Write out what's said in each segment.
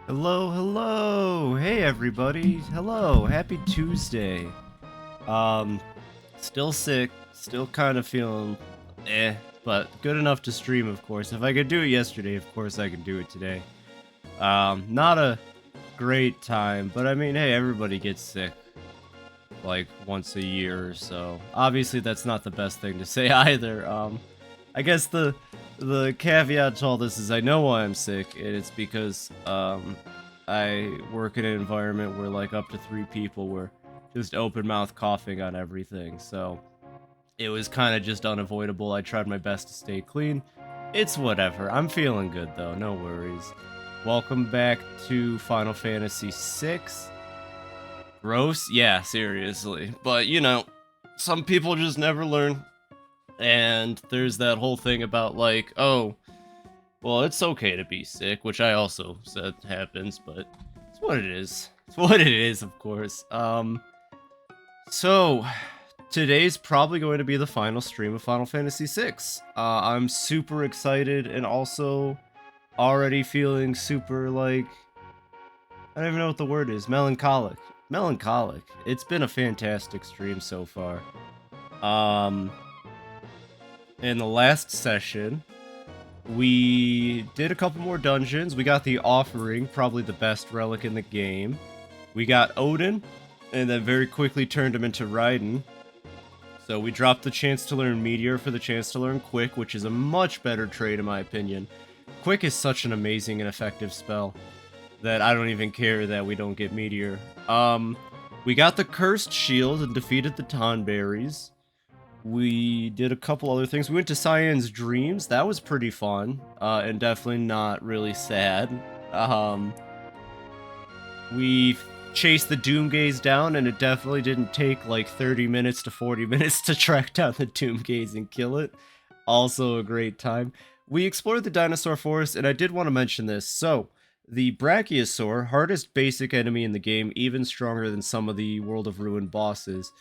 Hello, hello. Hey everybody. Hello. Happy Tuesday. Um Still sick, still kind of feeling but good enough to stream, of course. If I could do it yesterday, of course I can do it today. Not a great time, but I mean, hey, everybody gets sick like once a year or so. Obviously that's not the best thing to say either. I guess the caveat to all this is I know why I'm sick, and it's because I work in an environment where like up to 3 people were just open mouth coughing on everything, so it was kind of just unavoidable. I tried my best to stay clean. It's whatever. I'm feeling good though, no worries. Welcome back to Final Fantasy VI. Gross? Yeah, seriously. But you know, some people just never learn. And there's that whole thing about like, oh, well, it's okay to be sick, which I also said happens, but it's what it is. It's what it is, of course. So today's probably going to be the final stream of Final Fantasy VI. I'm super excited and also already feeling super like I don't even know what the word is. Melancholic. Melancholic. It's been a fantastic stream so far. Um, in the last session, we did a couple more dungeons. We got the Offering, probably the best relic in the game. We got Odin, and then very quickly turned him into Raiden. So we dropped the chance to learn Meteor for the chance to learn Quick, which is a much better trait in my opinion. Quick is such an amazing and effective spell that I don't even care that we don't get Meteor. We got the Cursed Shield and defeated the Tonberries. We did a couple other things. We went to Cyan's Dreams. That was pretty fun, and definitely not really sad. We chased the Doomgaze down, and it definitely didn't take like 30 minutes to 40 minutes to track down the Doomgaze and kill it. Also a great time. We explored the dinosaur forest, and I did want to mention this. So, the Brachiosaur, hardest basic enemy in the game, even stronger than some of the World of Ruin bosses.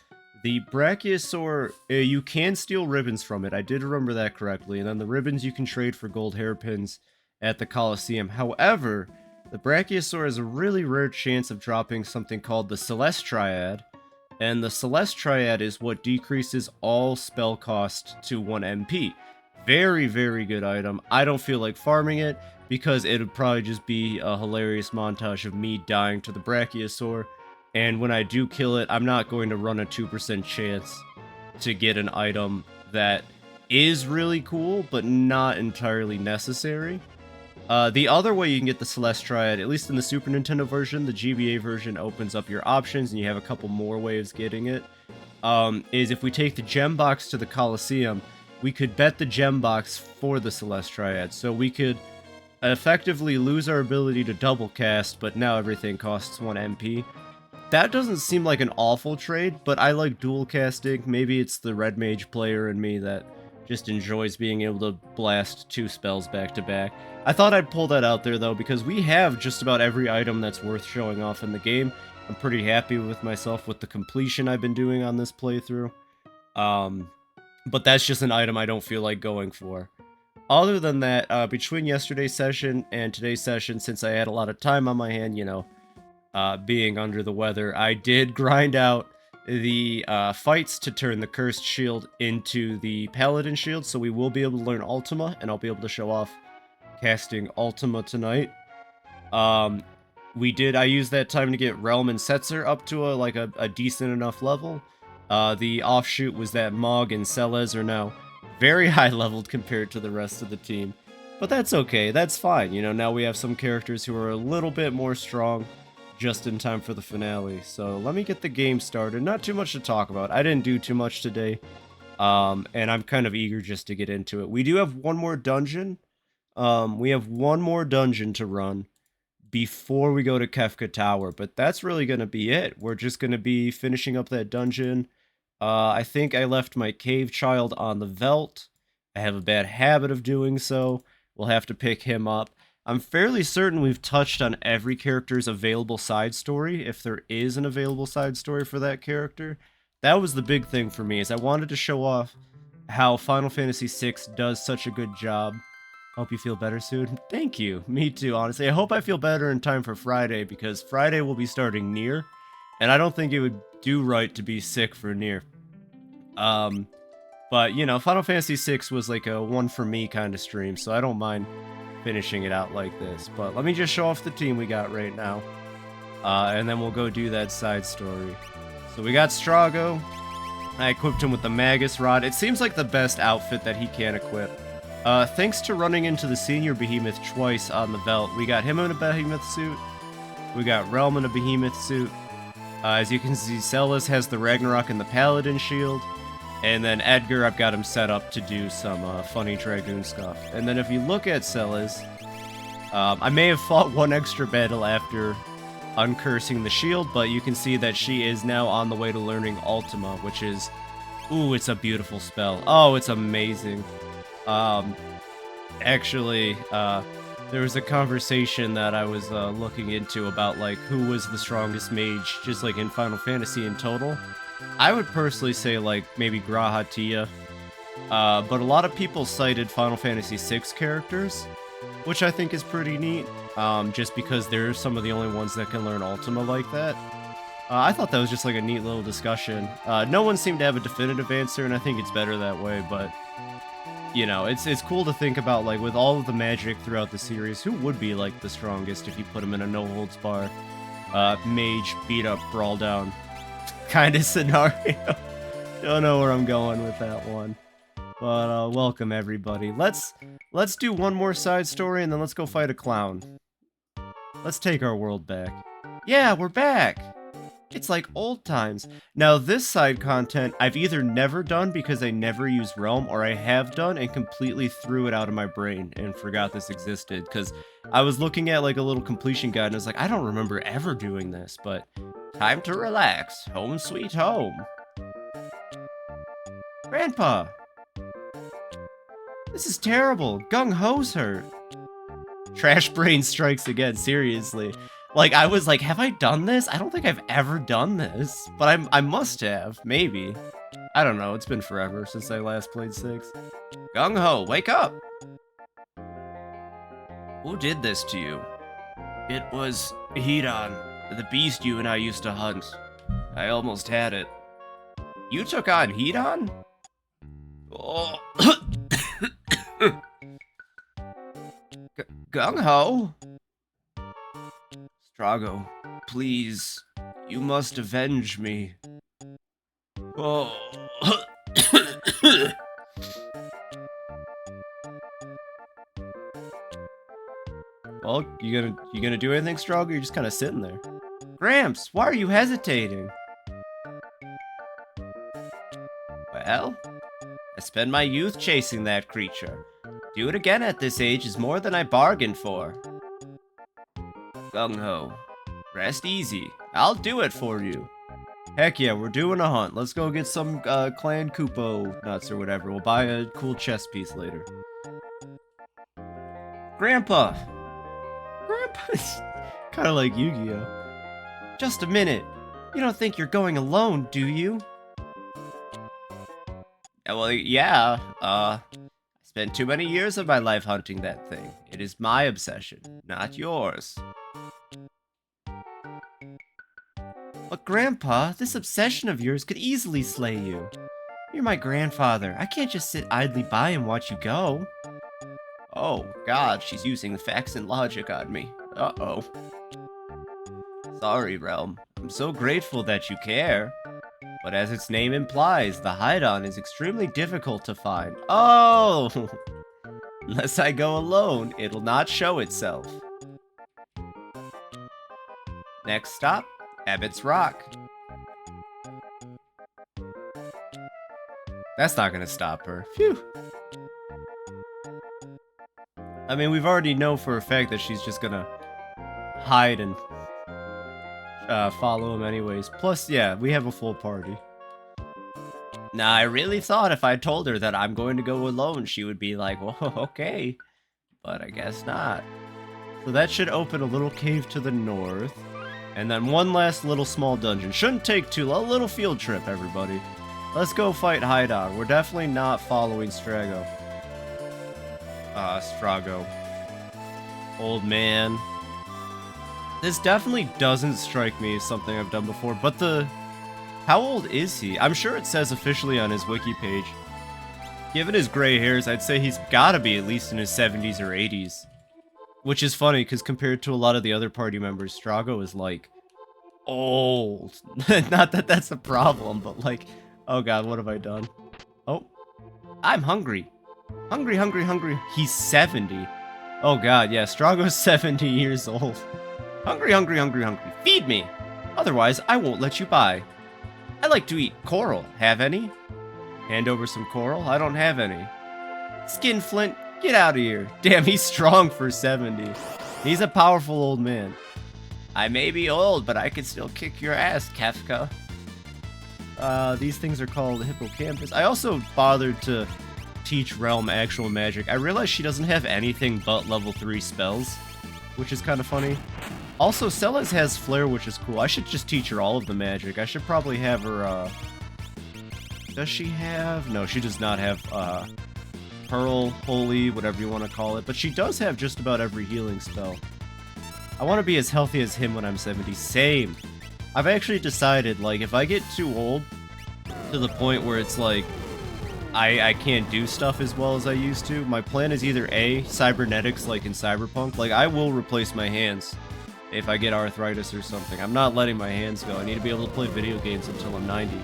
The Brachiosaur, you can steal ribbons from it. I did remember that correctly. And then the ribbons you can trade for gold hairpins at the Colosseum. However, the Brachiosaur has a really rare chance of dropping something called the Celeste Triad. And the Celeste Triad is what decreases all spell cost to 1 MP. Very, very good item. I don't feel like farming it because it would probably just be a hilarious montage of me dying to the Brachiosaur. And when I do kill it, I'm not going to run a 2% chance to get an item that is really cool, but not entirely necessary. The other way you can get the Celeste Triad, at least in the Super Nintendo version, the GBA version opens up your options and you have a couple more ways getting it, is if we take the gem box to the Colosseum, we could bet the gem box for the Celeste Triad. So we could effectively lose our ability to double cast, but now everything costs 1 MP. That doesn't seem like an awful trade, but I like dual casting. Maybe it's the Red Mage player in me that just enjoys being able to blast 2 spells back to back. I thought I'd pull that out there though, because we have just about every item that's worth showing off in the game. I'm pretty happy with myself with the completion I've been doing on this playthrough. But that's just an item I don't feel like going for. Other than that, between yesterday's session and today's session, since I had a lot of time on my hand, you know, being under the weather, I did grind out the fights to turn the Cursed Shield into the Paladin Shield, so we will be able to learn Ultima, and I'll be able to show off casting Ultima tonight. I used that time to get Realm and Setzer up to a decent enough level. The offshoot was that Mog and Celes are now very high leveled compared to the rest of the team. But that's okay, that's fine, you know, now we have some characters who are a little bit more strong just in time for the finale. So let me get the game started. Not too much to talk about. I didn't do too much today. And I'm kind of eager just to get into it. We do have one more dungeon. We have one more dungeon to run before we go to Kefka Tower, but that's really going to be it. We're just going to be finishing up that dungeon. I think I left my cave child on the Veldt. I have a bad habit of doing so. We'll have to pick him up. I'm fairly certain we've touched on every character's available side story, if there is an available side story for that character. That was the big thing for me, is I wanted to show off how Final Fantasy VI does such a good job Hope you feel better soon. Thank you. Me too, honestly. I hope I feel better in time for Friday, because Friday will be starting Nier, and I don't think it would do right to be sick for Nier. But, you know, Final Fantasy VI was like a one for me kind of stream, so I don't mind finishing it out like this. But let me just show off the team we got right now, and then we'll go do that side story. So we got Strago. I equipped him with the Magus Rod. It seems like the best outfit that he can equip. Thanks to running into the Senior Behemoth twice on the Veldt, we got him in a Behemoth suit. We got Realm in a Behemoth suit. As you can see, Celes has the Ragnarok and the Paladin shield. And then Edgar, I've got him set up to do some funny Dragoon stuff. And then if you look at Celes, I may have fought one extra battle after uncursing the shield, but you can see that she is now on the way to learning Ultima, which is, ooh, it's a beautiful spell. Oh, it's amazing. Actually, there was a conversation that I was looking into about like who was the strongest mage, just like in Final Fantasy in total. I would personally say like maybe Grahatia, but a lot of people cited Final Fantasy VI characters, which I think is pretty neat, just because they're some of the only ones that can learn Ultima like that. I thought that was just like a neat little discussion. No one seemed to have a definitive answer, and I think it's better that way, but you know, it's cool to think about, like, with all of the magic throughout the series, who would be, like, the strongest if you put him in a no-holds-bar, mage, beat-up, brawl-down kind of scenario. Don't know where I'm going with that one. But, welcome, everybody. Let's do one more side story, and then let's go fight a clown. Let's take our world back. Yeah, we're back! It's like old times. Now, this side content, I've either never done because I never used Realm, or I have done and completely threw it out of my brain and forgot this existed, because I was looking at like a little completion guide and I was like, I don't remember ever doing this, but time to relax. Home sweet home. Grandpa! This is terrible. Gung-Ho's hurt. Trash brain strikes again, seriously. Like, I was like, have I done this? I don't think I've ever done this. But I must have, maybe. I don't know, it's been forever since I last played 6. Gung-Ho, wake up! Who did this to you? It was Hedon, the beast you and I used to hunt. I almost had it. You took on Hedon? Oh. Gung-Ho? Strago, please, you must avenge me. Oh. Well, you gonna do anything, Strago? You're just kind of sitting there. Gramps, why are you hesitating? Well, I spent my youth chasing that creature. Do it again at this age is more than I bargained for. Gung-Ho, rest easy. I'll do it for you. Heck yeah, we're doing a hunt. Let's go get some Clan Kupo nuts or whatever. We'll buy a cool chess piece later. Grandpa! Grandpa's kind of like Yu-Gi-Oh! Just a minute. You don't think you're going alone, do you? Well, yeah, I spent too many years of my life hunting that thing. It is my obsession, not yours. But Grandpa, this obsession of yours could easily slay you. You're my grandfather. I can't just sit idly by and watch you go. Oh, God, she's using the facts and logic on me. Uh-oh. Sorry, Realm. I'm so grateful that you care. But as its name implies, the Hedon is extremely difficult to find. Oh! Unless I go alone, it'll not show itself. Next stop, Abbott's Rock. That's not gonna stop her. Phew. I mean, we've already know for a fact that she's just gonna hide and follow him anyways. Plus, yeah, we have a full party. Now, I really thought if I told her that I'm going to go alone, she would be like, well, okay. But I guess not. So that should open a little cave to the north. And then one last little small dungeon. Shouldn't take too long. A little field trip, everybody. Let's go fight Hedon. We're definitely not following Strago. Strago. Old man. This definitely doesn't strike me as something I've done before, but how old is he? I'm sure it says officially on his wiki page. Given his gray hairs, I'd say he's gotta be at least in his 70s or 80s. Which is funny, because compared to a lot of the other party members, Strago is, like, old. Not that that's a problem, but, like, oh god, what have I done? Oh, I'm hungry. Hungry, hungry, hungry. He's 70. Oh god, yeah, Strago's 70 years old. Hungry, hungry, hungry, hungry. Feed me! Otherwise, I won't let you by. I like to eat coral. Have any? Hand over some coral? I don't have any. Skinflint, get out of here. Damn, he's strong for 70. He's a powerful old man. I may be old, but I can still kick your ass, Kefka. These things are called hippocampus. I also bothered to teach Realm actual magic. I realized she doesn't have anything but level 3 spells, which is kind of funny. Also, Celes has Flare, which is cool. I should just teach her all of the magic. I should probably have her, does she have? No, she does not have, Pearl, Holy, whatever you want to call it. But she does have just about every healing spell. I want to be as healthy as him when I'm 70. Same. I've actually decided, like, if I get too old, to the point where it's like, I can't do stuff as well as I used to, my plan is either A, cybernetics like in Cyberpunk. Like, I will replace my hands if I get arthritis or something. I'm not letting my hands go. I need to be able to play video games until I'm 90.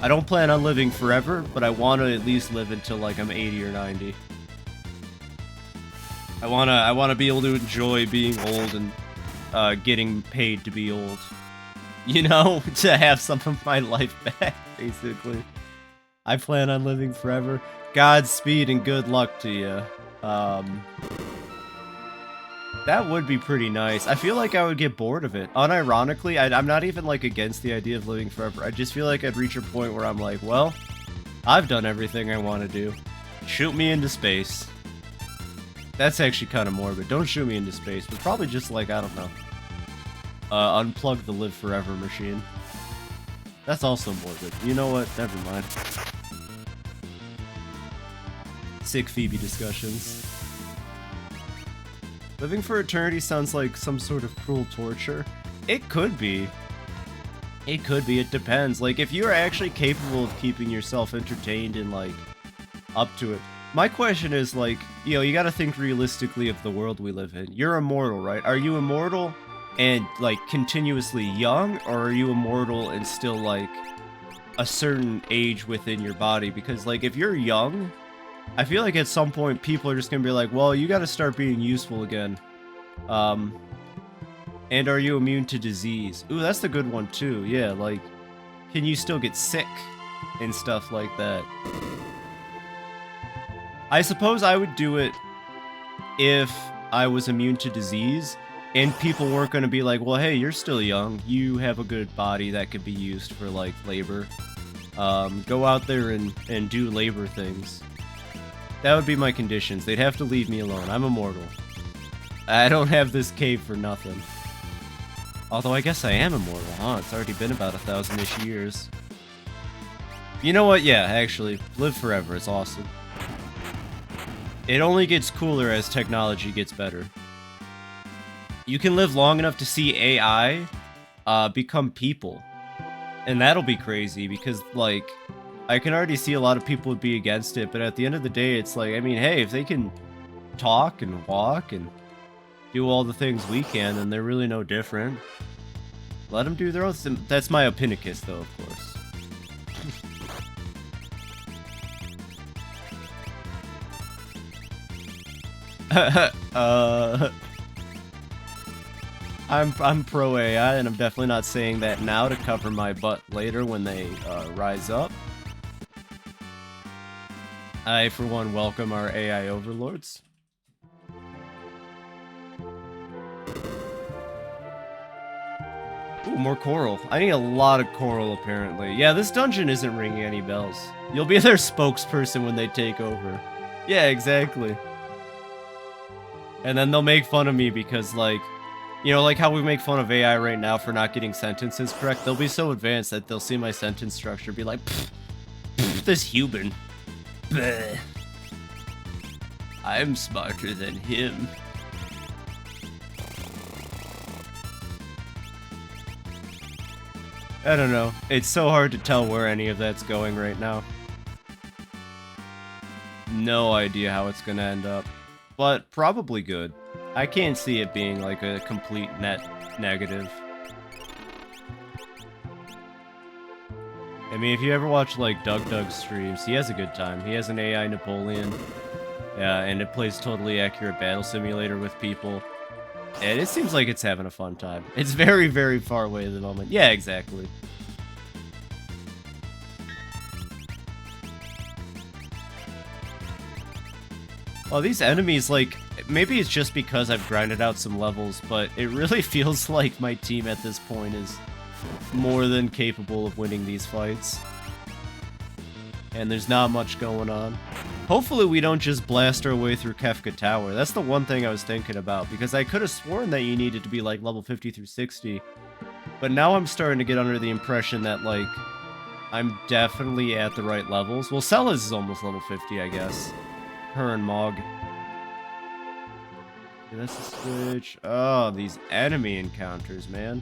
I don't plan on living forever, but I want to at least live until, like, I'm 80 or 90. I wanna be able to enjoy being old and getting paid to be old. You know, to have some of my life back, basically. I plan on living forever. Godspeed and good luck to you. That would be pretty nice. I feel like I would get bored of it. Unironically, I'm not even, like, against the idea of living forever. I just feel like I'd reach a point where I'm like, well, I've done everything I want to do. Shoot me into space. That's actually kind of morbid. Don't shoot me into space, but probably just, like, I don't know. Unplug the live forever machine. That's also morbid. You know what? Never mind. Sick Phoebe discussions. Living for eternity sounds like some sort of cruel torture. It could be. It could be. It depends. Like, if you're actually capable of keeping yourself entertained and, like, up to it. My question is, like, you know, you gotta think realistically of the world we live in. You're immortal, right? Are you immortal and, like, continuously young? Or are you immortal and still, like, a certain age within your body? Because, like, if you're young, I feel like at some point people are just gonna be like, well, you gotta start being useful again. And are you immune to disease? Ooh, that's the good one too. Yeah, like, can you still get sick and stuff like that? I suppose I would do it if I was immune to disease and people weren't gonna be like, well, hey, you're still young. You have a good body that could be used for, like, labor. Go out there and do labor things. That would be my conditions. They'd have to leave me alone. I'm immortal. I don't have this cave for nothing. Although I guess I am immortal, huh? It's already been about 1,000-ish years. You know what? Yeah, actually, live forever. It's awesome. It only gets cooler as technology gets better. You can live long enough to see AI become people. And that'll be crazy because, like, I can already see a lot of people would be against it, but at the end of the day, it's like, I mean, hey, if they can talk and walk and do all the things we can, then they're really no different. Let them do their own thing. That's my Opinicus, though, of course. I'm pro AI, and I'm definitely not saying that now to cover my butt later when they rise up. I, for one, welcome our AI overlords. Ooh, more coral. I need a lot of coral, apparently. Yeah, this dungeon isn't ringing any bells. You'll be their spokesperson when they take over. Yeah, exactly. And then they'll make fun of me because, like, you know, like how we make fun of AI right now for not getting sentences correct. They'll be so advanced that they'll see my sentence structure, be like, pfft, this human. Bleh. I'm smarter than him. I don't know. It's so hard to tell where any of that's going right now. No idea how it's gonna end up. But probably good. I can't see it being like a complete net negative. I mean, if you ever watch like Doug's streams, he has a good time. He has an AI Napoleon. Yeah, and it plays totally accurate battle simulator with people. And it seems like it's having a fun time. It's very, very far away at the moment. Yeah, exactly. Well, these enemies, like, maybe it's just because I've grinded out some levels, but it really feels like my team at this point is more than capable of winning these fights. And there's not much going on. Hopefully we don't just blast our way through Kefka Tower. That's the one thing I was thinking about, because I could have sworn that you needed to be like level 50 through 60. But now I'm starting to get under the impression that, like, I'm definitely at the right levels. Well, Celis is almost level 50, I guess. Her and Mog. Okay, that's the switch. Oh, these enemy encounters, man.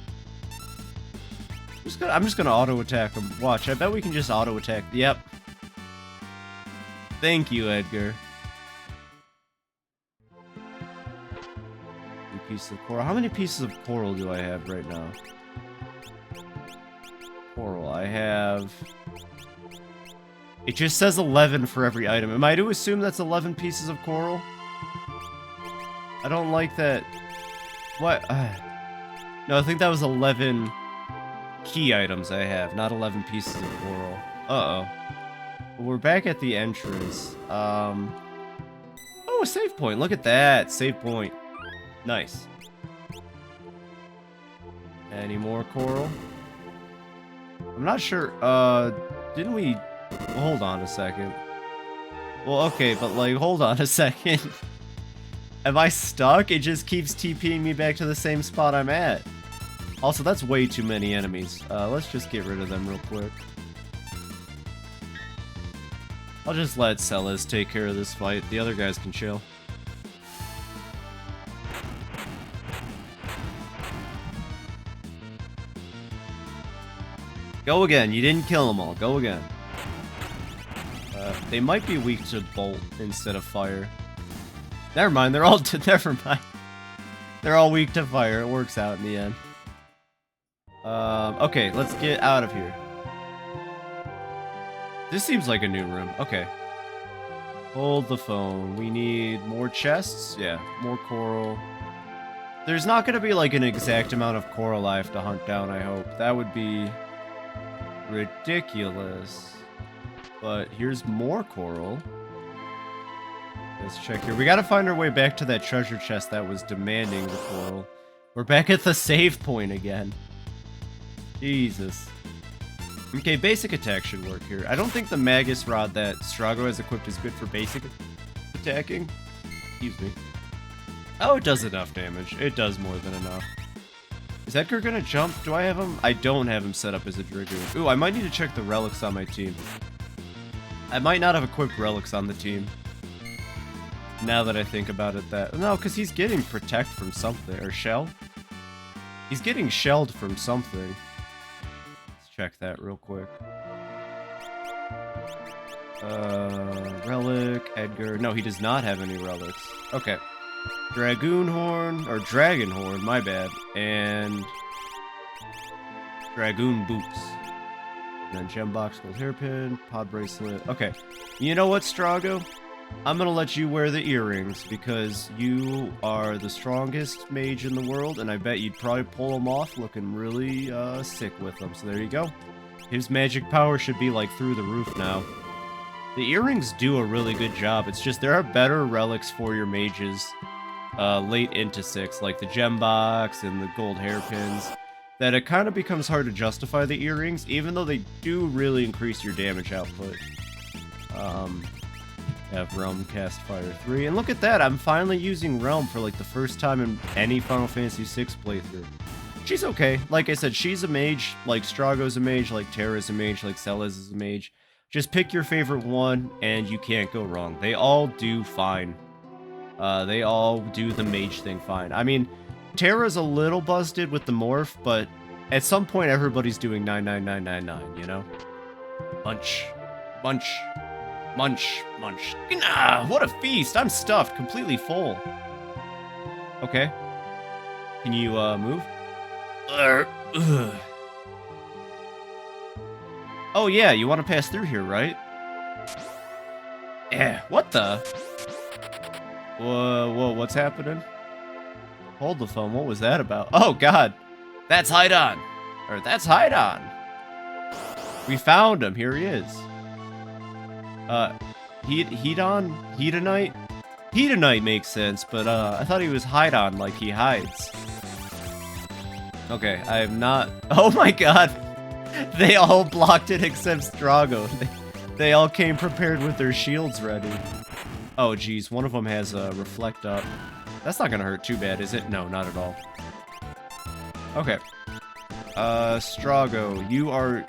I'm just gonna auto attack them. Watch, I bet we can just auto attack. Yep. Thank you, Edgar. 2 pieces of coral. How many pieces of coral do I have right now? Coral. I have... It just says 11 for every item. Am I to assume that's 11 pieces of coral? I don't like that. What? No, I think that was 11 key items I have, not 11 pieces of coral. Uh-oh. Well, we're back at the entrance. Oh, a save point. Look at that. Save point. Nice. Any more coral? I'm not sure. Didn't we... Well, hold on a second. Well, okay, but, like, hold on a second. Am I stuck? It just keeps TPing me back to the same spot I'm at. Also, that's way too many enemies. Let's just get rid of them real quick. I'll just let Celis take care of this fight. The other guys can chill. Go again. You didn't kill them all. Go again. They might be weak to bolt instead of fire. Never mind. They're all... Never mind. They're all weak to fire. It works out in the end. Okay. Let's get out of here. This seems like a new room. Okay. Hold the phone. We need more chests? Yeah, more coral. There's not going to be like an exact amount of coral I have to hunt down, I hope. That would be ridiculous. But here's more coral. Let's check here. We got to find our way back to that treasure chest that was demanding the coral. We're back at the save point again. Jesus. Okay, basic attack should work here. I don't think the Magus Rod that Strago has equipped is good for basic attacking. Excuse me. Oh, it does enough damage. It does more than enough. Is Edgar gonna jump? Do I have him? I don't have him set up as a Dragoon. Ooh, I might need to check the relics on my team. I might not have equipped relics on the team. Now that I think about it, no, because he's getting protect from something. Or shell? He's getting shelled from something. Check that real quick. Relic, Edgar. No, he does not have any relics. Okay. Dragoon Horn, or Dragon Horn, my bad. And Dragoon Boots. And then Gem Box, Gold Hairpin, Pod Bracelet. Okay. You know what, Strago? I'm gonna let you wear the earrings, because you are the strongest mage in the world, and I bet you'd probably pull them off looking really sick with them. So there you go. His magic power should be like through the roof now. The earrings do a really good job. It's just there are better relics for your mages late into 6, like the gem box and the gold hairpins, that it kind of becomes hard to justify the earrings, even though they do really increase your damage output. Have Realm cast Fire 3, and look at that, I'm finally using Realm for like the first time in any Final Fantasy VI playthrough. She's okay. Like I said, she's a mage, like Strago's a mage, like Terra's a mage, like Celis is a mage. Just pick your favorite one, and you can't go wrong. They all do fine. They all do the mage thing fine. I mean, Terra's a little busted with the morph, but at some point everybody's doing 99999, you know? Munch. Munch. Munch. Munch. Ah, what a feast! I'm stuffed, completely full. Okay. Can you, move? Oh yeah, you want to pass through here, right? Yeah, what the? Whoa, what's happening? Hold the phone, what was that about? Oh god! That's Hydon! Or, that's Hydon! We found him, here he is. Hedonite? Hedonite makes sense, but, I thought he was Hydon, like he hides. Okay, I am not... Oh my god! They all blocked it except Strago. They all came prepared with their shields ready. Oh geez, one of them has a reflect up. That's not gonna hurt too bad, is it? No, not at all. Okay. Strago, you are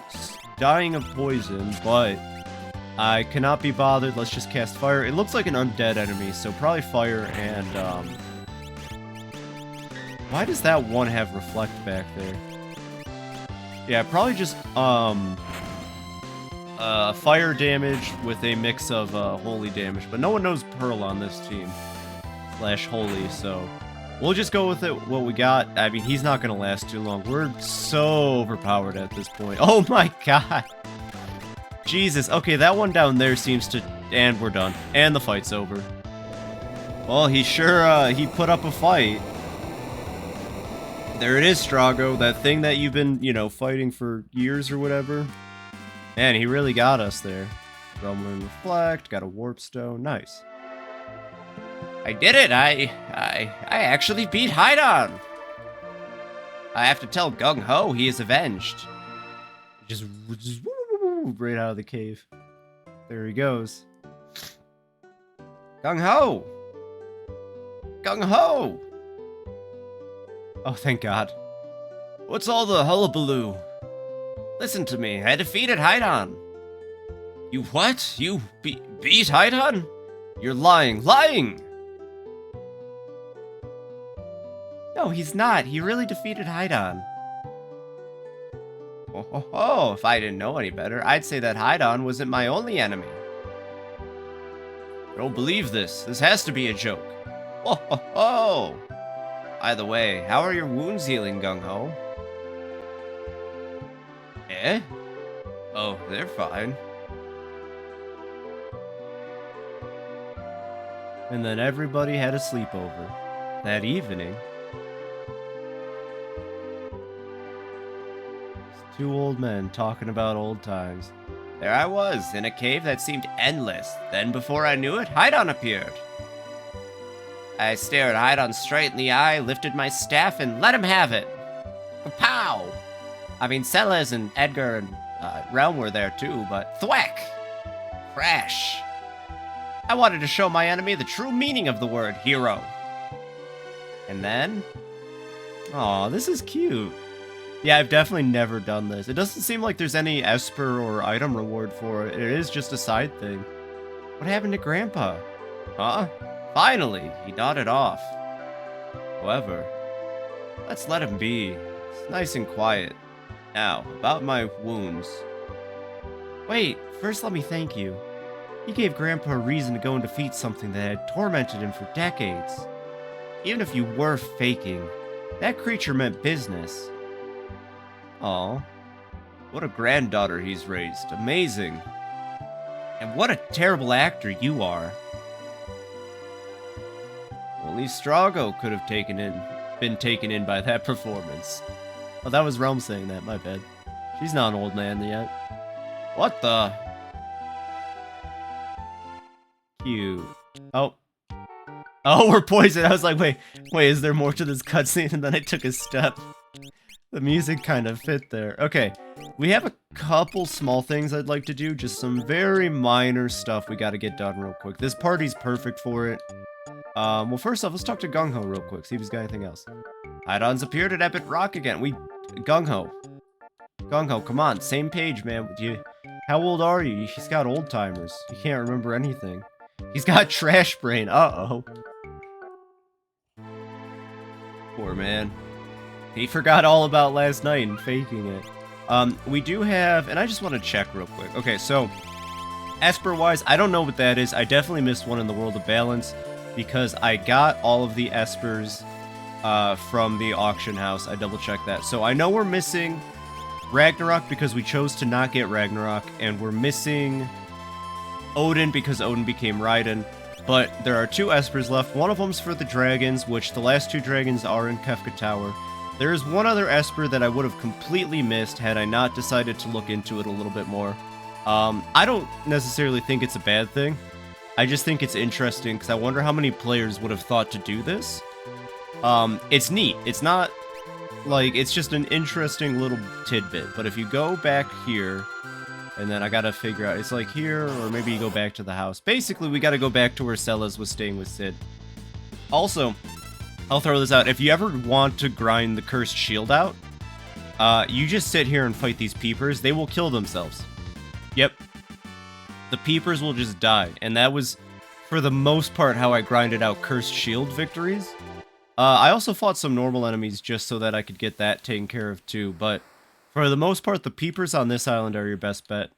dying of poison, but I cannot be bothered. Let's just cast fire. It looks like an undead enemy, so probably fire and, why does that one have reflect back there? Yeah, probably just, fire damage with a mix of, holy damage. But no one knows Pearl on this team. Slash holy, so... We'll just go with it, what we got. I mean, he's not gonna last too long. We're so overpowered at this point. Oh my god! Jesus, okay, that one down there seems to... And we're done. And the fight's over. Well, he sure, he put up a fight. There it is, Strago. That thing that you've been, you know, fighting for years or whatever. Man, he really got us there. Rumbling Reflect, got a Warp Stone. Nice. I did it! I actually beat Hydon! I have to tell Gung Ho he is avenged. Just right out of the cave. There he goes. Gung Ho! Gung Ho! Oh, thank God. What's all the hullabaloo? Listen to me, I defeated Hydon. You what? You beat Hydon? You're lying, lying! No, he's not. He really defeated Hydon. Oh, if I didn't know any better, I'd say that Hydon wasn't my only enemy. I don't believe this. This has to be a joke. Oh. By the way, how are your wounds healing, Gung Ho? Eh? Oh, they're fine. And then everybody had a sleepover. That evening... Two old men talking about old times. There I was, in a cave that seemed endless. Then before I knew it, Hydon appeared. I stared Hydon straight in the eye, lifted my staff, and let him have it. Kapow! I mean, Sellers and Edgar and Realm were there too, but thwack! Crash! I wanted to show my enemy the true meaning of the word hero. And then... Aw, this is cute. Yeah, I've definitely never done this. It doesn't seem like there's any Esper or item reward for it. It is just a side thing. What happened to Grandpa? Huh? Finally, he nodded off. However, let's let him be. It's nice and quiet. Now, about my wounds. Wait, first let me thank you. You gave Grandpa a reason to go and defeat something that had tormented him for decades. Even if you were faking, that creature meant business. Aw, what a granddaughter he's raised. Amazing. And what a terrible actor you are. Only Strago could have been taken in by that performance. Oh, that was Realm saying that, my bad. She's not an old man yet. What the? Cute. Oh. Oh, we're poisoned. I was like, wait, is there more to this cutscene? And then I took a step. The music kind of fit there. Okay, we have a couple small things I'd like to do. Just some very minor stuff we got to get done real quick. This party's perfect for it. Well, first off, let's talk to Gung Ho real quick. See if he's got anything else. Hydon's appeared at Epic Rock again. Gung Ho, come on. Same page, man. How old are you? He's got old timers. You can't remember anything. He's got trash brain. Uh-oh. Poor man. He forgot all about last night and faking it. We do have, and I just want to check real quick. Okay, so Esper-wise, I don't know what that is. I definitely missed one in the World of Balance because I got all of the Espers from the auction house. I double-checked that. So I know we're missing Ragnarok because we chose to not get Ragnarok, and we're missing Odin because Odin became Raiden. But there are 2 Espers left. One of them's for the dragons, which the last 2 dragons are in Kefka Tower. There is one other Esper that I would have completely missed had I not decided to look into it a little bit more. I don't necessarily think it's a bad thing. I just think it's interesting because I wonder how many players would have thought to do this. It's neat. It's not like, it's just an interesting little tidbit. But if you go back here, and then I gotta figure out, it's like here, or maybe you go back to the house. Basically, we gotta go back to where Celes was staying with Cid. Also, I'll throw this out. If you ever want to grind the Cursed Shield out, you just sit here and fight these peepers. They will kill themselves. Yep. The peepers will just die. And that was, for the most part, how I grinded out Cursed Shield victories. I also fought some normal enemies just so that I could get that taken care of too. But for the most part, the peepers on this island are your best bet.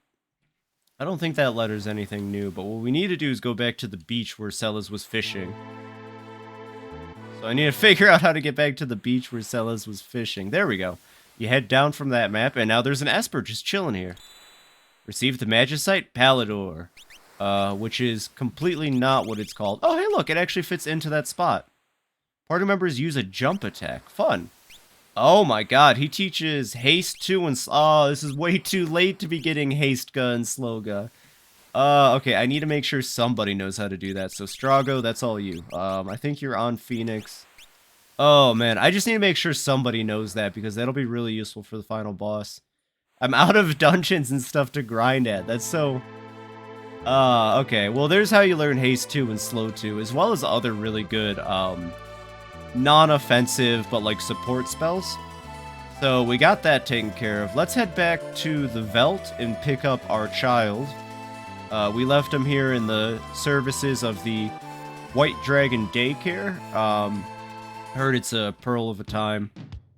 I don't think that letter's anything new, but what we need to do is go back to the beach where Celes was fishing. So I need to figure out how to get back to the beach where Celes was fishing. There we go. You head down from that map, and now there's an Esper just chilling here. Receive the Magicite Pallador, which is completely not what it's called. Oh, hey, look, it actually fits into that spot. Party members use a jump attack. Fun. Oh my god, he teaches Haste 2 and... Oh, this is way too late to be getting Haste Ga and Sloga. Okay, I need to make sure somebody knows how to do that. So, Strago, that's all you. I think you're on Phoenix. Oh, man, I just need to make sure somebody knows that, because that'll be really useful for the final boss. I'm out of dungeons and stuff to grind at. That's so... okay, well, there's how you learn Haste 2 and Slow 2, as well as other really good, non-offensive, but, like, support spells. So, we got that taken care of. Let's head back to the Veld and pick up our child. We left him here in the services of the White Dragon Daycare. Heard it's a pearl of a time.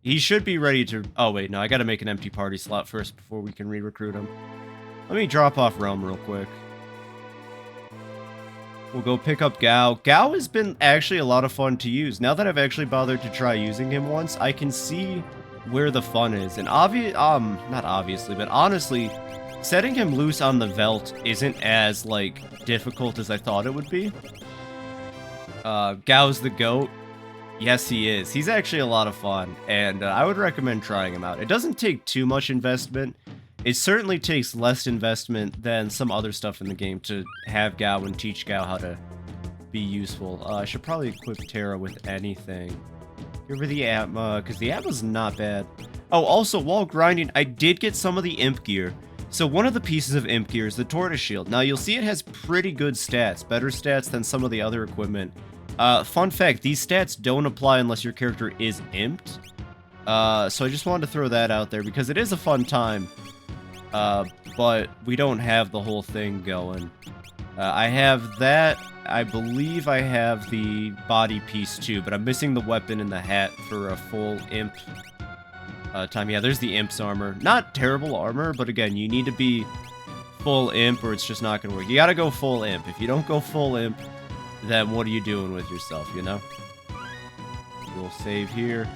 He should be ready to... Oh, wait, no, I gotta make an empty party slot first before we can re-recruit him. Let me drop off Realm real quick. We'll go pick up Gao. Gao has been actually a lot of fun to use. Now that I've actually bothered to try using him once, I can see where the fun is. And not obviously, but honestly, setting him loose on the Veld isn't as, like, difficult as I thought it would be. Gao's the GOAT. Yes, he is. He's actually a lot of fun, and I would recommend trying him out. It doesn't take too much investment. It certainly takes less investment than some other stuff in the game to have Gao and teach Gao how to be useful. I should probably equip Terra with anything. Give her the Atma, because the Atma's not bad. Oh, also, while grinding, I did get some of the Imp gear. So one of the pieces of Imp gear is the Tortoise Shield. Now, you'll see it has pretty good stats, better stats than some of the other equipment. Fun fact, these stats don't apply unless your character is imped. So I just wanted to throw that out there because it is a fun time. But we don't have the whole thing going. I have that. I believe I have the body piece too, but I'm missing the weapon and the hat for a full imp time. Yeah, there's the imp's armor. Not terrible armor, but again, you need to be full imp or it's just not going to work. You got to go full imp. If you don't go full imp, then what are you doing with yourself, you know? We'll save here.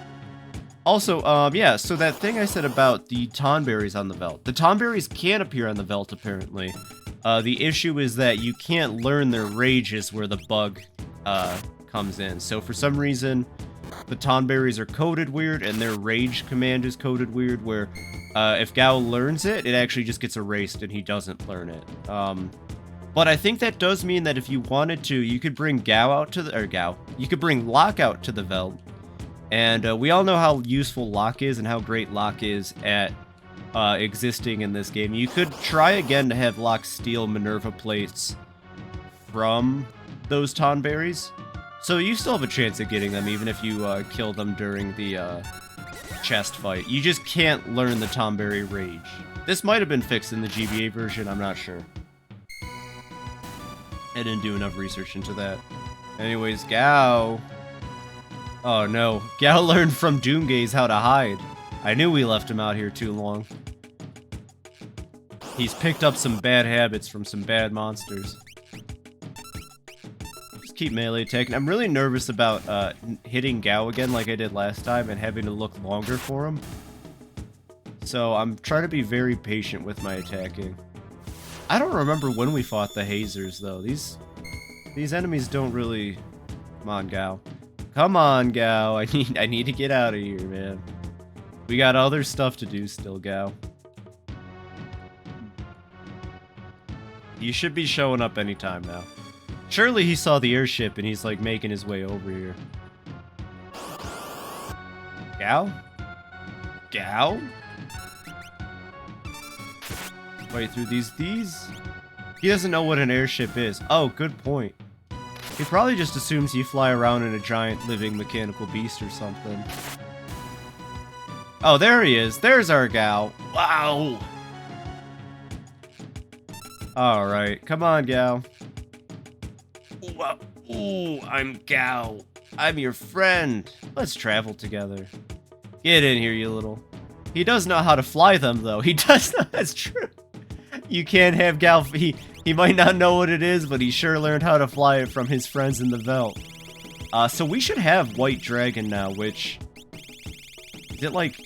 Also, yeah, so that thing I said about the Tonberries on the Veld. The Tonberries can appear on the Veld, apparently. The issue is that you can't learn their rages where the bug comes in. So for some reason, the Tonberries are coded weird, and their rage command is coded weird, where if Gao learns it, it actually just gets erased and he doesn't learn it. But I think that does mean that if you wanted to, you could bring Gao out to the... You could bring Locke out to the Veld. And we all know how useful Locke is and how great Locke is at existing in this game. You could try again to have Locke steal Minerva plates from those Tonberries. So you still have a chance of getting them, even if you kill them during the chest fight. You just can't learn the Tonberry Rage. This might have been fixed in the GBA version, I'm not sure. I didn't do enough research into that. Anyways, Gao. Oh no, Gao learned from Doomgaze how to hide. I knew we left him out here too long. He's picked up some bad habits from some bad monsters. Just keep melee attacking. I'm really nervous about hitting Gao again like I did last time and having to look longer for him. So I'm trying to be very patient with my attacking. I don't remember when we fought the hazers though. These enemies don't really... Come on, Gao. Come on, Gao. I need to get out of here, man. We got other stuff to do still, Gao. He should be showing up anytime now. Surely he saw the airship and he's like making his way over here. Gao? Gao? Fight through these. He doesn't know what an airship is. Oh, good point. He probably just assumes you fly around in a giant living mechanical beast or something. Oh, there he is. There's our Gao. Wow. Alright, come on, Gao. Ooh, I'm Gao. I'm your friend. Let's travel together. Get in here, you little... He does know how to fly them, though. He does know. That's true. You can't have Gao... He might not know what it is, but he sure learned how to fly it from his friends in the Veld. So we should have White Dragon now, which... Is it like...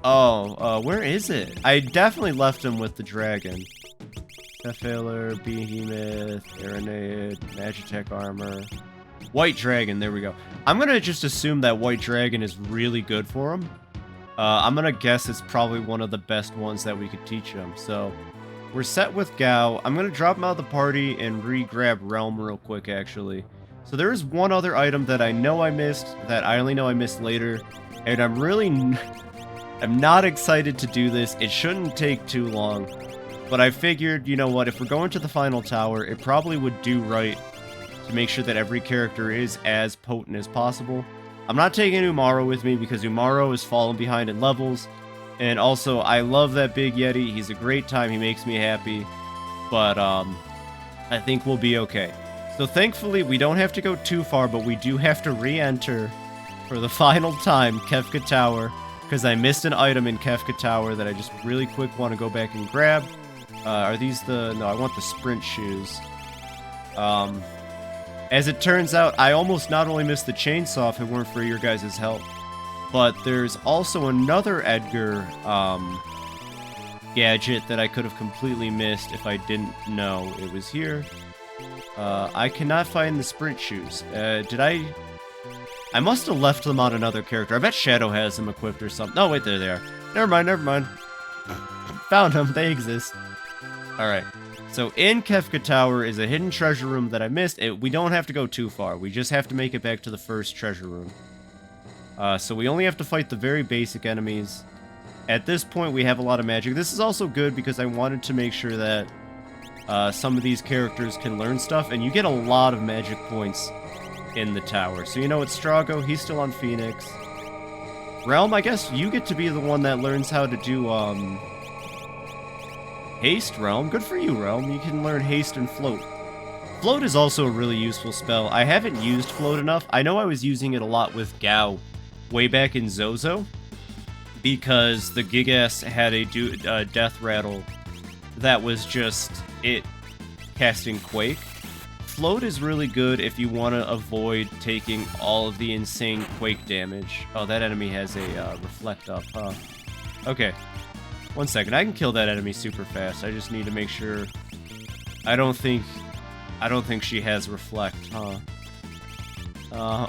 Oh, where is it? I definitely left him with the dragon. Tefailer, Behemoth, Aeronade, Magitech Armor. White Dragon, there we go. I'm gonna just assume that White Dragon is really good for him. I'm gonna guess it's probably one of the best ones that we could teach him, so... We're set with Gao. I'm going to drop him out of the party and re-grab Realm real quick, actually. So there is one other item that I know I missed, that I only know I missed later. And I'm not excited to do this. It shouldn't take too long. But I figured, you know what, if we're going to the final tower, it probably would do right to make sure that every character is as potent as possible. I'm not taking Umaro with me because Umaro has fallen behind in levels. And also, I love that Big Yeti. He's a great time. He makes me happy. But, I think we'll be okay. So, thankfully, we don't have to go too far, but we do have to re-enter for the final time Kefka Tower. Because I missed an item in Kefka Tower that I just really quick want to go back and grab. Are these the... No, I want the sprint shoes. As it turns out, I almost not only missed the chainsaw if it weren't for your guys' help. But there's also another Edgar gadget that I could have completely missed if I didn't know it was here. I cannot find the sprint shoes. Did I must have left them on another character. I bet Shadow has them equipped or something. No, wait, there they are. Never mind. Found them. They exist. Alright. So in Kefka Tower is a hidden treasure room that I missed. We don't have to go too far. We just have to make it back to the first treasure room. So we only have to fight the very basic enemies. At this point, we have a lot of magic. This is also good because I wanted to make sure that some of these characters can learn stuff, and you get a lot of magic points in the tower. So you know what, Strago, he's still on Phoenix. Realm, I guess you get to be the one that learns how to do, Haste, Realm. Good for you, Realm. You can learn Haste and Float. Float is also a really useful spell. I haven't used Float enough. I know I was using it a lot with Gao way back in Zozo, because the Gigas had a death rattle that was just it casting Quake. Float is really good if you want to avoid taking all of the insane Quake damage. Oh, that enemy has a reflect up, huh? Okay. 1 second. I can kill that enemy super fast. I just need to make sure... I don't think she has reflect, huh?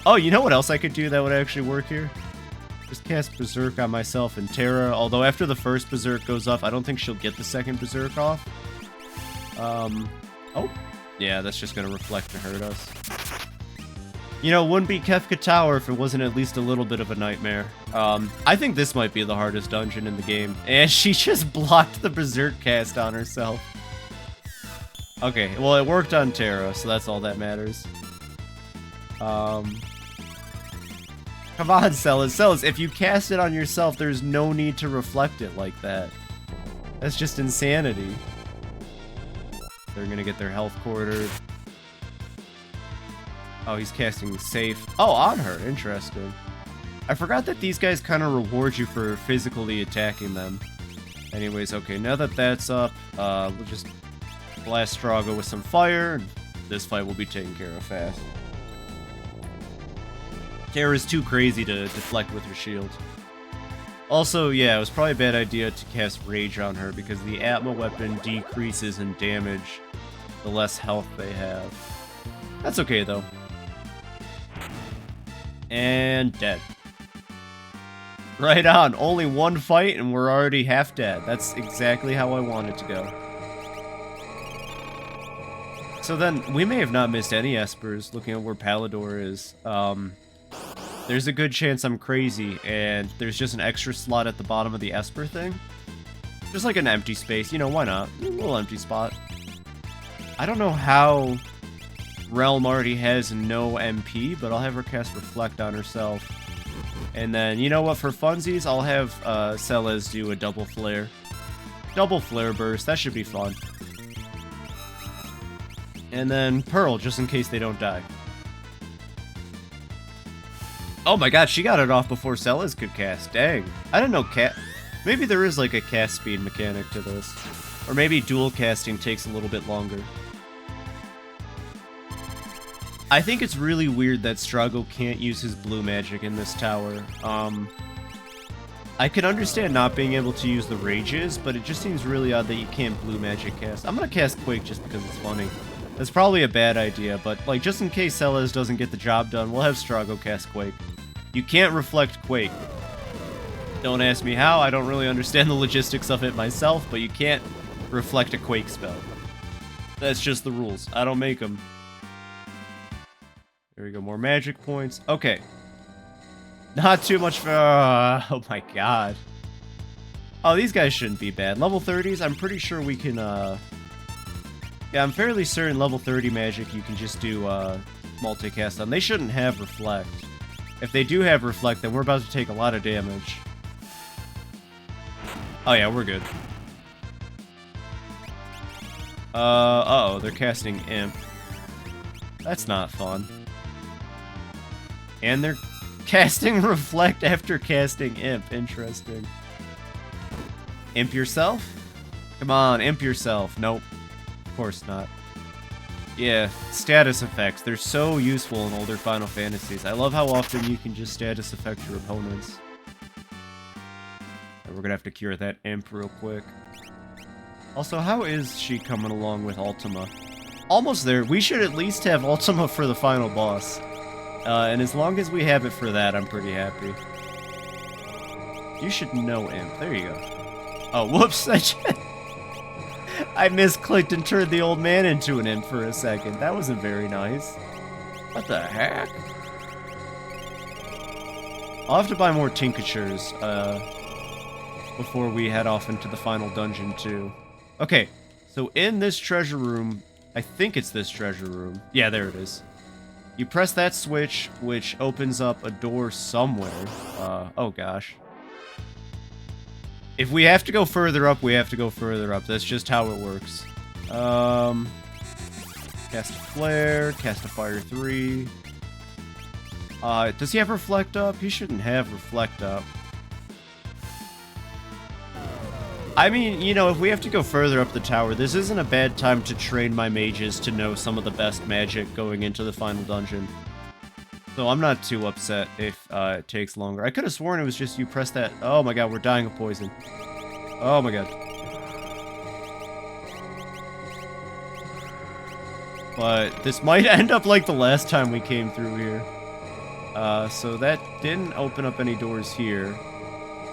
Oh, you know what else I could do that would actually work here? Just cast Berserk on myself and Terra, although after the first Berserk goes off, I don't think she'll get the second Berserk off. Oh. Yeah, that's just gonna reflect to hurt us. You know, wouldn't be Kefka Tower if it wasn't at least a little bit of a nightmare. I think this might be the hardest dungeon in the game. And she just blocked the Berserk cast on herself. Okay, well, it worked on Terra, so that's all that matters. Come on, Celis. If you cast it on yourself, there's no need to reflect it like that. That's just insanity. They're gonna get their health quartered. Oh, he's casting safe. Oh, on her. Interesting. I forgot that these guys kind of reward you for physically attacking them. Anyways, okay, now that that's up, we'll just blast Strago with some fire. This fight will be taken care of fast. Terra's too crazy to deflect with her shield. Also, yeah, it was probably a bad idea to cast Rage on her because the Atma weapon decreases in damage the less health they have. That's okay, though. And dead. Right on. Only one fight and we're already half dead. That's exactly how I want it to go. So then, we may have not missed any Espers looking at where Palador is. There's a good chance I'm crazy, and there's just an extra slot at the bottom of the Esper thing. Just like an empty space, you know, why not? A little empty spot. I don't know how Realm already has no MP, but I'll have her cast Reflect on herself. And then, you know what, for funsies, I'll have Celes do a double flare. Double flare burst, that should be fun. And then Pearl, just in case they don't die. Oh my god, she got it off before Celes could cast. Dang. I didn't know maybe there is like a cast speed mechanic to this. Or maybe dual casting takes a little bit longer. I think it's really weird that Strago can't use his blue magic in this tower. I can understand not being able to use the rages, but it just seems really odd that you can't blue magic cast. I'm gonna cast Quake just because it's funny. That's probably a bad idea, but like just in case Celes doesn't get the job done, we'll have Strago cast Quake. You can't reflect Quake. Don't ask me how, I don't really understand the logistics of it myself, but you can't reflect a Quake spell. That's just the rules. I don't make them. There we go, more magic points. Okay. Not too much for... oh my god. Oh, these guys shouldn't be bad. Level 30s, I'm pretty sure we can... Yeah, I'm fairly certain level 30 magic you can just do multicast on. They shouldn't have Reflect. If they do have Reflect, then we're about to take a lot of damage. Oh yeah, we're good. Uh-oh, they're casting Imp. That's not fun. And they're casting Reflect after casting Imp. Interesting. Imp yourself? Come on, Imp yourself. Nope. Of course not. Yeah, status effects. They're so useful in older Final Fantasies. I love how often you can just status affect your opponents. And we're gonna have to cure that Imp real quick. Also, how is she coming along with Ultima? Almost there. We should at least have Ultima for the final boss. And as long as we have it for that, I'm pretty happy. You should know Imp. There you go. Oh, whoops. I misclicked and turned the old man into an Imp for a second. That wasn't very nice. What the heck? I'll have to buy more tinctures before we head off into the final dungeon too. Okay, so in this treasure room, I think it's this treasure room. Yeah, there it is. You press that switch, which opens up a door somewhere. Oh gosh. If we have to go further up, we have to go further up. That's just how it works. Cast a Flare, cast a Fire 3. Does he have Reflect up? He shouldn't have Reflect up. I mean, you know, if we have to go further up the tower, this isn't a bad time to train my mages to know some of the best magic going into the final dungeon. So I'm not too upset if it takes longer. I could have sworn it was just you press that... Oh my god, we're dying of poison. Oh my god. But this might end up like the last time we came through here. So that didn't open up any doors here.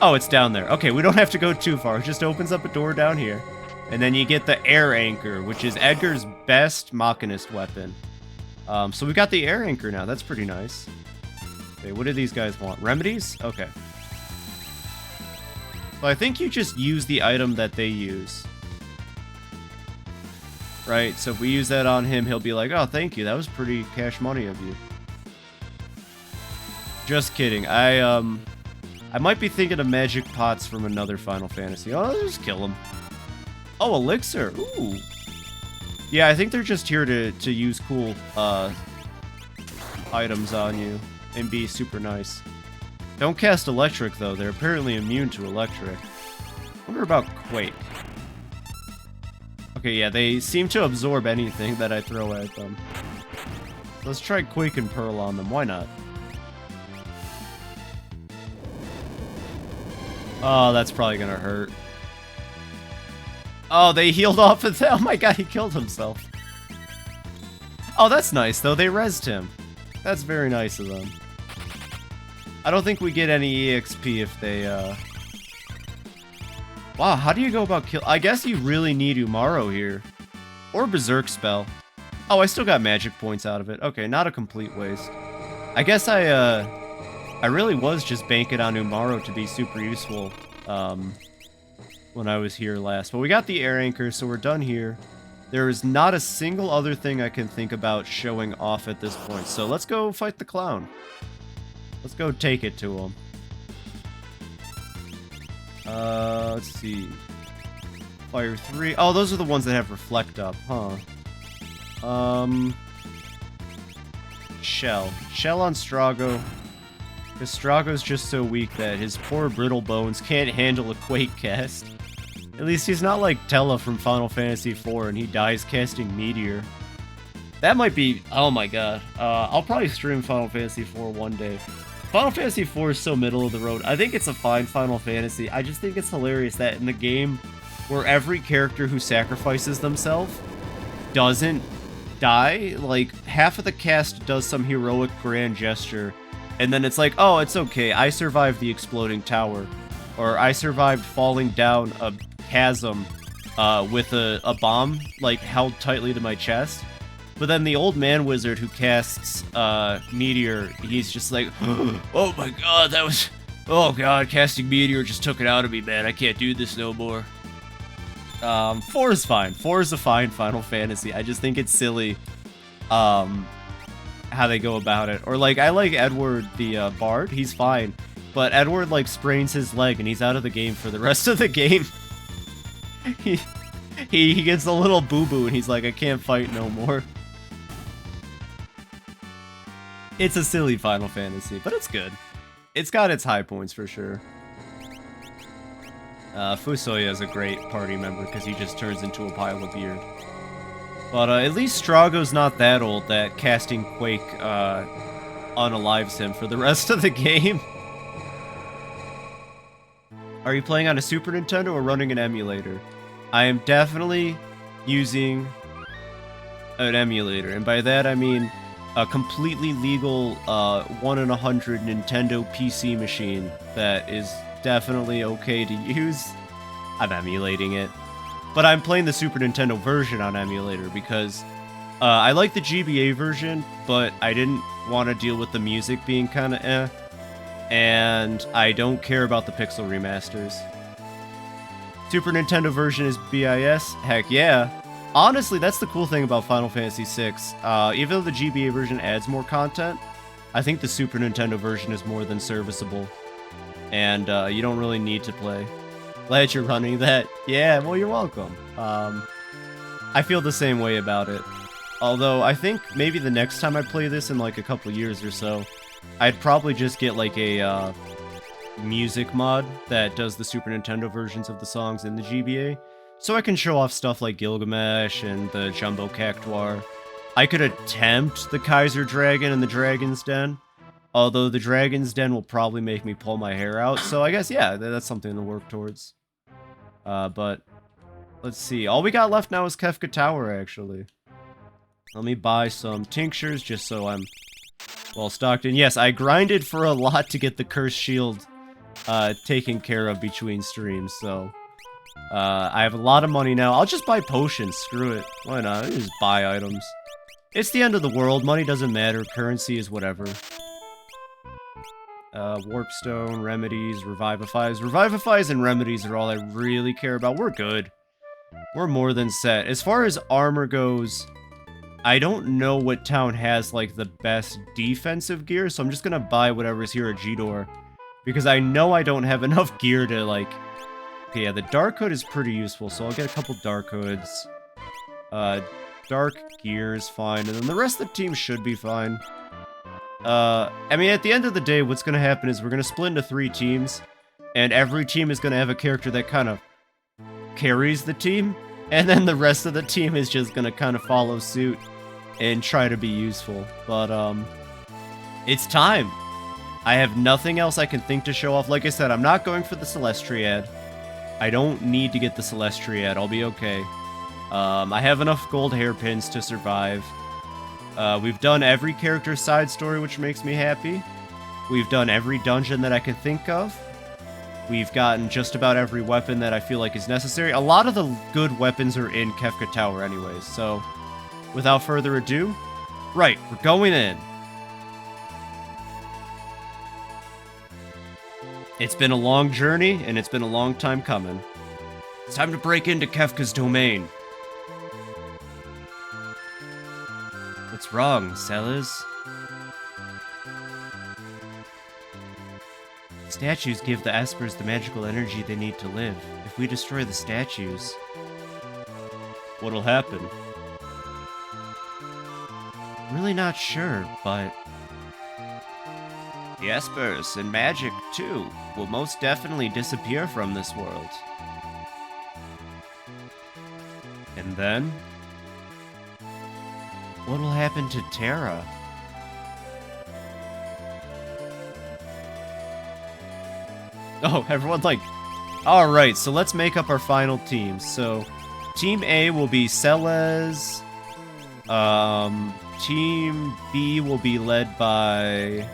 Oh, it's down there. Okay, we don't have to go too far. It just opens up a door down here. And then you get the Air Anchor, which is Edgar's best Machinist weapon. So we got the Air Anchor now. That's pretty nice. Okay, what do these guys want? Remedies? Okay. So I think you just use the item that they use. Right? So if we use that on him, he'll be like, oh, thank you. That was pretty cash money of you. Just kidding. I might be thinking of magic pots from another Final Fantasy. Oh, let's just kill him. Oh, elixir. Ooh. Yeah, I think they're just here to use cool items on you and be super nice. Don't cast electric, though. They're apparently immune to electric. Wonder about Quake. Okay, yeah, they seem to absorb anything that I throw at them. Let's try Quake and Pearl on them. Why not? Oh, that's probably gonna hurt. Oh, they healed off of that. Oh my god, he killed himself. Oh, that's nice, though. They rezzed him. That's very nice of them. I don't think we get any EXP if they, Wow, how do you go about kill? I guess you really need Umaro here. Or Berserk Spell. Oh, I still got magic points out of it. Okay, not a complete waste. I guess I really was just banking on Umaro to be super useful, when I was here last. But we got the air anchor, so we're done here. There is not a single other thing I can think about showing off at this point. So let's go fight the clown. Let's go take it to him. Let's see. Fire 3. Oh, those are the ones that have reflect up, huh? Shell. Shell on Strago. Because Strago's just so weak that his poor brittle bones can't handle a Quake cast. At least he's not like Tella from Final Fantasy IV and he dies casting Meteor. That might be... Oh my god. I'll probably stream Final Fantasy IV one day. Final Fantasy IV is so middle of the road. I think it's a fine Final Fantasy. I just think it's hilarious that in the game where every character who sacrifices themselves doesn't die, like, half of the cast does some heroic grand gesture, and then it's like, oh, it's okay, I survived the exploding tower, or I survived falling down a chasm with a bomb, like, held tightly to my chest. But then the old man wizard who casts Meteor, he's just like, oh my god, that was... Oh god, casting Meteor just took it out of me, man. I can't do this no more. 4 is fine. 4 is a fine Final Fantasy. I just think it's silly how they go about it. Or, like, I like Edward the Bard. He's fine. But Edward, like, sprains his leg and he's out of the game for the rest of the game. He gets a little boo-boo and he's like, I can't fight no more. It's a silly Final Fantasy, but it's good. It's got its high points for sure. Fusoya is a great party member because he just turns into a pile of beard. But at least Strago's not that old that casting Quake unalives him for the rest of the game. Are you playing on a Super Nintendo or running an emulator? I am definitely using an emulator, and by that I mean a completely legal 1 in 100 Nintendo PC machine that is definitely okay to use. I'm emulating it. But I'm playing the Super Nintendo version on emulator because I like the GBA version, but I didn't want to deal with the music being kind of eh. And I don't care about the pixel remasters. Super Nintendo version is BIS? Heck yeah. Honestly, that's the cool thing about Final Fantasy VI. Even though the GBA version adds more content, I think the Super Nintendo version is more than serviceable. And you don't really need to play. Glad you're running that. Yeah, well, you're welcome. I feel the same way about it. Although, I think maybe the next time I play this in like a couple years or so, I'd probably just get like a music mod that does the Super Nintendo versions of the songs in the GBA. So I can show off stuff like Gilgamesh and the Jumbo Cactuar. I could attempt the Kaiser Dragon and the Dragon's Den. Although the Dragon's Den will probably make me pull my hair out. So I guess, yeah, that's something to work towards. But, let's see. All we got left now is Kefka Tower, actually. Let me buy some tinctures just so I'm well stocked. And yes, I grinded for a lot to get the Cursed Shield taken care of between streams, so... I have a lot of money now. I'll just buy potions. Screw it. Why not? I'll just buy items. It's the end of the world. Money doesn't matter. Currency is whatever. Warpstone, Remedies, Revivifies. Revivifies and Remedies are all I really care about. We're good. We're more than set. As far as armor goes, I don't know what town has, like, the best defensive gear, so I'm just gonna buy whatever's here at G-Door. Because I know I don't have enough gear to, like... Okay, yeah, the Dark Hood is pretty useful, so I'll get a couple Dark Hoods. Dark Gear is fine, and then the rest of the team should be fine. I mean, at the end of the day, what's going to happen is we're going to split into 3 teams, and every team is going to have a character that kind of carries the team, and then the rest of the team is just going to kind of follow suit and try to be useful. But, it's time. I have nothing else I can think to show off. Like I said, I'm not going for the Celestriad. I don't need to get the Celestriad. I'll be okay. I have enough gold hairpins to survive. We've done every character's side story, which makes me happy. We've done every dungeon that I can think of. We've gotten just about every weapon that I feel like is necessary. A lot of the good weapons are in Kefka Tower anyways, so without further ado, right, we're going in. It's been a long journey, and it's been a long time coming. It's time to break into Kefka's domain. What's wrong, Sellers? Statues give the Espers the magical energy they need to live. If we destroy the statues, what'll happen? I'm really not sure, but the Espers and magic, too, will most definitely disappear from this world. And then, what'll happen to Terra? Oh, everyone's like, alright, so let's make up our final teams. So, Team A will be Celes. Team B will be led by...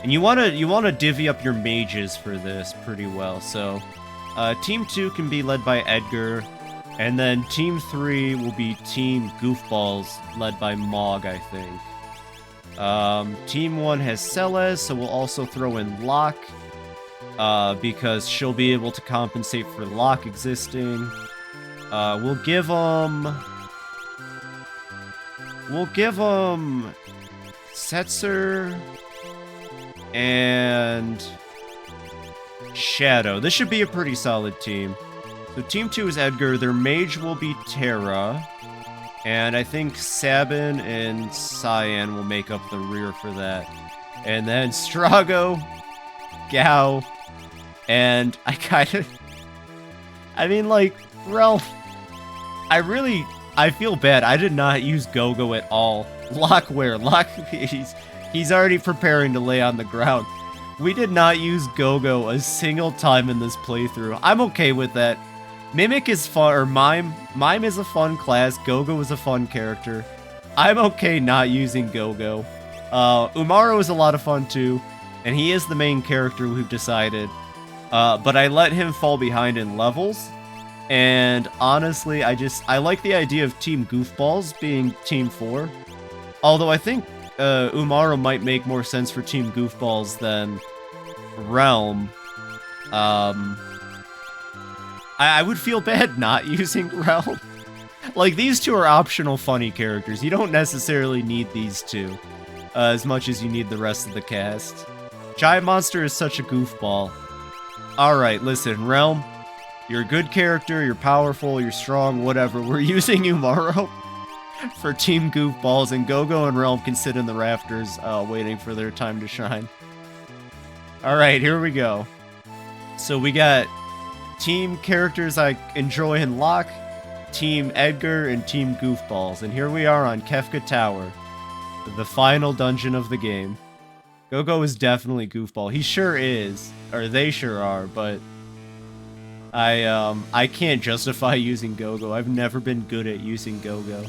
And you wanna divvy up your mages for this pretty well. So, Team 2 can be led by Edgar. And then Team 3 will be Team Goofballs, led by Mog, I think. Team 1 has Celes, so we'll also throw in Locke. Because she'll be able to compensate for Locke existing. We'll give them Setzer and Shadow. This should be a pretty solid team. So Team 2 is Edgar. Their mage will be Terra. And I think Sabin and Cyan will make up the rear for that. And then Strago, Gao, and I mean, like, Ralph, I feel bad. I did not use Gogo at all. Locke where? Locke, he's already preparing to lay on the ground. We did not use Gogo a single time in this playthrough. I'm okay with that. Mimic is fun, or Mime is a fun class. Gogo is a fun character. I'm okay not using Gogo. Umaro is a lot of fun too, and he is the main character we've decided. But I let him fall behind in levels, and honestly, I like the idea of Team Goofballs being Team 4. Although I think Umaro might make more sense for Team Goofballs than Realm. I would feel bad not using Realm. Like, these two are optional funny characters. You don't necessarily need these two as much as you need the rest of the cast. Giant Monster is such a goofball. Alright, listen, Realm, you're a good character, you're powerful, you're strong, whatever. We're using Umaro for Team Goofballs, and Gogo and Realm can sit in the rafters waiting for their time to shine. Alright, here we go. So we got team characters I enjoy in Locke, Team Edgar, and Team Goofballs. And here we are on Kefka Tower, the final dungeon of the game. Gogo is definitely Goofball. He sure is, or they sure are, but I can't justify using Gogo. I've never been good at using Gogo.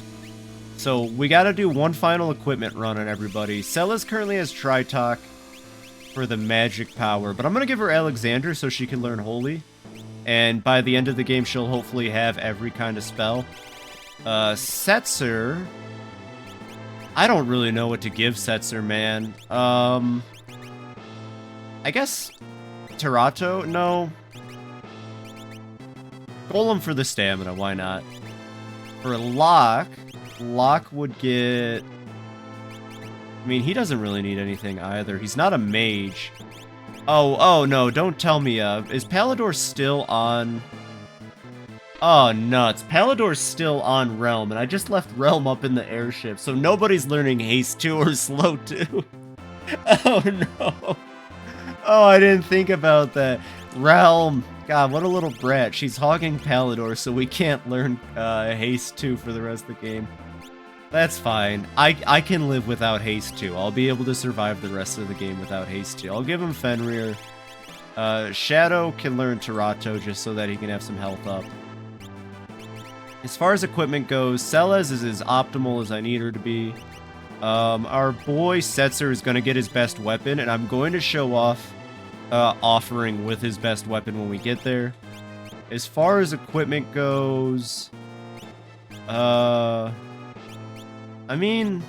So we gotta do one final equipment run on everybody. Celes currently has Tritalk for the magic power, but I'm gonna give her Alexander so she can learn Holy. And by the end of the game, she'll hopefully have every kind of spell. Setzer, I don't really know what to give Setzer, man. I guess Terato? No. Golem for the stamina, why not? For Locke would get... I mean, he doesn't really need anything either. He's not a mage. Oh, no, don't tell me, is Palador still on... Oh, nuts. Palador's still on Realm, and I just left Realm up in the airship, so nobody's learning Haste 2 or Slow 2. Oh no. Oh, I didn't think about that. Realm. God, what a little brat. She's hogging Palador, so we can't learn Haste 2 for the rest of the game. That's fine. I can live without Haste 2. I'll be able to survive the rest of the game without Haste 2. I'll give him Fenrir. Shadow can learn Tarato just so that he can have some health up. As far as equipment goes, Celes is as optimal as I need her to be. Our boy Setzer is going to get his best weapon, and I'm going to show off Offering with his best weapon when we get there. As far as equipment goes, I mean,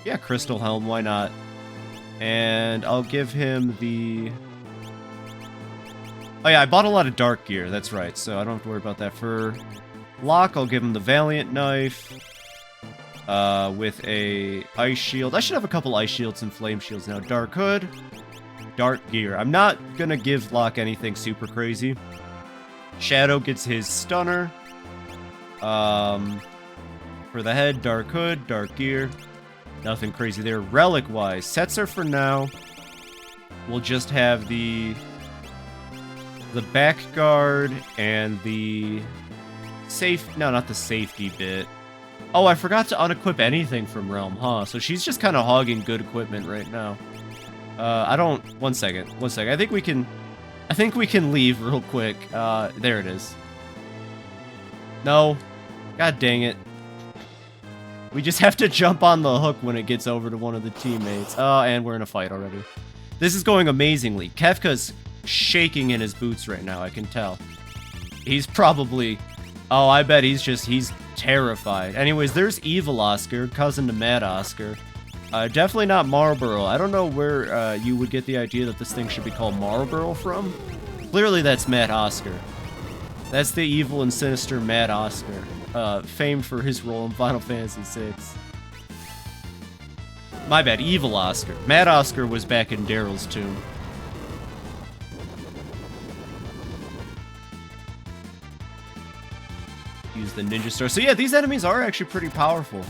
yeah, Crystal Helm, why not? And I'll give him the... Oh yeah, I bought a lot of dark gear, that's right, so I don't have to worry about that. For Locke, I'll give him the Valiant Knife, with a Ice Shield. I should have a couple Ice Shields and Flame Shields now. Dark Hood, Dark Gear. I'm not gonna give Locke anything super crazy. Shadow gets his Stunner. For the head, Dark Hood, Dark Gear. Nothing crazy there. Relic-wise, Setzer for now. We'll just have the back guard and the safe... No, not the safety bit. Oh, I forgot to unequip anything from Realm, huh? So she's just kind of hogging good equipment right now. I don't... One second. I think we can leave real quick. There it is. No. God dang it. We just have to jump on the hook when it gets over to one of the teammates. Oh, and we're in a fight already. This is going amazingly. Kefka's shaking in his boots right now, I can tell. He's probably... Oh, I bet he's terrified. Anyways, there's Evil Oscar, cousin to Mad Oscar. Definitely not Marlboro. I don't know where you would get the idea that this thing should be called Marlboro from. Clearly that's Mad Oscar. That's the evil and sinister Mad Oscar, famed for his role in Final Fantasy VI. My bad, Evil Oscar. Mad Oscar was back in Daryl's tomb. Use the Ninja Star. So yeah, these enemies are actually pretty powerful.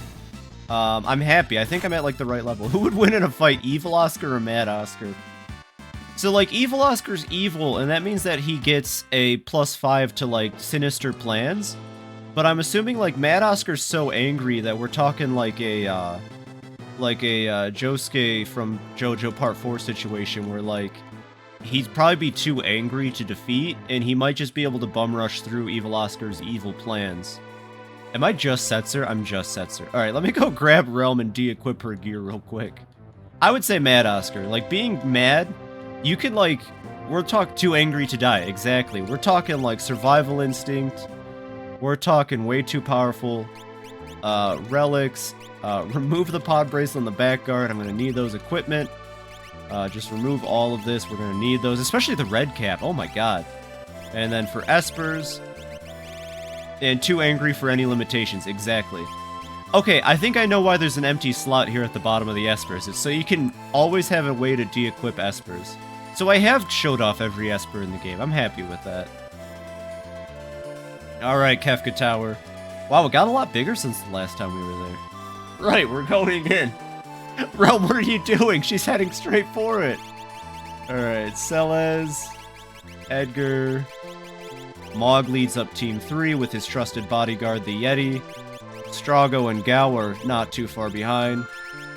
I'm happy. I think I'm at like the right level. Who would win in a fight, Evil Oscar or Mad Oscar? So like Evil Oscar's evil, and that means that he gets a +5 to like sinister plans. But I'm assuming like Mad Oscar's so angry that we're talking like a Josuke from JoJo Part 4 situation where like he'd probably be too angry to defeat, and he might just be able to bum rush through Evil Oscar's evil plans. Am I just Setzer? I'm just Setzer. Alright, let me go grab Realm and de-equip her gear real quick. I would say Mad Oscar. Like, being mad, you can, like... We're talking too angry to die. Exactly. We're talking, like, survival instinct. We're talking way too powerful. Relics. Remove the pod bracelet on the back guard. I'm going to need those equipment. Just remove all of this. We're going to need those. Especially the red cap. Oh my god. And then for Espers... And too angry for any limitations, exactly. Okay, I think I know why there's an empty slot here at the bottom of the Espers. It's so you can always have a way to de-equip Espers. So I have showed off every Esper in the game. I'm happy with that. Alright, Kefka Tower. Wow, it got a lot bigger since the last time we were there. Right, we're going in. Realm, what are you doing? She's heading straight for it. Alright, Celes, Edgar... Mog leads up Team 3 with his trusted bodyguard, the Yeti. Strago and Gao are not too far behind.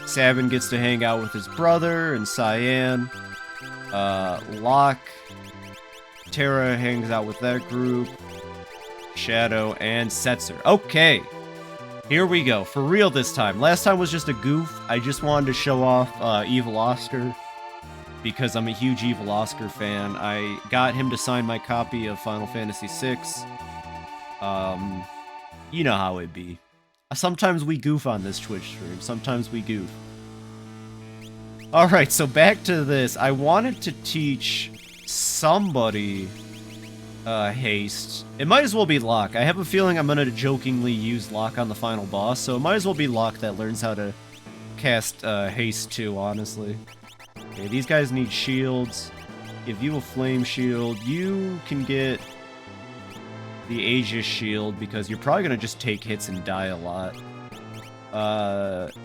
Sabin gets to hang out with his brother and Cyan. Locke. Terra hangs out with that group. Shadow and Setzer. Okay. Here we go. For real this time. Last time was just a goof. I just wanted to show off Evil Oscar. Because I'm a huge Evil Oscar fan. I got him to sign my copy of Final Fantasy VI. You know how it be. Sometimes we goof on this Twitch stream. Sometimes we goof. Alright, so back to this. I wanted to teach somebody haste. It might as well be Locke. I have a feeling I'm gonna jokingly use Locke on the final boss, so it might as well be Locke that learns how to cast haste too, honestly. Okay, these guys need shields. Give you a flame shield. You can get the Aegis shield because you're probably going to just take hits and die a lot.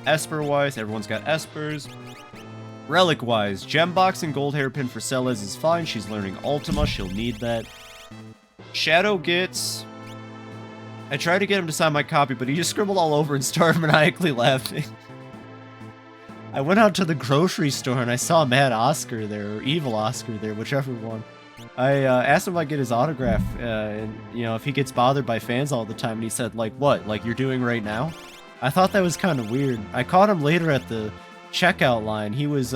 Esper-wise, everyone's got Espers. Relic-wise, Gem Box and Gold Hairpin for Celes is fine. She's learning Ultima. She'll need that. Shadow gets... I tried to get him to sign my copy, but he just scribbled all over and started maniacally laughing. I went out to the grocery store and I saw Mad Oscar there, or Evil Oscar there, whichever one. I asked him if I get his autograph, and, you know, if he gets bothered by fans all the time, and he said, like, what? Like, you're doing right now? I thought that was kind of weird. I caught him later at the checkout line. He was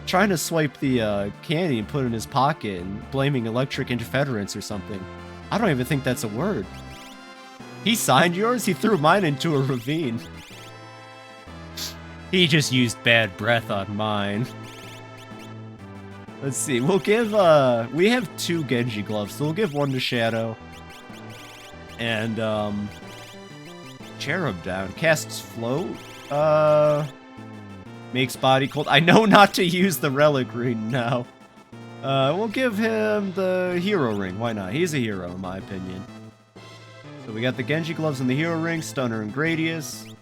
trying to swipe the candy and put it in his pocket and blaming electric interference or something. I don't even think that's a word. He signed yours? He threw mine into a ravine. He just used bad breath on mine. Let's see, we'll give, we have 2 Genji gloves, so we'll give one to Shadow. And, Cherub down. Casts Float. Makes body cold. I know not to use the relic ring now. We'll give him the hero ring. Why not? He's a hero, in my opinion. So we got the Genji gloves and the hero ring, Stunner and Gradius.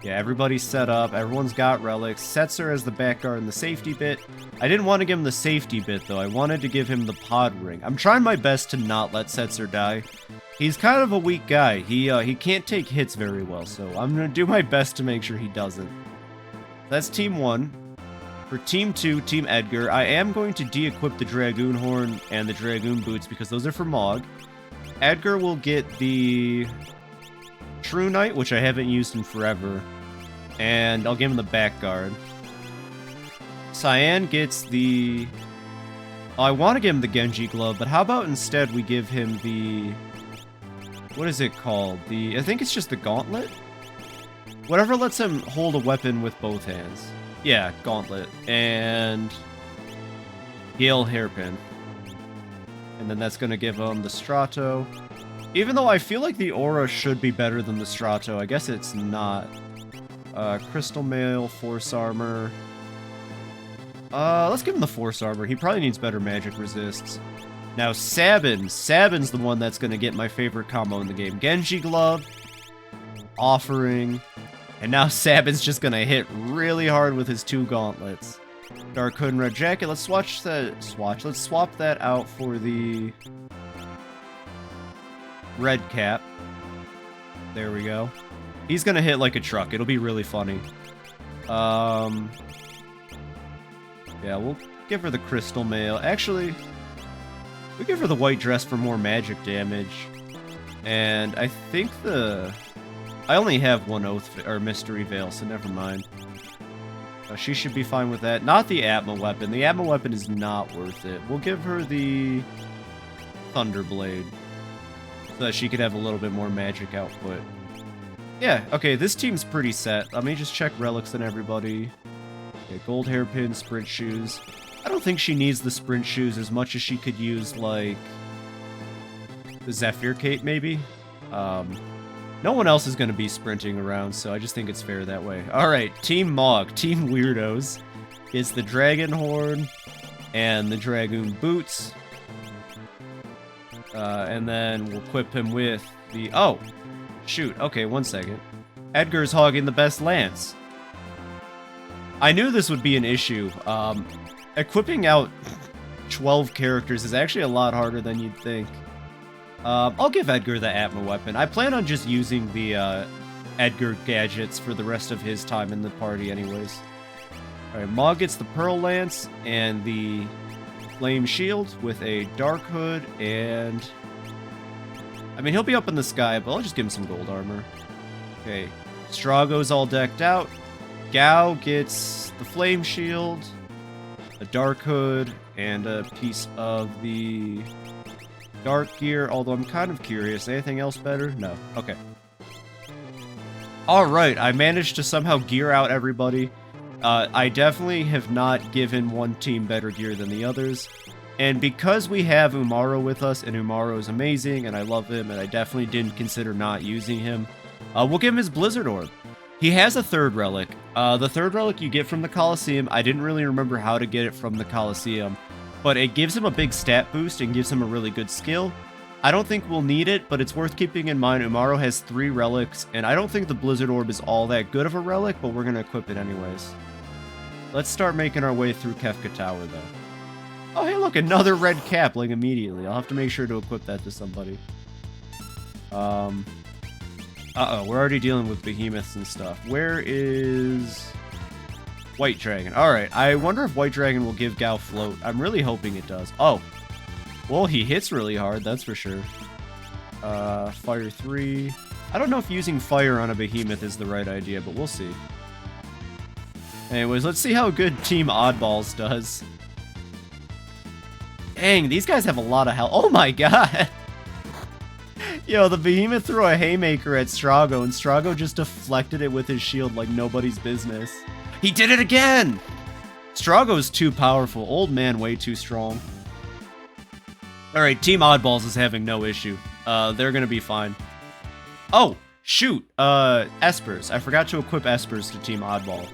Yeah, everybody's set up. Everyone's got relics. Setzer as the back guard and the safety bit. I didn't want to give him the safety bit, though. I wanted to give him the pod ring. I'm trying my best to not let Setzer die. He's kind of a weak guy. He can't take hits very well, so I'm going to do my best to make sure he doesn't. That's Team 1. For Team 2, Team Edgar, I am going to de-equip the Dragoon Horn and the Dragoon Boots because those are for Mog. Edgar will get the True Knight, which I haven't used in forever, and I'll give him the back guard. Cyan gets the... Oh, I want to give him the Genji glove, but how about instead we give him the... What is it called? I think it's just the gauntlet? Whatever lets him hold a weapon with both hands. Yeah, gauntlet. And... Gale Hairpin. And then that's going to give him the Strato. Even though I feel like the Aura should be better than the Strato, I guess it's not. Crystal Mail, Force Armor. Let's give him the Force Armor. He probably needs better magic resists. Now, Sabin. Sabin's the one that's going to get my favorite combo in the game. Genji Glove, Offering, and now Sabin's just going to hit really hard with his 2 gauntlets. Dark Hood and Red Jacket. Let's swap that out for the Red Cap. There we go. He's going to hit like a truck. It'll be really funny. Yeah, we'll give her the Crystal Mail. Actually... we give her the white dress for more magic damage. And I think I only have one Oath or Mystery Veil, so never mind. She should be fine with that. Not the Atma weapon. The Atma weapon is not worth it. We'll give her the Thunderblade, so that she could have a little bit more magic output. Yeah, okay, this team's pretty set. Let me just check relics on everybody. Okay, gold hairpin, sprint shoes. I don't think she needs the sprint shoes as much as she could use, like, the Zephyr Cape, maybe? No one else is going to be sprinting around, so I just think it's fair that way. Alright, Team Mog, Team Weirdos, is the Dragon Horn and the Dragoon Boots. And then we'll equip him with the... Oh! Shoot, okay, 1 second. Edgar's hogging the best lance. I knew this would be an issue. Equipping out 12 characters is actually a lot harder than you'd think. I'll give Edgar the Atma weapon. I plan on just using the Edgar gadgets for the rest of his time in the party anyways. Alright, Mog gets the Pearl Lance and the Flame Shield with a Dark Hood and... I mean, he'll be up in the sky, but I'll just give him some gold armor. Okay, Strago's all decked out. Gao gets the Flame Shield, a Dark Hood, and a piece of the Dark Gear, although I'm kind of curious. Anything else better? No. Okay. Alright, I managed to somehow gear out everybody. I definitely have not given one team better gear than the others. And because we have Umaro with us, and Umaro is amazing, and I love him, and I definitely didn't consider not using him, we'll give him his Blizzard Orb. He has a third relic. The third relic you get from the Colosseum. I didn't really remember how to get it from the Colosseum, but it gives him a big stat boost and gives him a really good skill. I don't think we'll need it, but it's worth keeping in mind. Umaro has 3 relics, and I don't think the Blizzard Orb is all that good of a relic, but we're going to equip it anyways. Let's start making our way through Kefka Tower, though. Oh, hey, look, another red cap, like, immediately. I'll have to make sure to equip that to somebody. Uh-oh, we're already dealing with behemoths and stuff. Where is White Dragon? Alright, I wonder if White Dragon will give Gao float. I'm really hoping it does. Oh. Well, he hits really hard, that's for sure. Fire 3. I don't know if using fire on a behemoth is the right idea, but we'll see. Anyways, let's see how good Team Oddballs does. Dang, these guys have a lot of health. Oh my god! Yo, the behemoth threw a haymaker at Strago, and Strago just deflected it with his shield like nobody's business. He did it again! Strago's too powerful. Old man way too strong. Alright, Team Oddballs is having no issue. They're gonna be fine. Oh, shoot! Espers. I forgot to equip Espers to Team Oddball.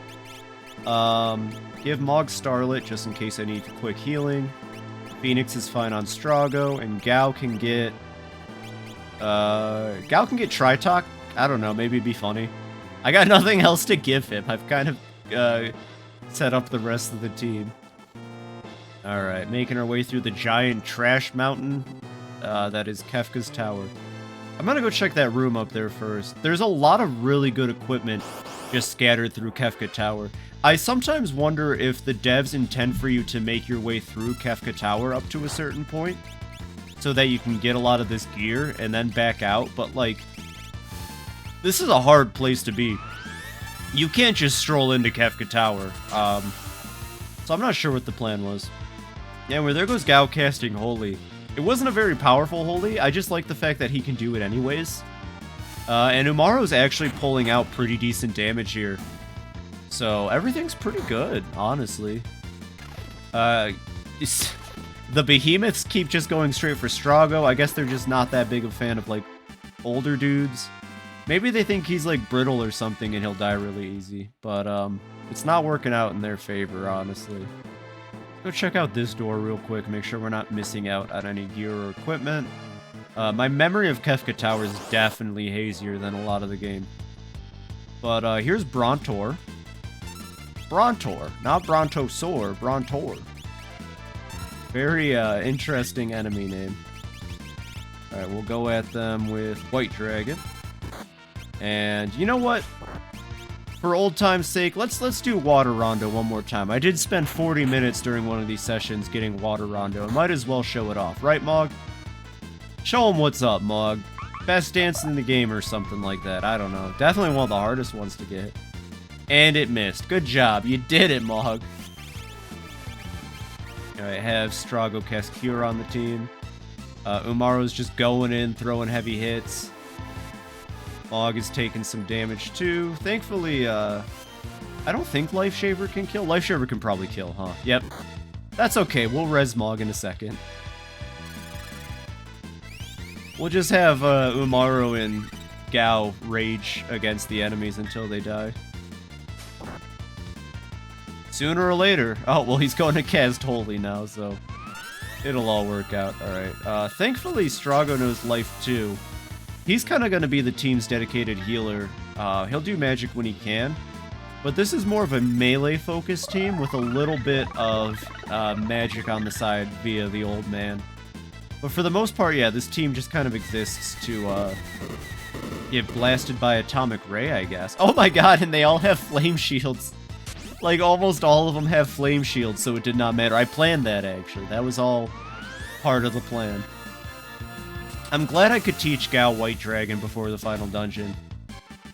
Give Mog Starlet, just in case I need quick healing. Phoenix is fine on Strago, and Gao can get... Gao can get Tritok? I don't know, maybe it'd be funny. I got nothing else to give him. I've kind of, set up the rest of the team. Alright, making our way through the giant trash mountain, that is Kefka's Tower. I'm gonna go check that room up there first. There's a lot of really good equipment just scattered through Kefka Tower. I sometimes wonder if the devs intend for you to make your way through Kefka Tower up to a certain point, so that you can get a lot of this gear and then back out, but like, this is a hard place to be. You can't just stroll into Kefka Tower, so I'm not sure what the plan was. Yeah, well, there goes Gao casting Holy. It wasn't a very powerful Holy, I just like the fact that he can do it anyways. And Umaro's actually pulling out pretty decent damage here. So everything's pretty good, honestly. The behemoths keep just going straight for Strago. I guess they're just not that big of a fan of, like, older dudes. Maybe they think he's, like, brittle or something and he'll die really easy. But, it's not working out in their favor, honestly. Go check out this door real quick, make sure we're not missing out on any gear or equipment. My memory of Kefka Tower is definitely hazier than a lot of the game. But, here's Brontor. Brontor, not Brontosaur, Brontor. Very, interesting enemy name. Alright, we'll go at them with White Dragon. And, you know what? For old time's sake, let's do Water Rondo one more time. I did spend 40 minutes during one of these sessions getting Water Rondo. I might as well show it off, right, Mog? Show him what's up, Mog. Best dance in the game or something like that. I don't know. Definitely one of the hardest ones to get. And it missed. Good job. You did it, Mog. I have Strago cast Cure on the team. Umaro's just going in, throwing heavy hits. Mog is taking some damage too. Thankfully, I don't think Life Shaver can kill. Life Shaver can probably kill, huh? Yep. That's okay. We'll res Mog in a second. We'll just have Umaro and Gao rage against the enemies until they die. Sooner or later. Oh, well, he's going to cast Holy now, so it'll all work out. Alright. Thankfully, Strago knows life too. He's kind of going to be the team's dedicated healer. He'll do magic when he can. But this is more of a melee-focused team with a little bit of magic on the side via the old man. But for the most part, yeah, this team just kind of exists to get blasted by Atomic Ray, I guess. Oh my god, and they all have flame shields. Like, almost all of them have flame shields, so it did not matter. I planned that, actually. That was all part of the plan. I'm glad I could teach Gao White Dragon before the final dungeon.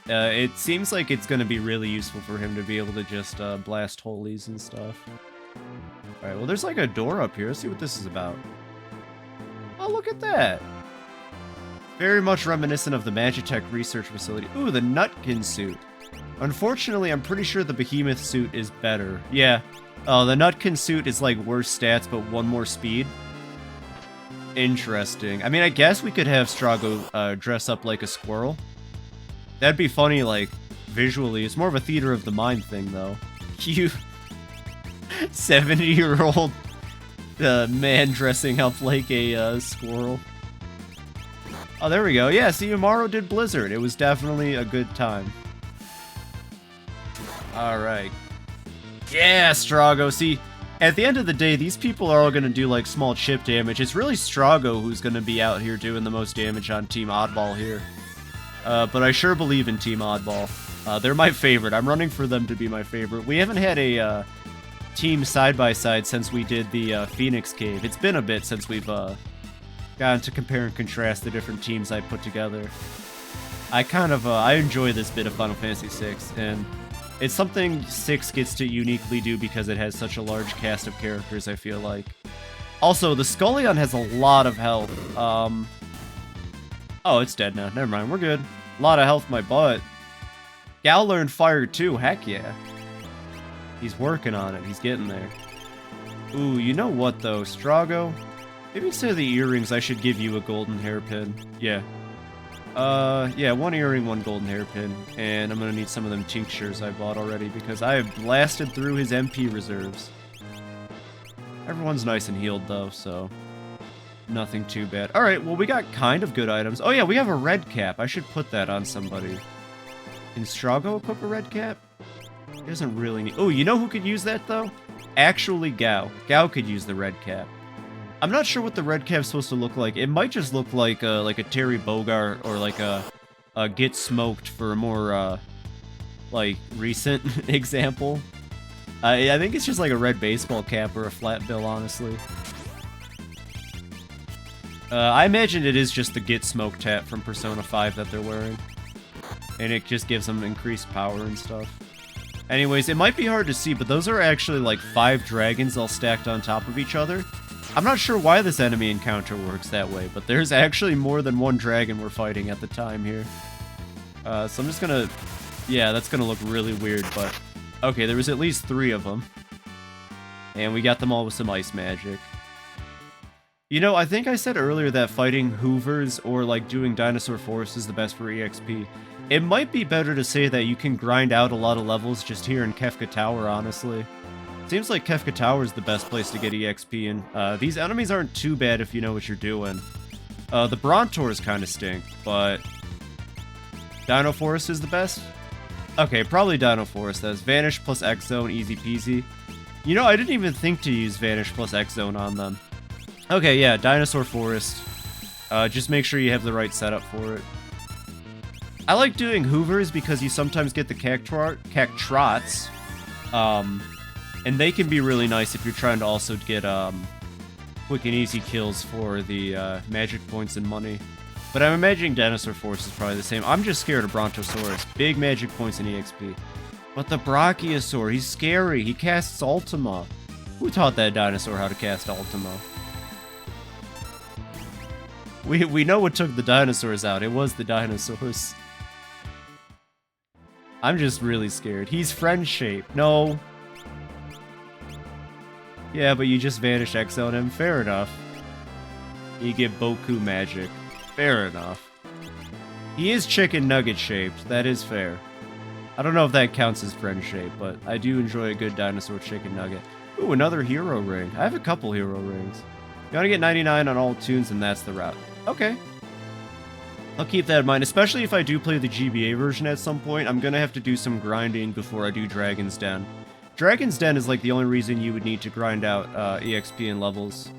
It seems like it's going to be really useful for him to be able to just blast holies and stuff. Alright, well, there's like a door up here. Let's see what this is about. Oh, look at that! Very much reminiscent of the Magitech research facility. Ooh, the Nutkin suit. Unfortunately, I'm pretty sure the Behemoth suit is better. Yeah. Oh, the Nutkin suit is like worse stats, but one more speed. Interesting. I mean, I guess we could have Strago dress up like a squirrel. That'd be funny, like, visually. It's more of a theater of the mind thing, though. You 70-year-old man dressing up like a squirrel. Oh, there we go. Yeah, see, Umaro did Blizzard. It was definitely a good time. Alright. Yeah, Strago. See, at the end of the day, these people are all going to do, like, small chip damage. It's really Strago who's going to be out here doing the most damage on Team Oddball here. But I sure believe in Team Oddball. They're my favorite. I'm running for them to be my favorite. We haven't had a team side-by-side since we did the Phoenix Cave. It's been a bit since we've gotten to compare and contrast the different teams I put together. I enjoy this bit of Final Fantasy VI, and it's something 6 gets to uniquely do because it has such a large cast of characters, I feel like. Also, the Scullion has a lot of health. Oh, it's dead now. Never mind, we're good. A lot of health, my butt. Gal learned fire too, heck yeah. He's working on it, he's getting there. Ooh, you know what though, Strago? Maybe instead of the earrings, I should give you a golden hairpin. Yeah. Yeah, 1 earring, 1 golden hairpin. And I'm gonna need some of them tinctures I bought already because I have blasted through his MP reserves. Everyone's nice and healed though, so nothing too bad. Alright, well we got kind of good items. Oh yeah, we have a red cap. I should put that on somebody. Can Strago equip a red cap? He doesn't really need... Oh, you know who could use that though? Actually, Gao. Gao could use the red cap. I'm not sure what the red cap's supposed to look like. It might just look like a Terry Bogard or like a Get Smoked for a more like recent example. I think it's just like a red baseball cap or a flat bill, honestly. I imagine it is just the Get Smoked hat from Persona 5 that they're wearing. And it just gives them increased power and stuff. Anyways, it might be hard to see, but those are actually like 5 dragons all stacked on top of each other. I'm not sure why this enemy encounter works that way, but there's actually more than 1 dragon we're fighting at the time here. So I'm just gonna... Yeah, that's gonna look really weird, but... Okay, there was at least 3 of them. And we got them all with some ice magic. You know, I think I said earlier that fighting Hoovers or like doing Dinosaur Forest is the best for EXP. It might be better to say that you can grind out a lot of levels just here in Kefka Tower, honestly. Seems like Kefka Tower is the best place to get EXP, and these enemies aren't too bad if you know what you're doing. The Brontours kind of stink, but Dino Forest is the best? Okay, probably Dino Forest. That's Vanish plus X-Zone, easy peasy. You know, I didn't even think to use Vanish plus X-Zone on them. Okay, yeah, Dinosaur Forest. Just make sure you have the right setup for it. I like doing Hoovers because you sometimes get the Cactrots. And they can be really nice if you're trying to also get quick and easy kills for the magic points and money. But I'm imagining Dinosaur Force is probably the same. I'm just scared of Brontosaurus. Big magic points and EXP. But the Brachiosaur, he's scary. He casts Ultima. Who taught that dinosaur how to cast Ultima? We know what took the dinosaurs out. It was the dinosaurs. I'm just really scared. He's friend-shaped. No. Yeah, but you just vanish X on him. Fair enough. You get Boku magic. Fair enough. He is chicken nugget shaped. That is fair. I don't know if that counts as friend shaped, but I do enjoy a good dinosaur chicken nugget. Ooh, another hero ring. I have a couple hero rings. You want to get 99 on all tunes, and that's the route. Okay. I'll keep that in mind, especially if I do play the GBA version at some point. I'm going to have to do some grinding before I do Dragon's Den. Dragon's Den is like the only reason you would need to grind out EXP and levels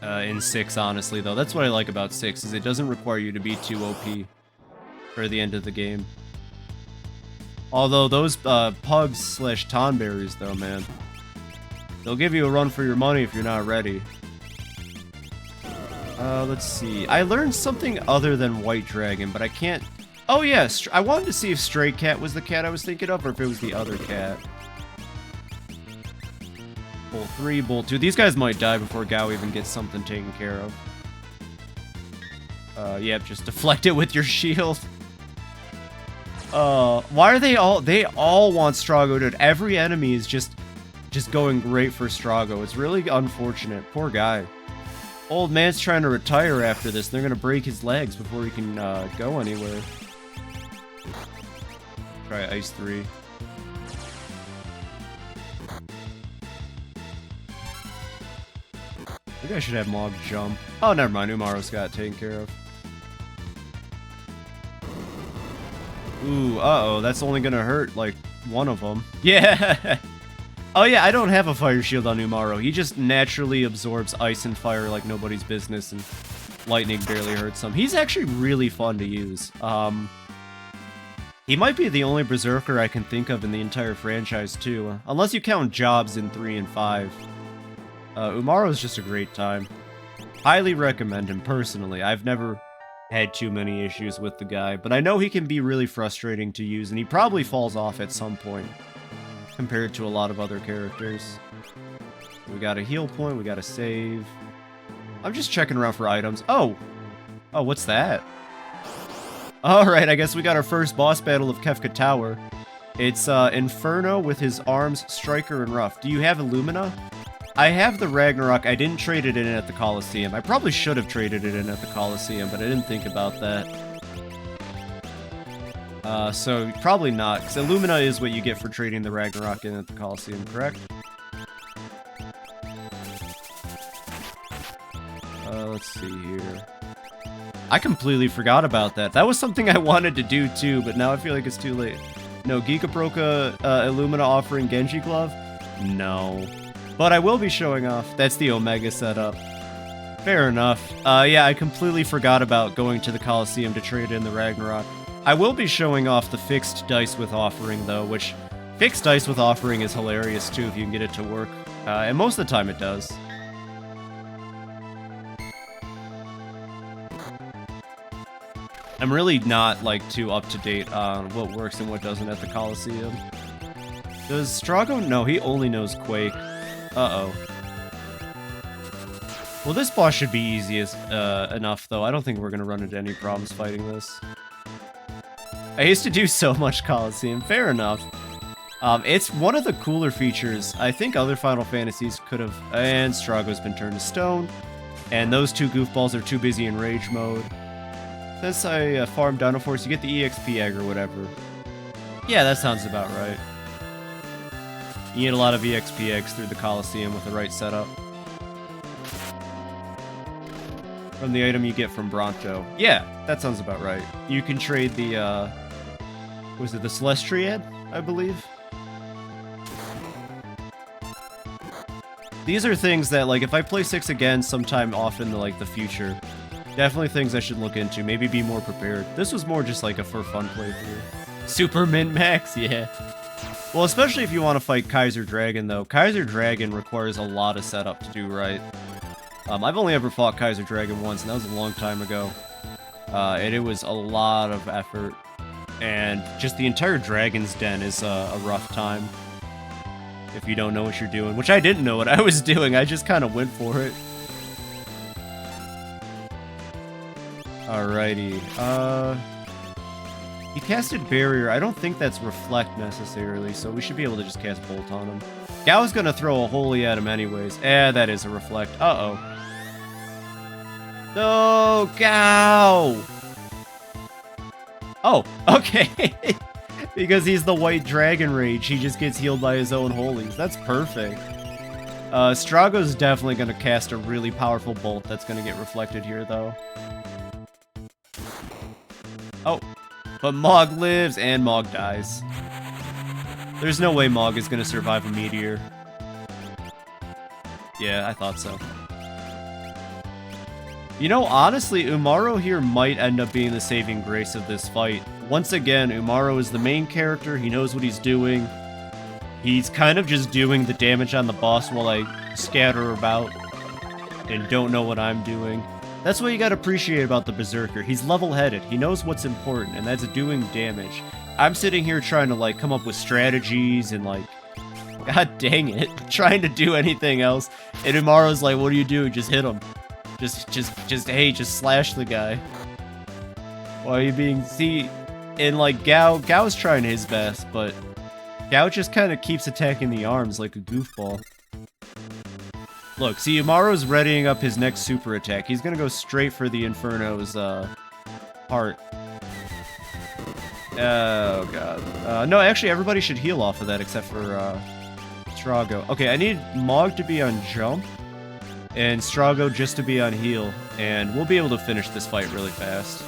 in 6, honestly, though. That's what I like about 6, is it doesn't require you to be too OP for the end of the game. Although those pugs slash tonberries, though, man, they'll give you a run for your money if you're not ready. Let's see. I learned something other than White Dragon, but I can't... Oh, yeah, I wanted to see if Stray Cat was the cat I was thinking of, or if it was the other cat. Bull 3, Bull 2. These guys might die before Gao even gets something taken care of. Yep, just deflect it with your shield. Why are they all... They all want Strago, dude. Every enemy is just going great for Strago. It's really unfortunate. Poor guy. Old man's trying to retire after this. They're gonna break his legs before he can go anywhere. Try Ice 3. Maybe I should have Mog jump. Oh, never mind. Umaro's got it taken care of. Ooh, uh-oh. That's only gonna hurt, like, one of them. Yeah. Oh yeah, I don't have a fire shield on Umaro. He just naturally absorbs ice and fire like nobody's business, and lightning barely hurts him. He's actually really fun to use. He might be the only Berserker I can think of in the entire franchise too, unless you count jobs in 3 and 5. Umaro's just a great time. Highly recommend him personally. I've never had too many issues with the guy, but I know he can be really frustrating to use, and he probably falls off at some point compared to a lot of other characters. We got a heal point, we got a save. I'm just checking around for items. Oh, what's that? Alright, I guess we got our first boss battle of Kefka Tower. It's Inferno with his arms, Striker, and Rough. Do you have Illumina? I have the Ragnarok. I didn't trade it in at the Coliseum. I probably should have traded it in at the Coliseum, but I didn't think about that. So probably not, because Illumina is what you get for trading the Ragnarok in at the Coliseum, correct? Let's see here. I completely forgot about that. That was something I wanted to do too, but now I feel like it's too late. No, Gikaproka Illumina offering Genji Glove? No. But I will be showing off. That's the Omega setup. Fair enough. Yeah, I completely forgot about going to the Coliseum to trade in the Ragnarok. I will be showing off the fixed dice with offering, though, which fixed dice with offering is hilarious, too, if you can get it to work. And most of the time it does. I'm really not, like, too up-to-date on what works and what doesn't at the Coliseum. Does Strago? No, he only knows Quake. Uh-oh. Well, this boss should be easy enough, though. I don't think we're going to run into any problems fighting this. I used to do so much Coliseum. Fair enough. It's one of the cooler features. I think other Final Fantasies could have... And Strago's been turned to stone. And those two goofballs are too busy in rage mode. Since I farm Dino Force, you get the EXP egg or whatever. Yeah, that sounds about right. You get a lot of EXP eggs through the Coliseum with the right setup. From the item you get from Bronto. Yeah, that sounds about right. You can trade the, was it the Celestriad, I believe? These are things that, like, if I play 6 again sometime off in the future, definitely things I should look into. Maybe be more prepared. This was more just like a for fun playthrough. Super min-max, yeah. Well, especially if you want to fight Kaiser Dragon, though. Kaiser Dragon requires a lot of setup to do right. I've only ever fought Kaiser Dragon once, and that was a long time ago. And it was a lot of effort. And just the entire Dragon's Den is a rough time. If you don't know what you're doing. Which I didn't know what I was doing, I just kind of went for it. Alrighty. He casted Barrier. I don't think that's Reflect necessarily, so we should be able to just cast Bolt on him. Gao's gonna throw a Holy at him anyways. That is a Reflect. Uh-oh. No, Gao! Oh, okay. Because he's the White Dragon Rage, he just gets healed by his own Holies. That's perfect. Strago's definitely gonna cast a really powerful Bolt that's gonna get reflected here, though. Oh. But Mog lives, and Mog dies. There's no way Mog is gonna survive a meteor. Yeah, I thought so. You know, honestly, Umaro here might end up being the saving grace of this fight. Once again, Umaro is the main character, he knows what he's doing. He's kind of just doing the damage on the boss while I scatter about and don't know what I'm doing. That's what you gotta appreciate about the Berserker. He's level-headed. He knows what's important, and that's doing damage. I'm sitting here trying to, like, come up with strategies and, like, god dang it, trying to do anything else. And Umaro's like, what do you do? Just hit him. Hey, just slash the guy. Why are you being... See, and, like, Gao's trying his best, but Gao just kind of keeps attacking the arms like a goofball. Look, see, Umaro's readying up his next super attack. He's gonna go straight for the Inferno's, heart. Oh, god. No, actually, everybody should heal off of that except for, Strago. Okay, I need Mog to be on jump, and Strago just to be on heal, and we'll be able to finish this fight really fast.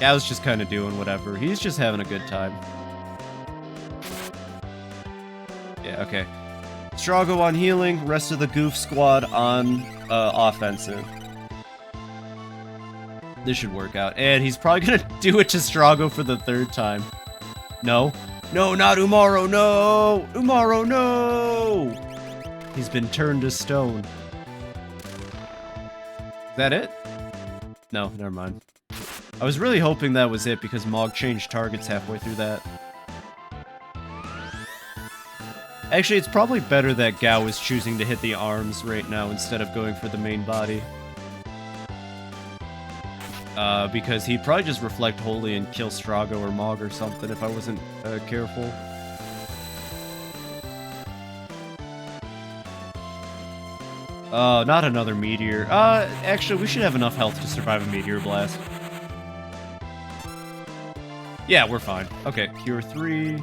Gao's just kind of doing whatever. He's just having a good time. okay. Strago on healing, rest of the goof squad on offensive. This should work out. And he's probably gonna do it to Strago for the 3rd time. No. No, not Umaro, no! Umaro, no! He's been turned to stone. Is that it? No, never mind. I was really hoping that was it because Mog changed targets halfway through that. Actually, it's probably better that Gao is choosing to hit the arms right now instead of going for the main body. Because he'd probably just reflect Holy and kill Strago or Mog or something if I wasn't careful. Not another meteor. Actually, we should have enough health to survive a meteor blast. Yeah, we're fine. Okay, Cure 3.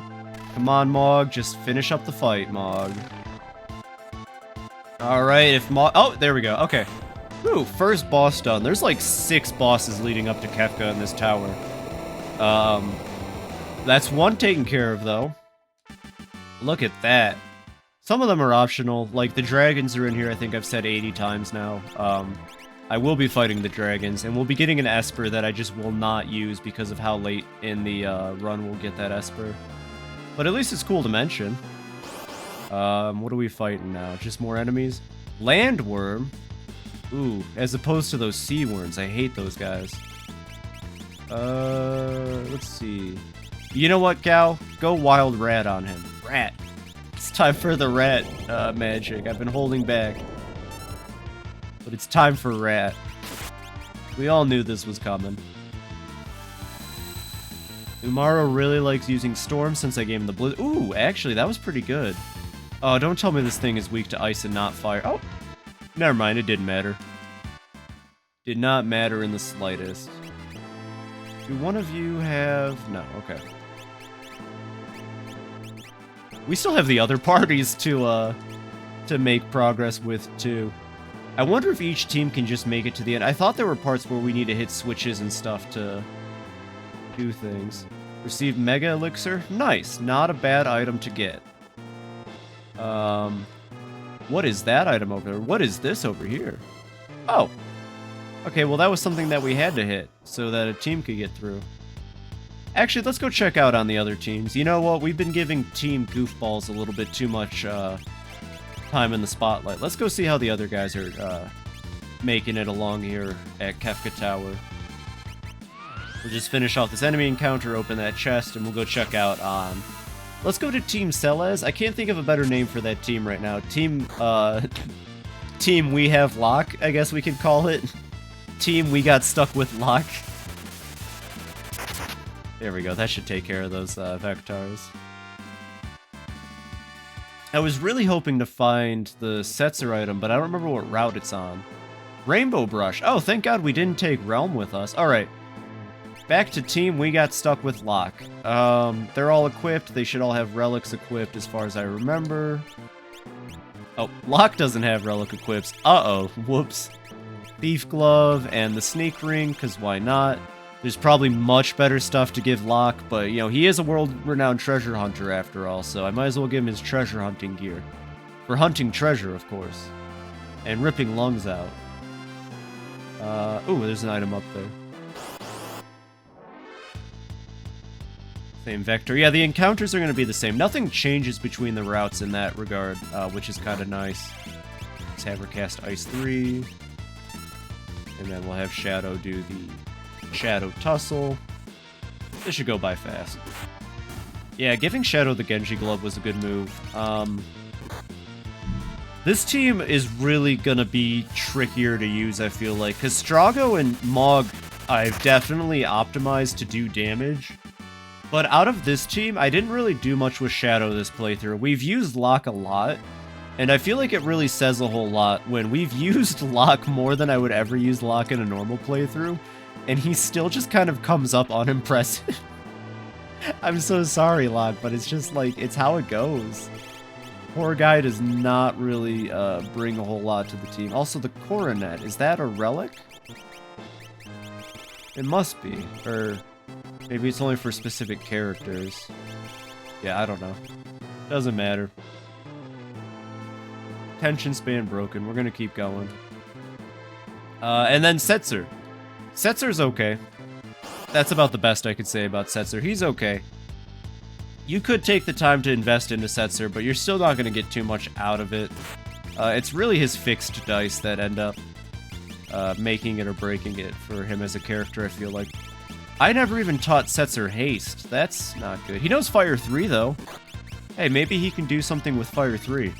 Come on, Mog, just finish up the fight, Mog. Alright, if Mog... Oh, there we go, okay. Ooh, first boss done. There's like 6 bosses leading up to Kefka in this tower. That's one taken care of, though. Look at that. Some of them are optional, like the dragons are in here, I think I've said 80 times now. I will be fighting the dragons, and we'll be getting an Esper that I just will not use because of how late in the run we'll get that Esper. But at least it's cool to mention. What are we fighting now? Just more enemies? Landworm? Ooh, as opposed to those sea worms. I hate those guys. Let's see. You know what, Gao? Go Wild Rat on him. Rat. It's time for the rat magic. I've been holding back. But it's time for rat. We all knew this was coming. Umaro really likes using Storm since I gave him the Blizz. Ooh, actually, that was pretty good. Oh, don't tell me this thing is weak to ice and not fire. Oh, never mind, it didn't matter. Did not matter in the slightest. Do one of you have... No, okay. We still have the other parties to make progress with, too. I wonder if each team can just make it to the end. I thought there were parts where we need to hit switches and stuff to do things. Receive Mega Elixir? Nice. Not a bad item to get. What is that item over there? What is this over here? Oh. Okay, well that was something that we had to hit so that a team could get through. Actually, let's go check out on the other teams. You know what? We've been giving Team Goofballs a little bit too much time in the spotlight. Let's go see how the other guys are making it along here at Kefka Tower. We'll just finish off this enemy encounter, open that chest, and we'll go check out on... Let's go to Team Celez. I can't think of a better name for that team right now. Team We Have Lock, I guess we could call it. Team We Got Stuck with Lock. There we go, that should take care of those Vectars. I was really hoping to find the Setzer item, but I don't remember what route it's on. Rainbow Brush. Oh, thank God we didn't take Realm with us. Alright. Back to Team We Got Stuck with Lock. They're all equipped. They should all have relics equipped as far as I remember. Oh, Lock doesn't have relic equips. Uh-oh. Whoops. Thief Glove and the Sneak Ring, because why not? There's probably much better stuff to give Locke, but, you know, he is a world-renowned treasure hunter after all, so I might as well give him his treasure hunting gear. For hunting treasure, of course. And ripping lungs out. Ooh, there's an item up there. Same vector. Yeah, the encounters are going to be the same. Nothing changes between the routes in that regard, which is kind of nice. Let's have her cast Ice 3. And then we'll have Shadow do the Shadow Tussle. This should go by fast. Yeah, giving Shadow the Genji Glove was a good move. This team is really gonna be trickier to use, I feel like, because Strago and Mog I've definitely optimized to do damage. But out of this team, I didn't really do much with Shadow this playthrough. We've used Locke a lot, and I feel like it really says a whole lot when we've used Locke more than I would ever use Locke in a normal playthrough, and he still just kind of comes up unimpressive. I'm so sorry, Locke, but it's just like, it's how it goes. Poor guy does not really bring a whole lot to the team. Also, the Coronet, is that a relic? It must be, or maybe it's only for specific characters. Yeah, I don't know. Doesn't matter. attention span broken. We're gonna keep going. And then Setzer. Setzer's okay. That's about the best I could say about Setzer. He's okay. You could take the time to invest into Setzer, but you're still not going to get too much out of it. It's really his fixed dice that end up making it or breaking it for him as a character, I feel like. I never even taught Setzer Haste. That's not good. He knows Fire 3, though. Hey, maybe he can do something with Fire 3.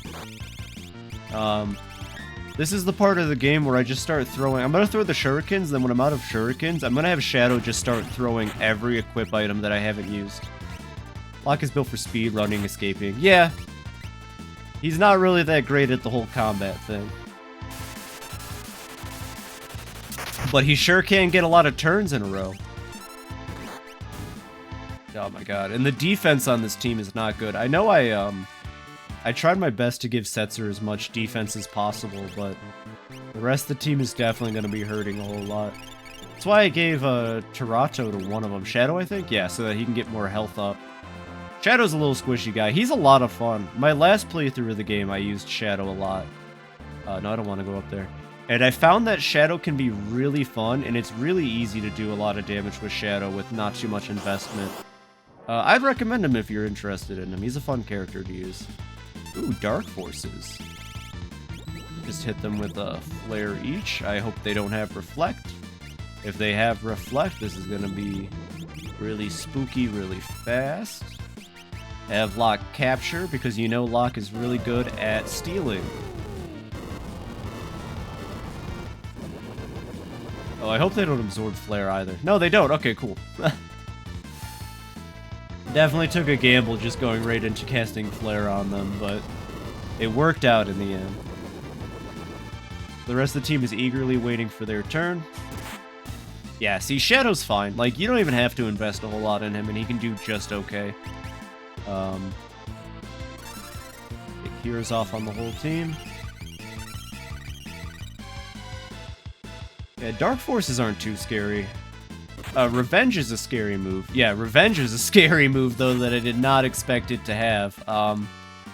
This is the part of the game where I just start throwing... I'm going to throw the shurikens, then when I'm out of shurikens, I'm going to have Shadow just start throwing every equip item that I haven't used. Locke is built for speed, running, escaping. Yeah. He's not really that great at the whole combat thing. But he sure can get a lot of turns in a row. Oh my god. And the defense on this team is not good. I know I tried my best to give Setzer as much defense as possible, but the rest of the team is definitely going to be hurting a whole lot. That's why I gave Terato to one of them. Shadow, I think? Yeah, so that he can get more health up. Shadow's a little squishy guy. He's a lot of fun. My last playthrough of the game, I used Shadow a lot. No, I don't want to go up there. And I found that Shadow can be really fun, and it's really easy to do a lot of damage with Shadow with not too much investment. I'd recommend him if you're interested in him. He's a fun character to use. Ooh, Dark Forces. Just hit them with a flare each. I hope they don't have Reflect. If they have Reflect, this is going to be really spooky, really fast. Have Locke Capture, because you know Locke is really good at stealing. Oh, I hope they don't absorb Flare either. No, they don't. Okay, cool. Definitely took a gamble just going right into casting Flare on them, but it worked out in the end. The rest of the team is eagerly waiting for their turn. Yeah, see, Shadow's fine. Like, you don't even have to invest a whole lot in him, and he can do just okay. It cures off on the whole team. Yeah, Dark Forces aren't too scary. Revenge is a scary move. Yeah, Revenge is a scary move, though, that I did not expect it to have.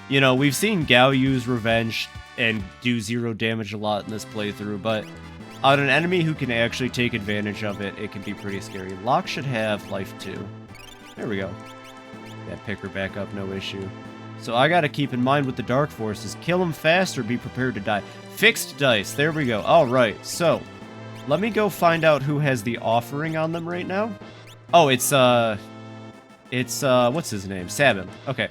You know, we've seen Gao use Revenge and do 0 damage a lot in this playthrough, but on an enemy who can actually take advantage of it, it can be pretty scary. Locke should have life 2. There we go. Yeah, pick her back up, no issue. So I gotta keep in mind with the Dark Forces, kill them fast or be prepared to die. Fixed dice, there we go. Alright, so let me go find out who has the offering on them right now. Oh, it's what's his name? Sabin. Okay.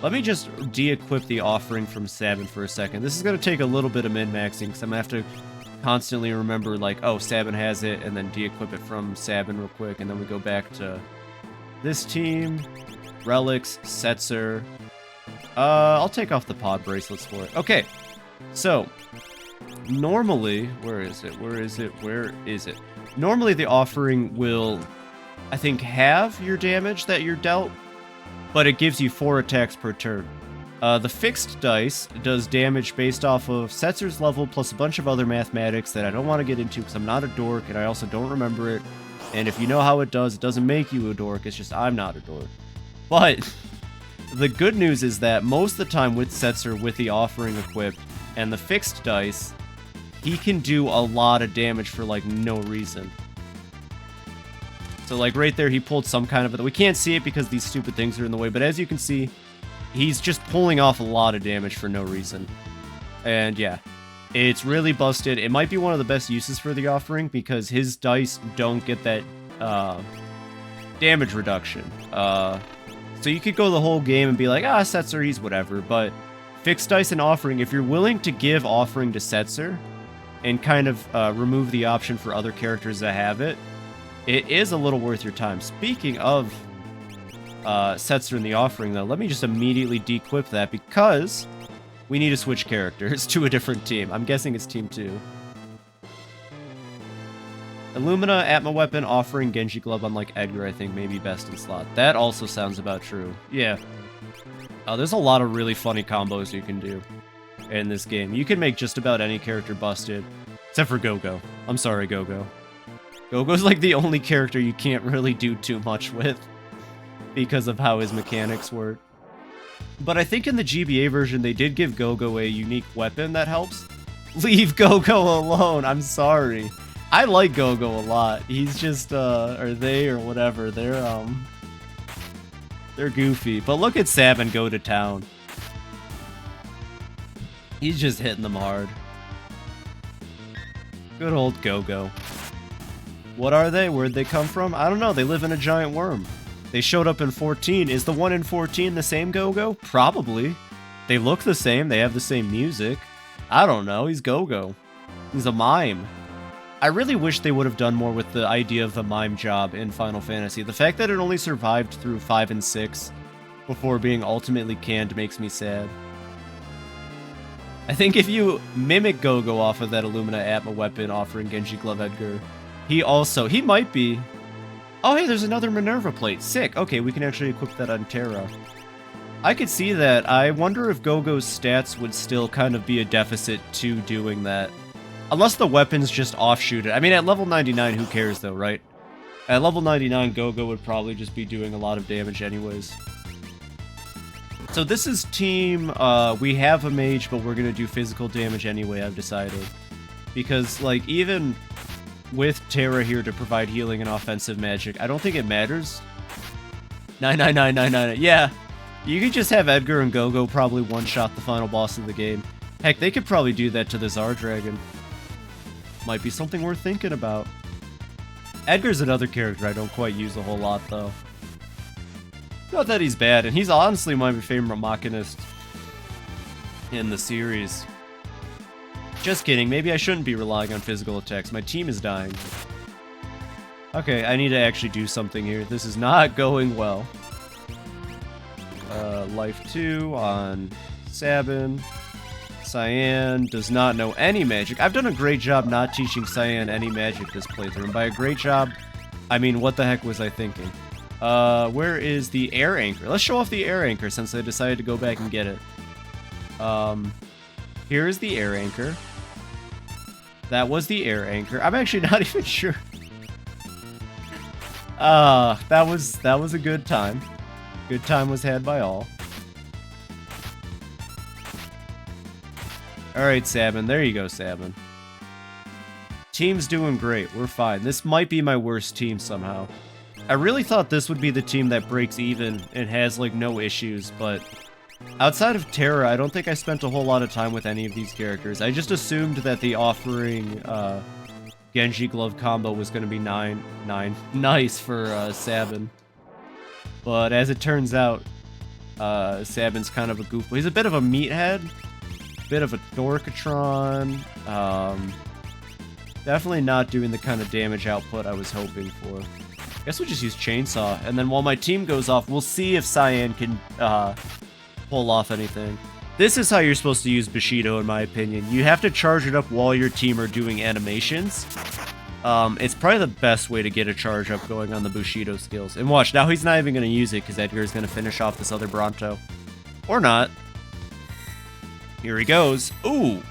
Let me just de-equip the offering from Sabin for a second. This is gonna take a little bit of min-maxing, because I'm gonna have to constantly remember, like, oh, Sabin has it, and then de-equip it from Sabin real quick, and then we go back to this team. Relics, Setzer. I'll take off the pod bracelets for it. Okay, so normally, where is it? Normally the offering will, I think, halve your damage that you're dealt, but it gives you 4 attacks per turn. The fixed dice does damage based off of Setzer's level plus a bunch of other mathematics that I don't want to get into because I'm not a dork and I also don't remember it. And if you know how it doesn't make you a dork, it's just I'm not a dork. But the good news is that most of the time with Setzer, with the offering equipped and the fixed dice, he can do a lot of damage for, like, no reason. So, like, right there, he pulled some kind of... We can't see it because these stupid things are in the way, but as you can see, he's just pulling off a lot of damage for no reason. And, yeah, it's really busted. It might be one of the best uses for the offering because his dice don't get that damage reduction. So you could go the whole game and be like, Setzer, he's whatever, but fixed dice and offering, if you're willing to give offering to Setzer and kind of remove the option for other characters that have it, it is a little worth your time. Speaking of Setzer and the offering, though, let me just immediately de-equip that because we need to switch characters to a different team. I'm guessing it's Team 2. Illumina, Atma Weapon, Offering, Genji Glove, unlike Edgar, I think, maybe best in slot. That also sounds about true. Yeah. There's a lot of really funny combos you can do in this game. You can make just about any character busted, except for Gogo. I'm sorry, Gogo. Gogo's like the only character you can't really do too much with because of how his mechanics work. But I think in the GBA version, they did give Gogo a unique weapon that helps. Leave Gogo alone. I'm sorry. I like Gogo a lot. He's just, or they, or whatever. They're goofy. But look at Sabin go to town. He's just hitting them hard. Good old Gogo. What are they? Where'd they come from? I don't know. They live in a giant worm. They showed up in 14. Is the one in 14 the same Gogo? Probably. They look the same. They have the same music. I don't know. He's Gogo. He's a mime. I really wish they would have done more with the idea of the mime job in Final Fantasy. The fact that it only survived through 5 and 6 before being ultimately canned makes me sad. I think if you mimic Gogo off of that Illumina Atma weapon offering Genji Glove Edgar, he might be... Oh, hey, there's another Minerva plate. Sick. Okay, we can actually equip that on Terra. I could see that. I wonder if Gogo's stats would still kind of be a deficit to doing that. Unless the weapons just offshoot it. I mean, at level 99, who cares though, right? At level 99, Gogo would probably just be doing a lot of damage anyways. So this is team, we have a mage, but we're going to do physical damage anyway, I've decided. Because, like, even with Terra here to provide healing and offensive magic, I don't think it matters. 99999. Yeah, you could just have Edgar and Gogo probably one-shot the final boss of the game. Heck, they could probably do that to the Tsar Dragon. Might be something worth thinking about. Edgar's another character I don't quite use a whole lot, though. Not that he's bad, and he's honestly my favorite Machinist in the series. Just kidding, maybe I shouldn't be relying on physical attacks. My team is dying. Okay, I need to actually do something here. This is not going well. Life 2 on Sabin. Cyan does not know any magic. I've done a great job not teaching Cyan any magic this playthrough. And by a great job, I mean, what the heck was I thinking? Where is the air anchor? Let's show off the air anchor since I decided to go back and get it. Here is the air anchor. That was the air anchor. I'm actually not even sure. That was a good time. Good time was had by all. Alright, Sabin. There you go, Sabin. Team's doing great. We're fine. This might be my worst team somehow. I really thought this would be the team that breaks even and has, like, no issues, but outside of Terra, I don't think I spent a whole lot of time with any of these characters. I just assumed that the offering Genji Glove combo was going to be nice for Sabin. But as it turns out, Sabin's kind of a goofball. He's a bit of a meathead, bit of a Dorkatron. Definitely not doing the kind of damage output I was hoping for. Guess we'll just use Chainsaw, and then while my team goes off, we'll see if Cyan can pull off anything. This is how you're supposed to use Bushido, in my opinion. You have to charge it up while your team are doing animations. It's probably the best way to get a charge up going on the Bushido skills. And watch, now he's not even going to use it because Edgar's going to finish off this other Bronto. Or not. Here he goes. Ooh!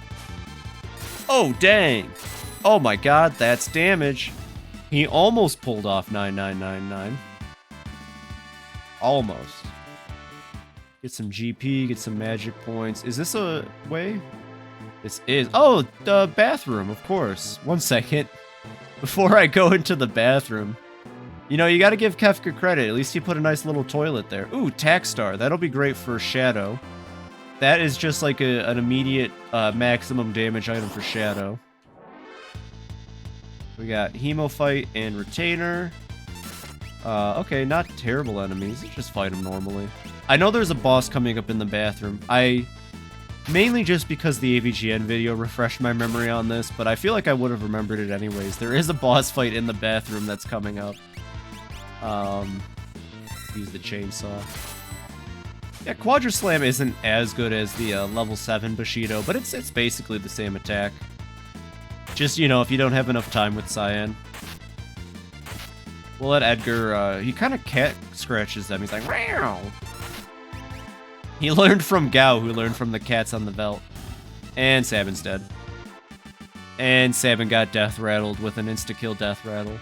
Oh, dang! Oh my god, that's damage. He almost pulled off 9999. Almost. Get some GP, get some magic points. Is this a way? This is. Oh, the bathroom, of course. 1 second. Before I go into the bathroom. You know, you gotta give Kefka credit. At least he put a nice little toilet there. Ooh, Tack Star. That'll be great for Shadow. That is just like an immediate maximum damage item for Shadow. We got Hemofight and Retainer. Okay, not terrible enemies. Let's just fight them normally. I know there's a boss coming up in the bathroom. Mainly just because the AVGN video refreshed my memory on this, but I feel like I would have remembered it anyways. There is a boss fight in the bathroom that's coming up. Use the chainsaw. Yeah, Quadra Slam isn't as good as the level 7 Bushido, but it's basically the same attack. Just, you know, if you don't have enough time with Cyan. We'll let Edgar, he kind of cat scratches them. He's like, meow. He learned from Gao, who learned from the cats on the Veld. And Sabin's dead. And Sabin got death rattled with an insta-kill death rattle.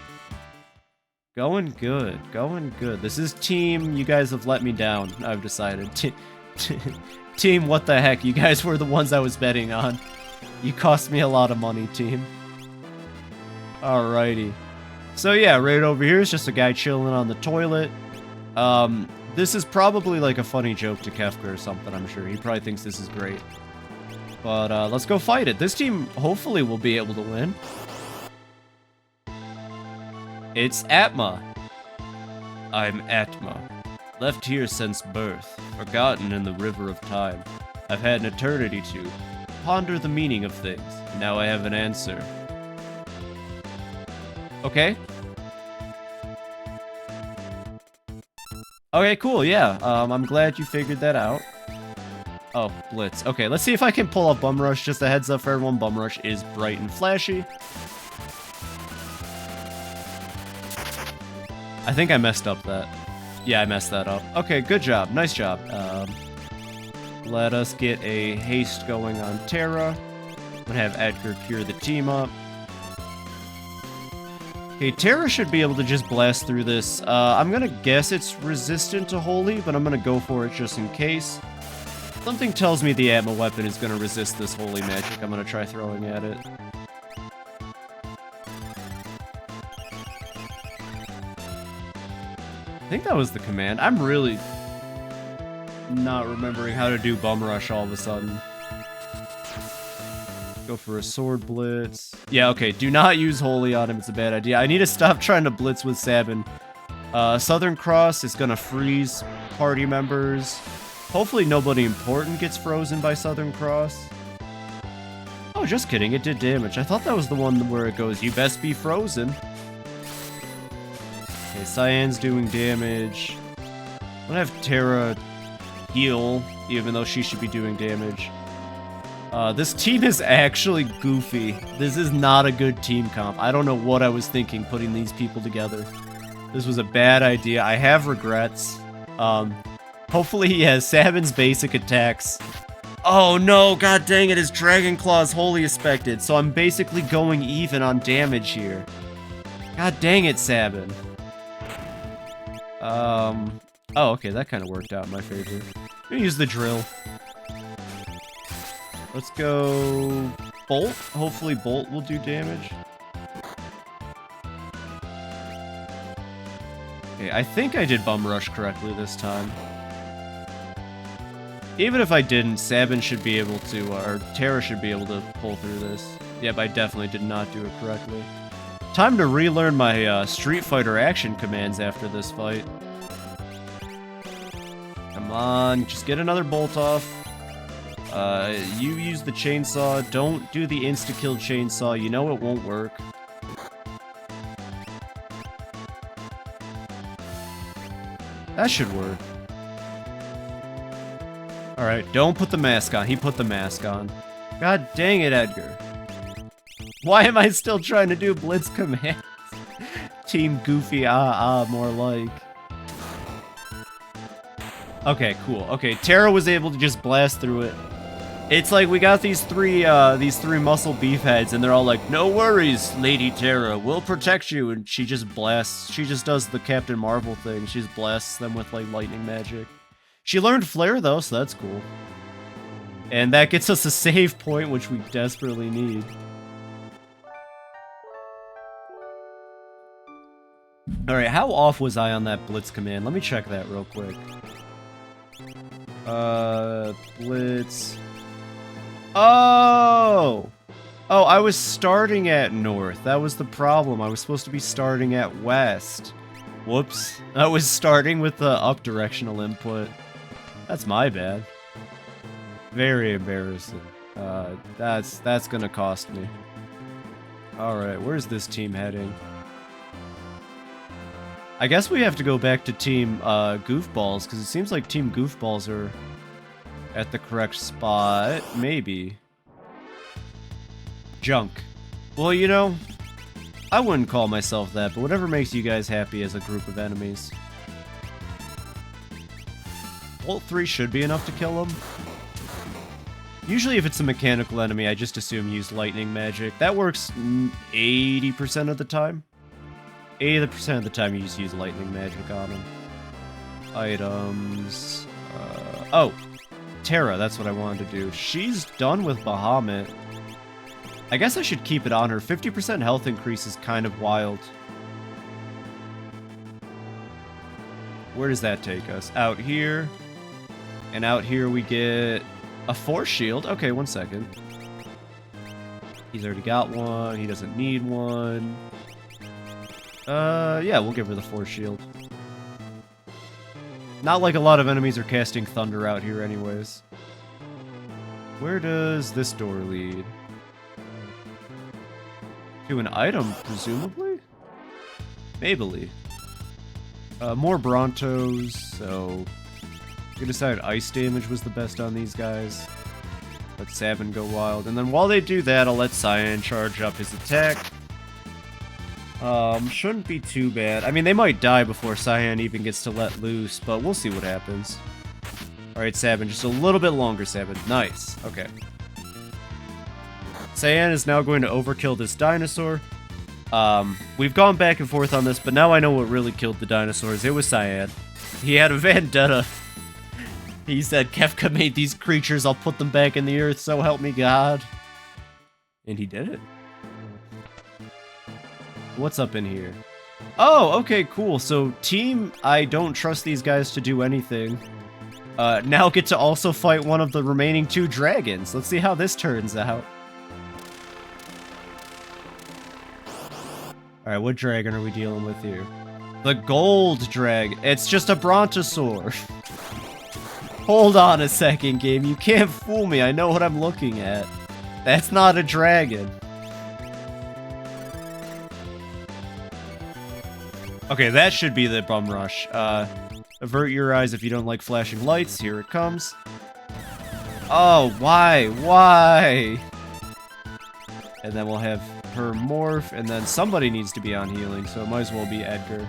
Going good, going good. This is team, you guys have let me down, I've decided. Team, what the heck? You guys were the ones I was betting on. You cost me a lot of money, team. Alrighty. So yeah, right over here is just a guy chilling on the toilet. This is probably like a funny joke to Kefka or something, I'm sure. He probably thinks this is great. But let's go fight it. This team hopefully will be able to win. It's Atma. I'm Atma. Left here since birth, forgotten in the river of time. I've had an eternity to ponder the meaning of things. Now I have an answer. Okay. Okay, cool, yeah. I'm glad you figured that out. Oh, Blitz. Okay, let's see if I can pull up Bum Rush. Just a heads up for everyone, Bum Rush is bright and flashy. I think I messed up that. Yeah, I messed that up. Okay, good job. Nice job. Let us get a haste going on Terra. I'm gonna have Edgar cure the team up. Okay, Terra should be able to just blast through this. I'm gonna guess it's resistant to Holy, but I'm gonna go for it just in case. Something tells me the Atma weapon is gonna resist this Holy magic. I'm gonna try throwing at it. I think that was the command. I'm really not remembering how to do Bum Rush all of a sudden. Go for a Sword Blitz. Yeah, okay, do not use Holy on him, it's a bad idea. I need to stop trying to blitz with Sabin. Southern Cross is gonna freeze party members. Hopefully nobody important gets frozen by Southern Cross. Oh, just kidding, it did damage. I thought that was the one where it goes, you best be frozen. Okay, Cyan's doing damage. I'm gonna have Terra heal, even though she should be doing damage. This team is actually goofy. This is not a good team comp. I don't know what I was thinking putting these people together. This was a bad idea. I have regrets. Hopefully he has Sabin's basic attacks. Oh no, god dang it, his Dragon Claw's wholly expected, so I'm basically going even on damage here. God dang it, Sabin. Oh, okay, that kind of worked out in my favor. I'm gonna use the drill. Let's go Bolt. Hopefully Bolt will do damage. Okay, I think I did Bum Rush correctly this time. Even if I didn't, Sabin should be able to, or Terra should be able to pull through this. Yep, I definitely did not do it correctly. Time to relearn my Street Fighter action commands after this fight. Come on, just get another bolt off. You use the chainsaw. Don't do the insta-kill chainsaw. You know it won't work. That should work. Alright, don't put the mask on. He put the mask on. God dang it, Edgar. Why am I still trying to do blitz commands? Team Goofy, more like. Okay, cool. Okay, Terra was able to just blast through it. It's like we got these three muscle beefheads, and they're all like, "No worries, Lady Terra, we'll protect you." And she just blasts. She just does the Captain Marvel thing. She just blasts them with like lightning magic. She learned Flare though, so that's cool. And that gets us a save point, which we desperately need. Alright, how off was I on that blitz command? Let me check that real quick. Blitz. Oh! Oh, I was starting at north. That was the problem. I was supposed to be starting at west. Whoops. I was starting with the up directional input. That's my bad. Very embarrassing. That's gonna cost me. Alright, where's this team heading? I guess we have to go back to Team Goofballs, because it seems like Team Goofballs are at the correct spot. Maybe. Junk. Well, you know, I wouldn't call myself that, but whatever makes you guys happy as a group of enemies. Bolt 3 should be enough to kill him. Usually if it's a mechanical enemy, I just assume use lightning magic. That works 80% of the time. 80% of the time you just use lightning magic on them. Items. Oh, Terra, that's what I wanted to do. She's done with Bahamut. I guess I should keep it on her. 50% health increase is kind of wild. Where does that take us? Out here. And out here we get a force shield. Okay, 1 second. He's already got one. He doesn't need one. Yeah, we'll give her the force shield. Not like a lot of enemies are casting thunder out here anyways. Where does this door lead? To an item, presumably? Maybe. More Brontos, so... we decided ice damage was the best on these guys. Let Sabin go wild. And then while they do that, I'll let Cyan charge up his attack. Shouldn't be too bad. I mean, they might die before Cyan even gets to let loose, but we'll see what happens. Alright, Sabin, just a little bit longer, Sabin. Nice. Okay. Cyan is now going to overkill this dinosaur. We've gone back and forth on this, but now I know what really killed the dinosaurs. It was Cyan. He had a vendetta. He said, Kefka made these creatures, I'll put them back in the earth, so help me God. And he did it. What's up in here? Oh, okay, cool. So, team, I don't trust these guys to do anything. Now get to also fight one of the remaining 2 dragons. Let's see how this turns out. Alright, what dragon are we dealing with here? The gold dragon. It's just a brontosaur. Hold on a second, game. You can't fool me. I know what I'm looking at. That's not a dragon. Okay, that should be the bum rush. Avert your eyes if you don't like flashing lights. Here it comes. Oh, why? Why? And then we'll have her morph, and then somebody needs to be on healing, so it might as well be Edgar.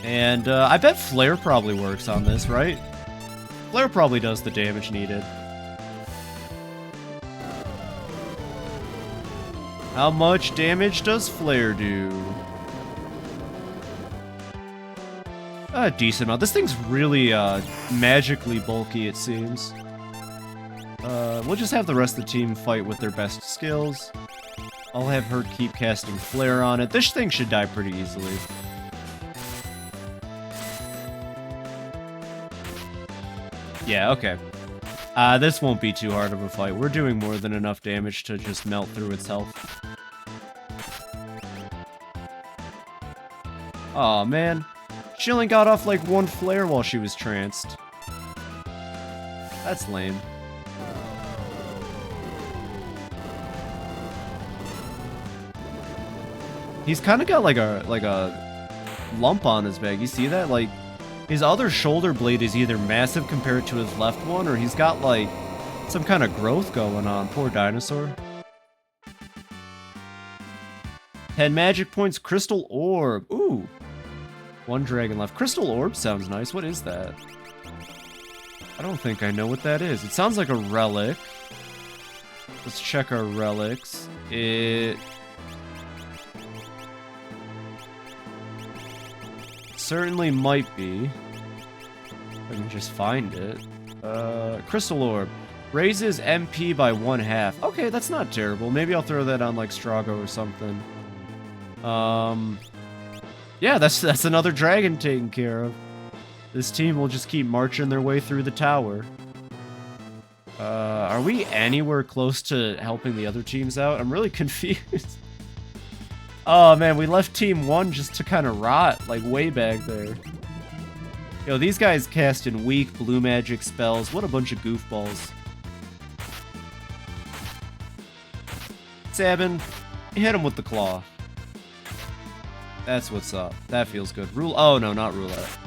And I bet Flare probably works on this, right? Flare probably does the damage needed. How much damage does Flare do? A decent amount. This thing's really magically bulky, it seems. We'll just have the rest of the team fight with their best skills. I'll have her keep casting Flare on it. This thing should die pretty easily. Yeah, okay. This won't be too hard of a fight. We're doing more than enough damage to just melt through its health. Aw, man. She only got off like 1 flare while she was tranced. That's lame. He's kind of got like a lump on his back. You see that? Like, his other shoulder blade is either massive compared to his left one, or he's got like some kind of growth going on. Poor dinosaur. 10 magic points, crystal orb. Ooh. 1 dragon left. Crystal orb sounds nice. What is that? I don't think I know what that is. It sounds like a relic. Let's check our relics. It certainly might be. I can just find it. Crystal orb. Raises MP by 1/2. Okay, that's not terrible. Maybe I'll throw that on like Strago or something. Yeah, that's another dragon taken care of. This team will just keep marching their way through the tower. Are we anywhere close to helping the other teams out? I'm really confused. Oh man, we left team 1 just to kind of rot, like way back there. Yo, these guys casting weak blue magic spells. What a bunch of goofballs. Sabin, hit him with the claw. That's what's up. That feels good. Oh no, not roulette.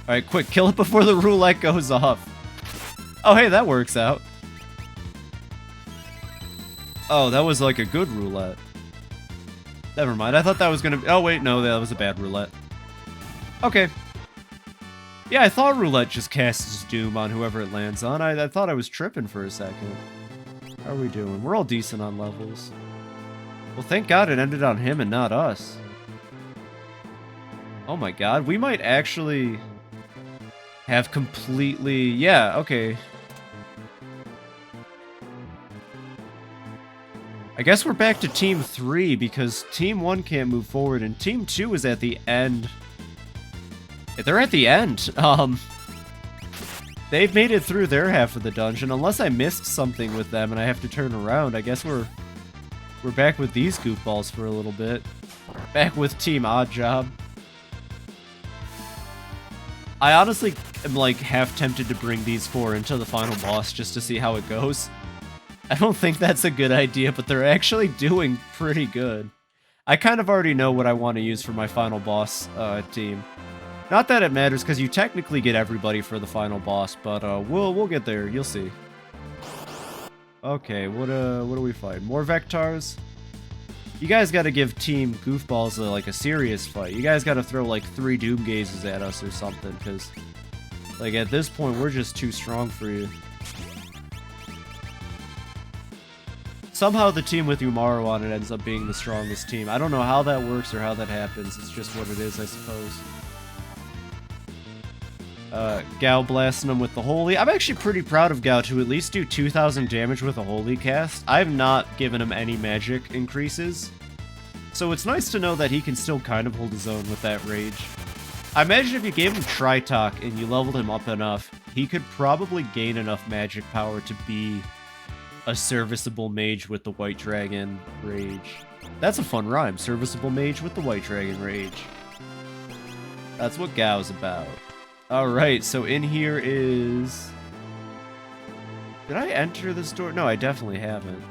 Alright, quick, kill it before the roulette goes off. Oh hey, that works out. Oh, that was like a good roulette. Never mind, I thought that was gonna... Oh wait, no, that was a bad roulette. Okay. Yeah, I thought roulette just casts doom on whoever it lands on. I thought I was tripping for a second. How are we doing? We're all decent on levels. Well, thank God it ended on him and not us. Oh my God, we might actually have completely... Yeah, okay. I guess we're back to Team 3 because Team 1 can't move forward and Team 2 is at the end. They're at the end. They've made it through their half of the dungeon. Unless I missed something with them and I have to turn around, I guess we're back with these goofballs for a little bit. Back with Team Oddjob. I honestly am like half tempted to bring these 4 into the final boss just to see how it goes. I don't think that's a good idea, but they're actually doing pretty good. I kind of already know what I want to use for my final boss team. Not that it matters, because you technically get everybody for the final boss, but we'll get there. You'll see. Okay, what do we fight? More Vectars? You guys got to give Team Goofballs like a serious fight. You guys got to throw like 3 Doom Gazes at us or something, because like at this point we're just too strong for you. Somehow the team with Umaru on it ends up being the strongest team. I don't know how that works or how that happens. It's just what it is, I suppose. Gao blasting him with the Holy. I'm actually pretty proud of Gao to at least do 2,000 damage with a Holy cast. I've not given him any magic increases. So it's nice to know that he can still kind of hold his own with that rage. I imagine if you gave him Tritalk and you leveled him up enough, he could probably gain enough magic power to be a serviceable mage with the White Dragon Rage. That's a fun rhyme. Serviceable mage with the White Dragon Rage. That's what Gao's about. Alright, so in here is... Did I enter this door? No, I definitely haven't.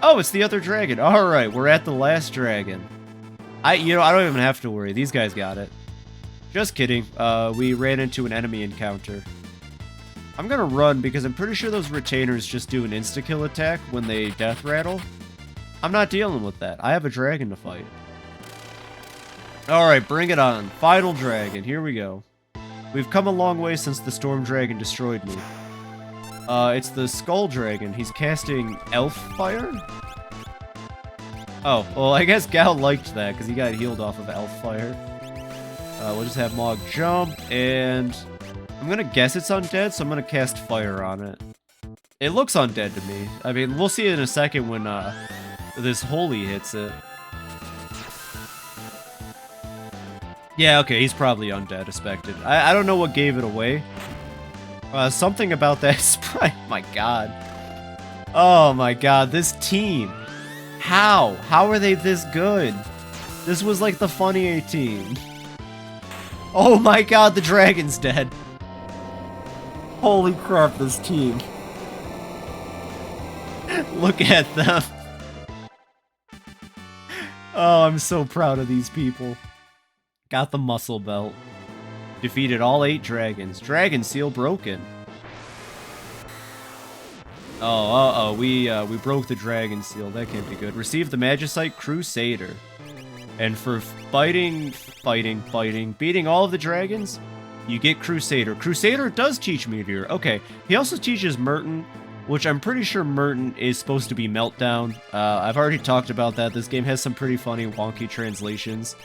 Oh, it's the other dragon. Alright, we're at the last dragon. I don't even have to worry. These guys got it. Just kidding. We ran into an enemy encounter. I'm gonna run because I'm pretty sure those retainers just do an insta-kill attack when they death rattle. I'm not dealing with that. I have a dragon to fight. Alright, bring it on. Final dragon. Here we go. We've come a long way since the Storm Dragon destroyed me. It's the Skull Dragon. He's casting Elf Fire? Oh, well, I guess Gao liked that because he got healed off of Elf Fire. We'll just have Mog jump, and I'm gonna guess it's undead, so I'm gonna cast Fire on it. It looks undead to me. I mean, we'll see it in a second when this Holy hits it. Yeah, okay, he's probably undead, expected. I don't know what gave it away. Something about that sprite. My god. Oh my god, this team. How? How are they this good? This was like the Funny 18. Oh my god, the dragon's dead. Holy crap, this team. Look at them. Oh, I'm so proud of these people. Got the muscle belt. Defeated all 8 dragons. Dragon seal broken. Oh, we broke the dragon seal. That can't be good. Received the Magicite Crusader. And for beating all of the dragons, you get Crusader. Crusader does teach Meteor. Okay. He also teaches Merton, which I'm pretty sure Merton is supposed to be Meltdown. I've already talked about that. This game has some pretty funny, wonky translations.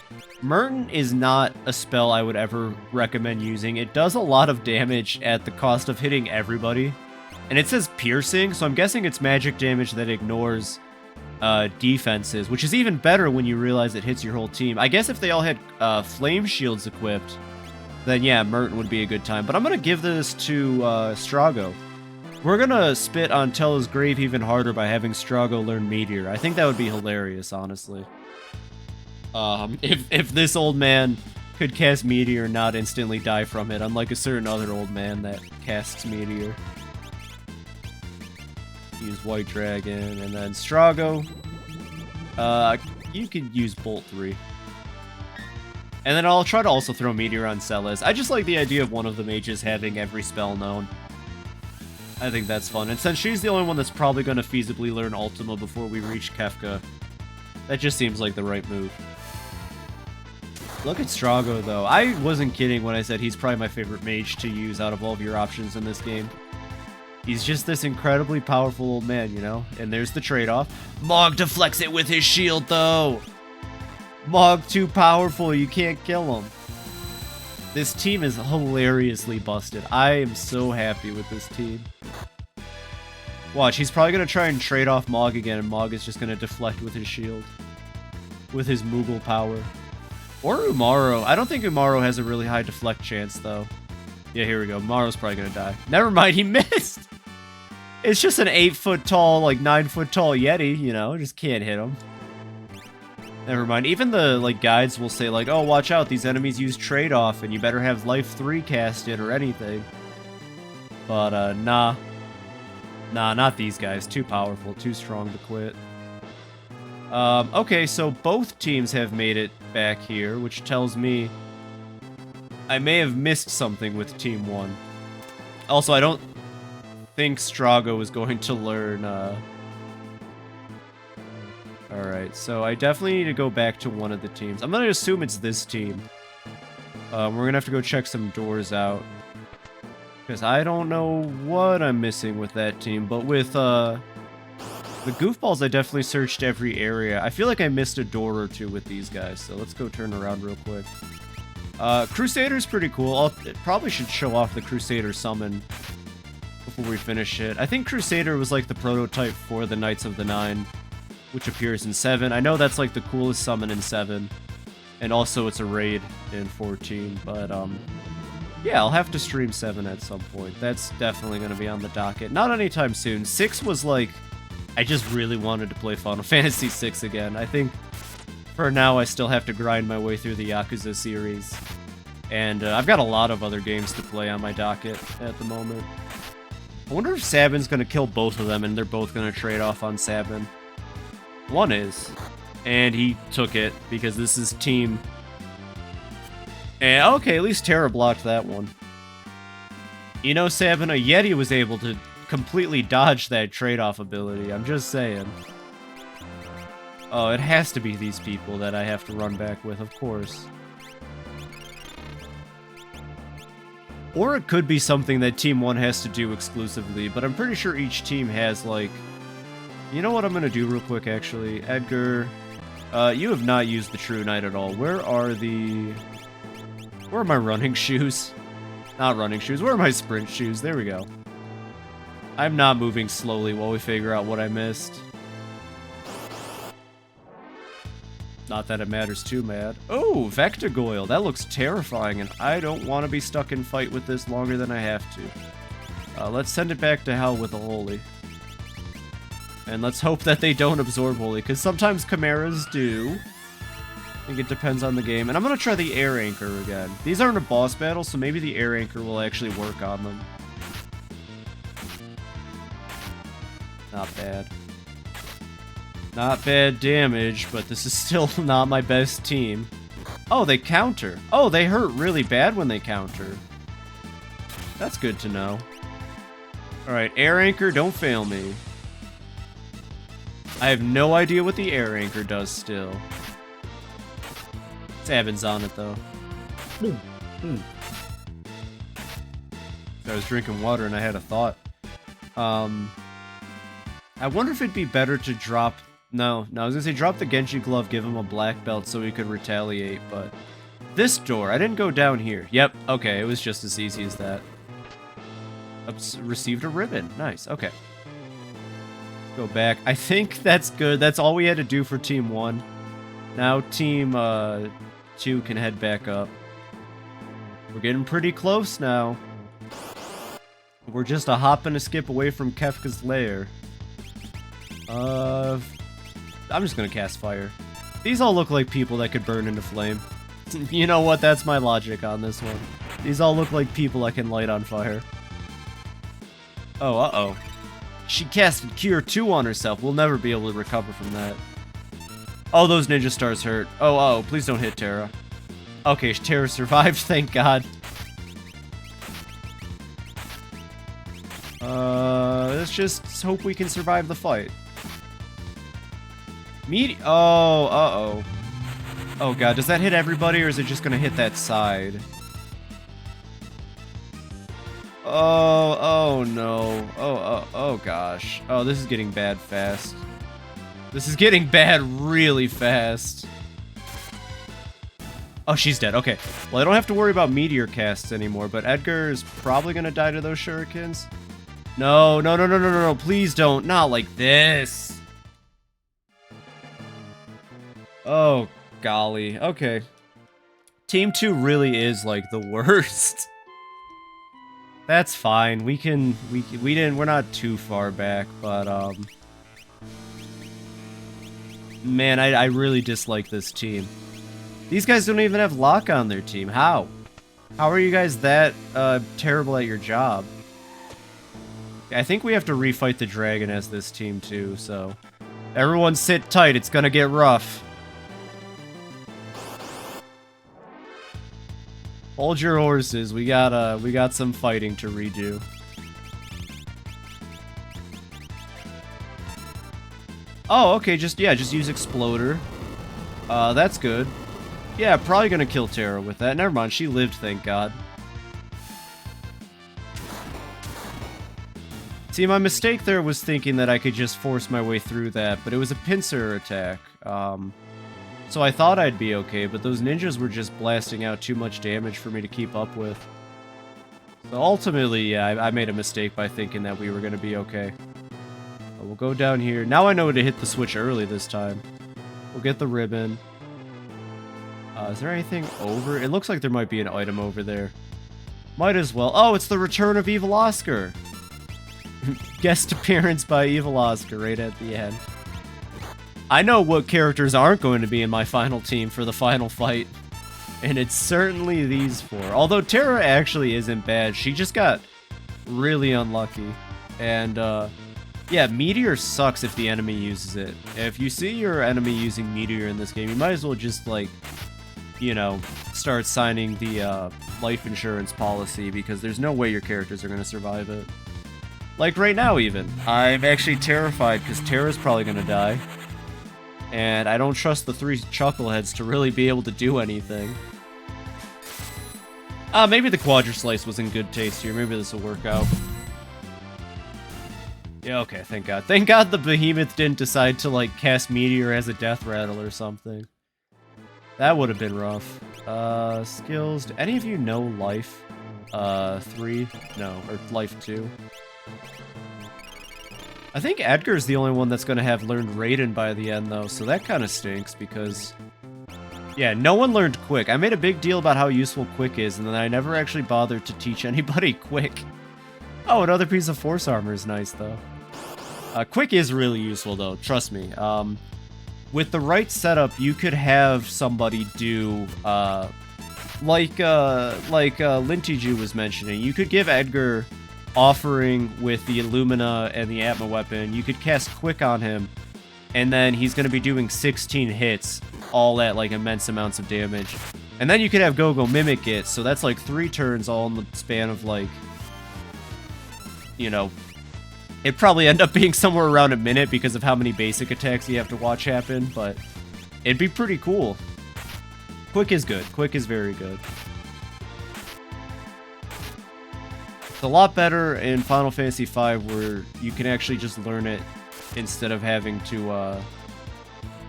Merton is not a spell I would ever recommend using. It does a lot of damage at the cost of hitting everybody. And it says piercing, so I'm guessing it's magic damage that ignores defenses, which is even better when you realize it hits your whole team. I guess if they all had flame shields equipped, then yeah, Merton would be a good time. But I'm going to give this to Strago. We're gonna spit on Tella's grave even harder by having Strago learn Meteor. I think that would be hilarious, honestly. If this old man could cast Meteor and not instantly die from it, unlike a certain other old man that casts Meteor. Use White Dragon, and then Strago. You could use Bolt 3. And then I'll try to also throw Meteor on Celes. I just like the idea of one of the mages having every spell known. I think that's fun. And since she's the only one that's probably going to feasibly learn Ultima before we reach Kefka, that just seems like the right move. Look at Strago, though. I wasn't kidding when I said he's probably my favorite mage to use out of all of your options in this game. He's just this incredibly powerful old man, you know? And there's the trade-off. Mog deflects it with his shield, though! Mog too powerful, you can't kill him. This team is hilariously busted. I am so happy with this team. Watch, he's probably going to try and trade off Mog again, and Mog is just going to deflect with his shield. With his Moogle power. Or Umaro. I don't think Umaro has a really high deflect chance, though. Yeah, here we go. Umaro's probably going to die. Never mind, he missed! It's just an 8-foot tall, like 9-foot tall Yeti, you know? Just can't hit him. Never mind. Even the like guides will say like, oh, watch out, these enemies use trade-off, and you better have Life 3 casted or anything. But, nah. Nah, not these guys. Too powerful, too strong to quit. Okay, so both teams have made it back here, which tells me I may have missed something with Team 1. Also, I don't think Strago is going to learn, Alright, so I definitely need to go back to one of the teams. I'm gonna assume it's this team. We're gonna have to go check some doors out. Because I don't know what I'm missing with that team, but with, the goofballs, I definitely searched every area. I feel like I missed a door or two with these guys, so let's go turn around real quick. Crusader's pretty cool. It probably should show off the Crusader summon before we finish it. I think Crusader was like the prototype for the Knights of the Nine, which appears in 7. I know that's like the coolest summon in 7. And also it's a raid in 14, but yeah, I'll have to stream 7 at some point. That's definitely going to be on the docket. Not anytime soon. 6 was like, I just really wanted to play Final Fantasy 6 again. I think for now I still have to grind my way through the Yakuza series. And I've got a lot of other games to play on my docket at the moment. I wonder if Sabin's going to kill both of them and they're both going to trade off on Sabin. One is. And he took it because this is team. And okay, at least Terra blocked that one. You know, Sabin, a Yeti was able to completely dodge that trade-off ability. I'm just saying. Oh, it has to be these people that I have to run back with, of course. Or it could be something that Team 1 has to do exclusively, but I'm pretty sure each team has, like... You know what I'm gonna do real quick, actually? Edgar, you have not used the True Knight at all. Where are my running shoes? Not running shoes. Where are my sprint shoes? There we go. I'm not moving slowly while we figure out what I missed. Not that it matters too mad. Oh, Vectorgoyle. That looks terrifying, and I don't want to be stuck in fight with this longer than I have to. Let's send it back to hell with a Holy. And let's hope that they don't absorb Holy, because sometimes Chimeras do. I think it depends on the game. And I'm going to try the Air Anchor again. These aren't a boss battle, so maybe the Air Anchor will actually work on them. Not bad. Not bad damage, but this is still not my best team. Oh, they counter. Oh, they hurt really bad when they counter. That's good to know. Alright, Air Anchor, don't fail me. I have no idea what the Air Anchor does still. Sabin's on it, though. I was drinking water and I had a thought. I wonder if it'd be better to drop... No, I was gonna say drop the Genji Glove, give him a black belt so he could retaliate, but... This door, I didn't go down here. Yep, okay, it was just as easy as that. Received a ribbon. Nice, okay. Go back. I think that's good. That's all we had to do for Team 1. Now Team 2 can head back up. We're getting pretty close now. We're just a hop and a skip away from Kefka's lair. I'm just gonna cast fire. These all look like people that could burn into flame. You know what? That's my logic on this one. These all look like people I can light on fire. Oh, uh-oh. She casted Cure 2 on herself. We'll never be able to recover from that. Oh, those ninja stars hurt. Oh, please don't hit Terra. Okay, Terra survived, thank God. Let's just hope we can survive the fight. Oh, uh-oh. Oh God, does that hit everybody or is it just gonna hit that side? Oh no. Oh gosh. Oh, this is getting bad fast. This is getting bad really fast. Oh, she's dead. Okay. Well, I don't have to worry about meteor casts anymore, but Edgar is probably gonna die to those shurikens. No, no, no, no, no, no, no. Please don't. Not like this. Oh, golly. Okay. Team 2 really is, like, the worst. That's fine. We're not too far back, but, man, I really dislike this team. These guys don't even have lock on their team. How? How are you guys that, terrible at your job? I think we have to refight the dragon as this team, too, so... Everyone sit tight, it's gonna get rough. Hold your horses, we got some fighting to redo. Oh, okay, just use Exploder. That's good. Yeah, probably gonna kill Terra with that. Never mind, she lived, thank God. See, my mistake there was thinking that I could just force my way through that, but it was a pincer attack. So I thought I'd be okay, but those ninjas were just blasting out too much damage for me to keep up with. So ultimately, yeah, I made a mistake by thinking that we were going to be okay. But we'll go down here. Now I know to hit the switch early this time. We'll get the ribbon. Is there anything over? It looks like there might be an item over there. Might as well. Oh, it's the return of Evil Oscar. Guest appearance by Evil Oscar right at the end. I know what characters aren't going to be in my final team for the final fight. And it's certainly these four. Although Terra actually isn't bad. She just got really unlucky. And, yeah, Meteor sucks if the enemy uses it. If you see your enemy using Meteor in this game, you might as well just, like, you know, start signing the life insurance policy, because there's no way your characters are going to survive it. Like right now, even. I'm actually terrified because Terra's probably going to die. And I don't trust the 3 chuckleheads to really be able to do anything. Maybe the Quadra Slice was in good taste here. Maybe this will work out. Yeah, okay, thank God. Thank God the Behemoth didn't decide to, like, cast Meteor as a Death Rattle or something. That would have been rough. Skills. Do any of you know Life 3? No, or Life 2? I think Edgar's the only one that's going to have learned Raiden by the end, though, so that kind of stinks, because... Yeah, no one learned Quick. I made a big deal about how useful Quick is, and then I never actually bothered to teach anybody Quick. Oh, another piece of Force Armor is nice, though. Quick is really useful, though, trust me. With the right setup, you could have somebody do, like Lintiju was mentioning, you could give Edgar Offering with the Illumina and the Atma weapon. You could cast Quick on him, and then he's going to be doing 16 hits, all at, like, immense amounts of damage. And then you could have Gogo mimic it, so that's, like, 3 turns all in the span of, like, you know, it'd probably end up being somewhere around a minute because of how many basic attacks you have to watch happen, but it'd be pretty cool. Quick is good. Quick is very good. It's a lot better in Final Fantasy V where you can actually just learn it instead of having to,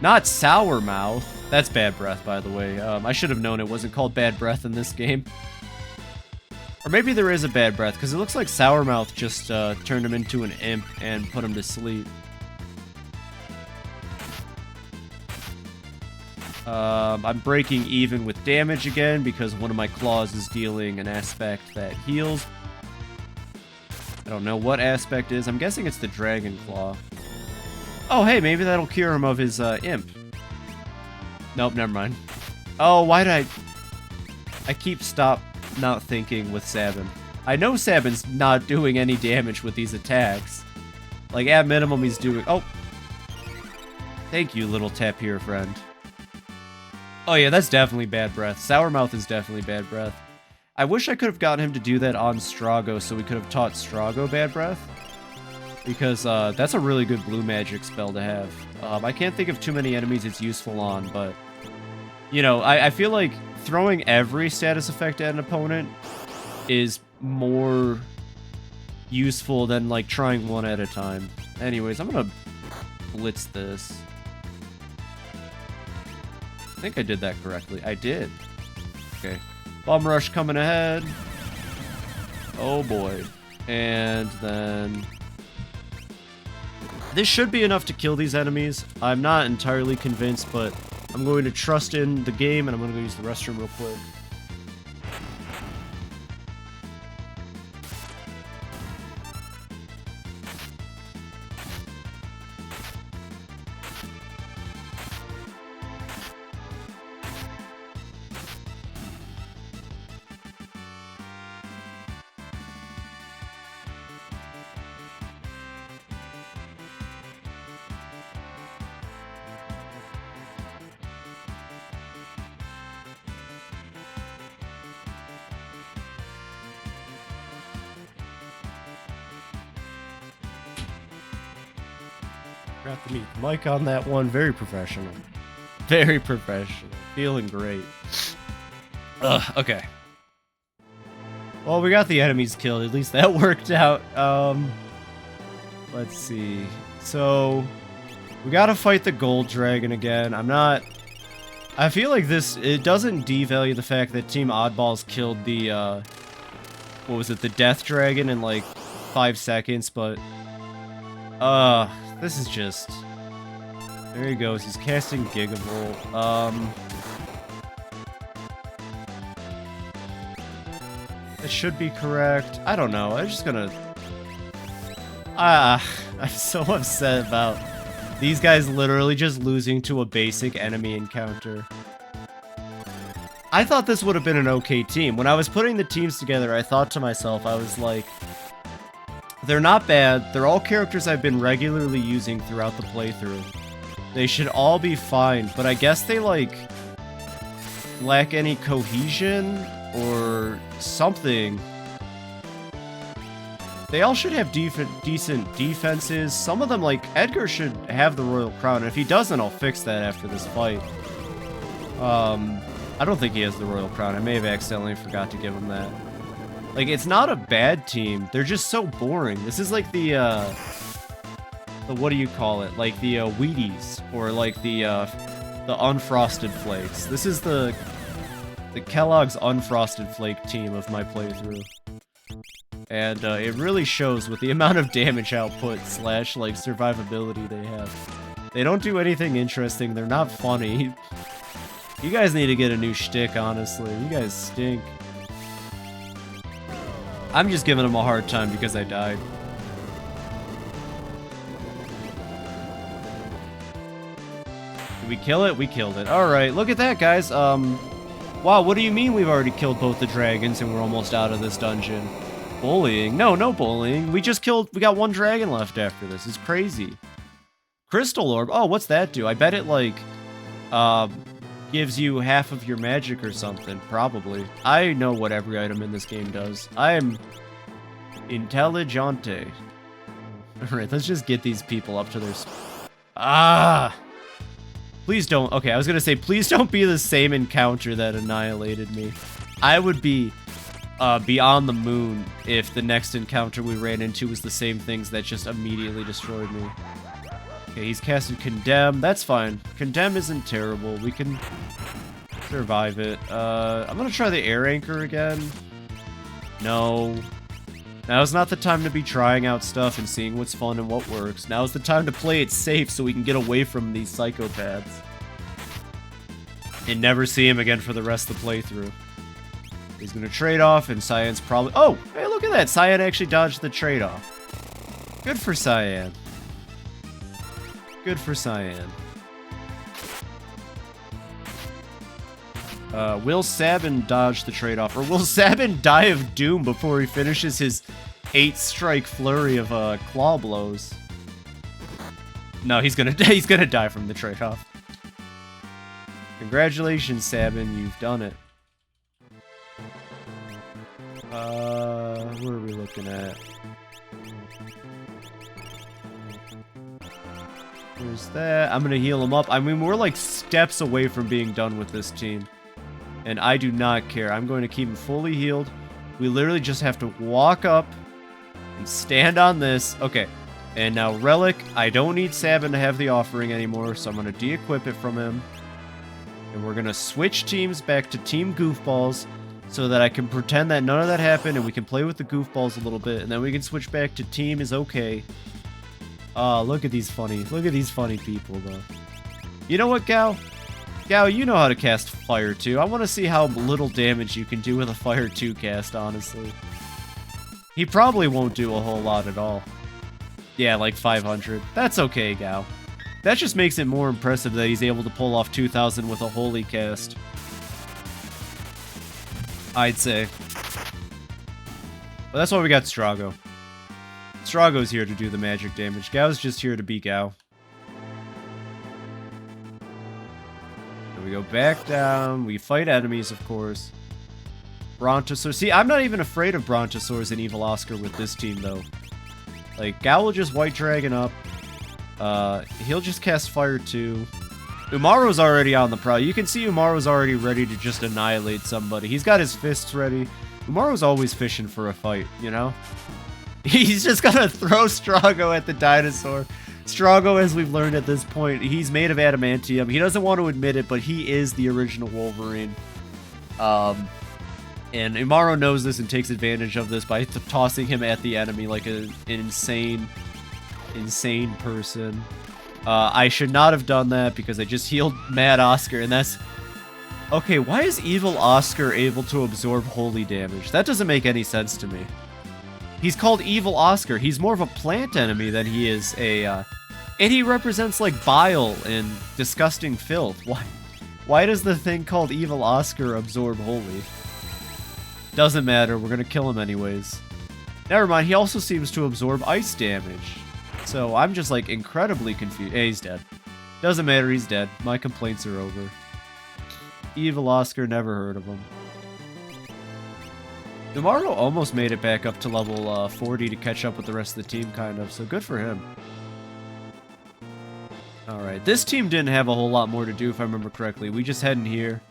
not Sour Mouth. That's Bad Breath, by the way. I should have known it wasn't called Bad Breath in this game. Or maybe there is a Bad Breath, because it looks like Sour Mouth just turned him into an imp and put him to sleep. I'm breaking even with damage again, because one of my claws is dealing an aspect that heals. I don't know what aspect is. I'm guessing it's the Dragon Claw. Oh, hey, maybe that'll cure him of his imp. Nope, never mind. Oh, why did I keep not thinking with Sabin. I know Sabin's not doing any damage with these attacks. Like, at minimum, he's doing... Oh! Thank you, little Tapir friend. Oh yeah, that's definitely Bad Breath. Sour Mouth is definitely Bad Breath. I wish I could have gotten him to do that on Strago so we could have taught Strago Bad Breath. Because that's a really good blue magic spell to have. I can't think of too many enemies it's useful on, but... You know, I feel like throwing every status effect at an opponent is more useful than, like, trying one at a time. Anyways, I'm gonna blitz this. I think I did that correctly. I did. Okay. Bum rush coming ahead. Oh boy. And then... This should be enough to kill these enemies. I'm not entirely convinced, but I'm going to trust in the game, and I'm going to go use the restroom real quick. Got the meat. Mic on that one. Very professional. Very professional. Feeling great. Okay. Well, we got the enemies killed. At least that worked out. Let's see. So, we gotta fight the gold dragon again. I feel like it doesn't devalue the fact that Team Oddballs killed the, what was it, the death dragon in like 5 seconds, but, this is just... There he goes, he's casting Gigavolt. It should be correct. I don't know, I'm just gonna... I'm so upset about these guys literally just losing to a basic enemy encounter. I thought this would have been an okay team. When I was putting the teams together, I thought to myself, I was like, they're not bad. They're all characters I've been regularly using throughout the playthrough. They should all be fine, but I guess they, like, lack any cohesion or something. They all should have decent defenses. Some of them, like, Edgar should have the Royal Crown, and if he doesn't, I'll fix that after this fight. I don't think he has the Royal Crown. I may have accidentally forgot to give him that. Like, it's not a bad team. They're just so boring. This is like the what do you call it? Like the Wheaties, or like the Unfrosted Flakes. This is the Kellogg's Unfrosted Flake team of my playthrough. And it really shows with the amount of damage output / like survivability they have. They don't do anything interesting. They're not funny. You guys need to get a new shtick, honestly. You guys stink. I'm just giving them a hard time because I died. Did we kill it? We killed it. Alright, look at that, guys. Wow, what do you mean we've already killed both the dragons and we're almost out of this dungeon? Bullying? No bullying. We got one dragon left after this. It's crazy. Crystal Orb? Oh, what's that do? I bet it, like, gives you half of your magic or something. Probably. I know what every item in this game does. I am intelligente. Alright, let's just get these people up to their... Please don't... Okay, I was gonna say, please don't be the same encounter that annihilated me. I would be beyond the moon if the next encounter we ran into was the same things that just immediately destroyed me. Okay, he's casted Condemn. That's fine. Condemn isn't terrible. We can survive it. I'm gonna try the air anchor again. No. Now's not the time to be trying out stuff and seeing what's fun and what works. Now's the time to play it safe so we can get away from these psychopaths. And never see him again for the rest of the playthrough. He's gonna trade off, and Cyan's probably... Oh! Hey, look at that! Cyan actually dodged the trade-off. Good for Cyan. Good for Cyan. Will Sabin dodge the trade-off? Or will Sabin die of doom before he finishes his 8-strike flurry of claw blows? No, he's gonna die from the trade-off. Congratulations, Sabin, you've done it. What are we looking at? There's that. I'm gonna heal him up. I mean, we're like steps away from being done with this team. And I do not care. I'm going to keep him fully healed. We literally just have to walk up and stand on this. Okay. And now Relic. I don't need Sabin to have the offering anymore, so I'm going to de-equip it from him. And we're going to switch teams back to Team Goofballs so that I can pretend that none of that happened and we can play with the Goofballs a little bit. And then we can switch back to Team is okay. Look at these funny people, though. You know what, Gao? Gao, you know how to cast Fire 2. I want to see how little damage you can do with a Fire 2 cast, honestly. He probably won't do a whole lot at all. Yeah, like 500. That's okay, Gao. That just makes it more impressive that he's able to pull off 2,000 with a Holy cast. I'd say. But that's why we got Strago. Strago's here to do the magic damage. Gao's just here to be Gao. We go back down. We fight enemies, of course. Brontosaur. See, I'm not even afraid of Brontosaurs and Evil Oscar with this team, though. Like, Gao will just White Dragon up. He'll just cast Fire 2. Umaru's already on the prowl. You can see Umaru's already ready to just annihilate somebody. He's got his fists ready. Umaru's always fishing for a fight, you know? He's just gonna throw Strago at the dinosaur. Strago, as we've learned at this point, he's made of adamantium. He doesn't want to admit it, but he is the original Wolverine. And Umaru knows this and takes advantage of this by tossing him at the enemy like an insane person. I should not have done that because I just healed Mad Oscar, and that's... Okay, why is Evil Oscar able to absorb holy damage? That doesn't make any sense to me. He's called Evil Oscar. He's more of a plant enemy than he is a... And he represents, like, bile and disgusting filth. Why does the thing called Evil Oscar absorb holy? Doesn't matter, we're gonna kill him anyways. Never mind, he also seems to absorb ice damage. So I'm just, like, incredibly confused. Hey, he's dead. Doesn't matter, he's dead. My complaints are over. Evil Oscar, never heard of him. Umaru almost made it back up to level 40 to catch up with the rest of the team, kind of, so good for him. Alright, this team didn't have a whole lot more to do, if I remember correctly. We just head in here,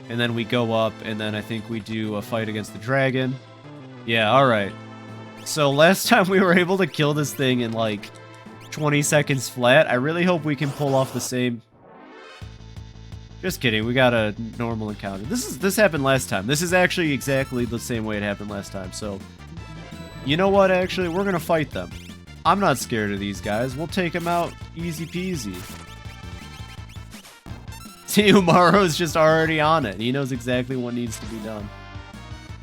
and then we go up, and then I think we do a fight against the dragon. Yeah, alright. So last time we were able to kill this thing in, like, 20 seconds flat. I really hope we can pull off the same... Just kidding, we got a normal encounter. This happened last time. This is actually exactly the same way it happened last time, so... You know what, actually? We're gonna fight them. I'm not scared of these guys. We'll take them out easy peasy. See, Umaru's just already on it. He knows exactly what needs to be done.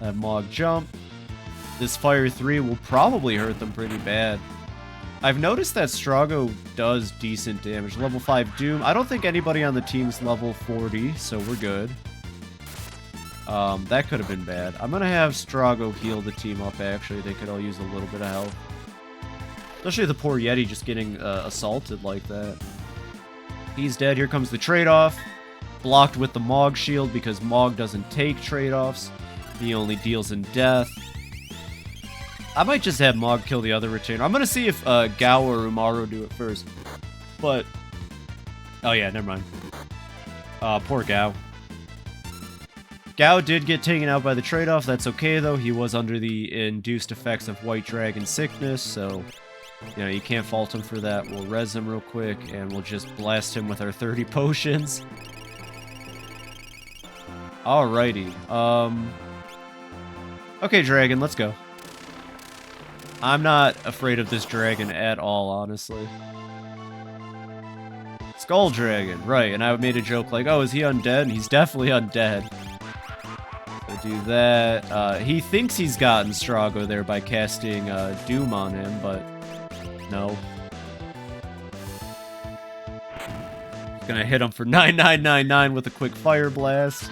That Mog jump. This Fire 3 will probably hurt them pretty bad. I've noticed that Strago does decent damage. Level 5 Doom. I don't think anybody on the team's level 40, so we're good. That could have been bad. I'm gonna have Strago heal the team up, actually. They could all use a little bit of help. Especially the poor Yeti just getting assaulted like that. He's dead. Here comes the trade-off. Blocked with the Mog shield because Mog doesn't take trade-offs. He only deals in death. I might just have Mog kill the other retainer. I'm gonna see if Gao or Umaru do it first. But... Oh yeah, never mind. Poor Gao. Gao did get taken out by the trade-off. That's okay, though. He was under the induced effects of White Dragon Sickness, so... You know, you can't fault him for that. We'll res him real quick, and we'll just blast him with our 30 potions. Alrighty. Okay, dragon, let's go. I'm not afraid of this dragon at all, honestly. Skull Dragon, right, and I made a joke like, oh, is he undead? And he's definitely undead. We'll do that. He thinks he's gotten Strago there by casting Doom on him, but no. Gonna hit him for 9999 with a quick Fire Blast.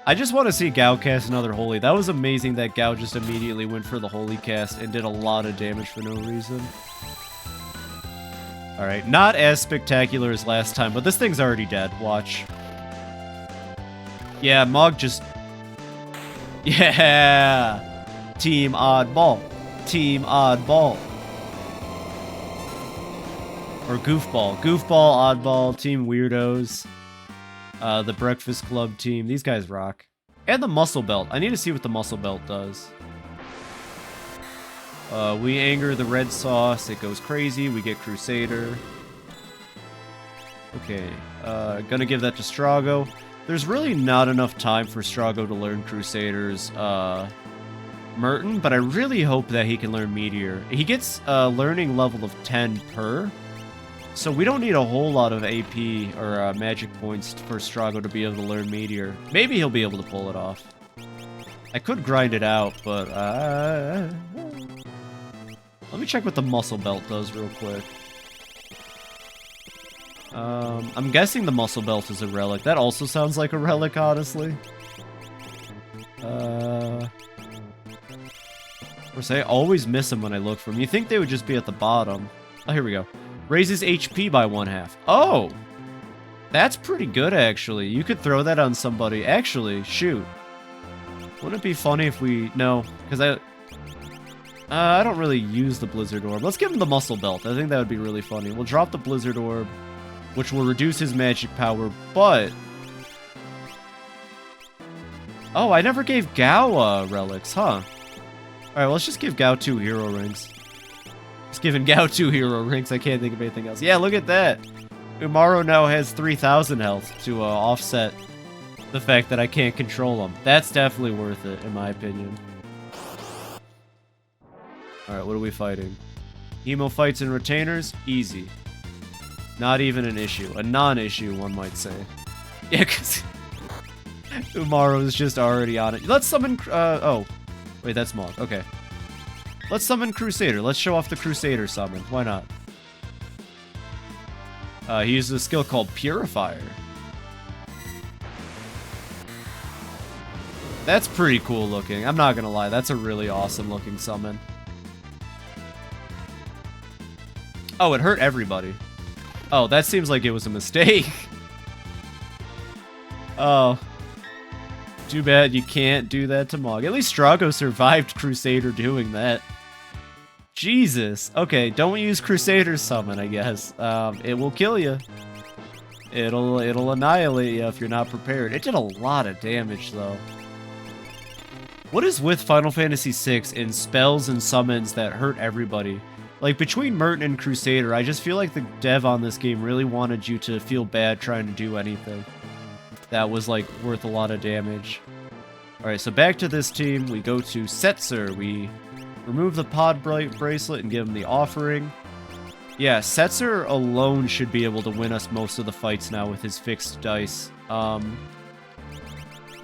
I just want to see Gao cast another Holy. That was amazing that Gao just immediately went for the Holy cast and did a lot of damage for no reason. Alright, not as spectacular as last time, but this thing's already dead. Watch. Yeah, Mog just... Yeah! Team Oddball. Team Oddball. Or Goofball. Goofball, Oddball, Team Weirdos. The Breakfast Club team. These guys rock. And the Muscle Belt. I need to see what the Muscle Belt does. We anger the Red Sauce. It goes crazy. We get Crusader. Okay, gonna give that to Strago. There's really not enough time for Strago to learn Crusaders, Merton, but I really hope that he can learn Meteor. He gets a learning level of 10 per, so we don't need a whole lot of AP or magic points for Strago to be able to learn Meteor. Maybe he'll be able to pull it off. I could grind it out, but let me check what the muscle belt does real quick. I'm guessing the muscle belt is a relic. That also sounds like a relic, honestly. Of course, I always miss them when I look for them. You think they would just be at the bottom. Oh, here we go. Raises HP by 1/2. Oh! That's pretty good, actually. You could throw that on somebody. Actually, shoot. Wouldn't it be funny if we... No, because I don't really use the Blizzard Orb. Let's give him the Muscle Belt. I think that would be really funny. We'll drop the Blizzard Orb, which will reduce his magic power, but... Oh, I never gave Gao relics, huh? Alright, well, let's just give Gao 2 hero rings. Just giving Gao 2 hero rings. I can't think of anything else. Yeah, look at that. Umaro now has 3,000 health to offset the fact that I can't control him. That's definitely worth it, in my opinion. Alright, what are we fighting? Emo fights and retainers? Easy. Not even an issue. A non-issue, one might say. Yeah, because Umaro's just already on it. Let's summon... oh. Wait, that's Mog. Okay. Let's summon Crusader. Let's show off the Crusader summon. Why not? He uses a skill called Purifier. That's pretty cool looking. I'm not gonna lie. That's a really awesome looking summon. Oh, it hurt everybody. Oh, that seems like it was a mistake. Oh. Too bad you can't do that to Mog. At least Strago survived Crusader doing that. Jesus. Okay, don't use Crusader's summon, I guess. It will kill you. It'll annihilate you if you're not prepared. It did a lot of damage, though. What is with Final Fantasy VI in spells and summons that hurt everybody? Like, between Merton and Crusader, I just feel like the dev on this game really wanted you to feel bad trying to do anything that was, like, worth a lot of damage. Alright, so back to this team. We go to Setzer. We remove the pod bracelet and give him the offering. Yeah, Setzer alone should be able to win us most of the fights now with his fixed dice.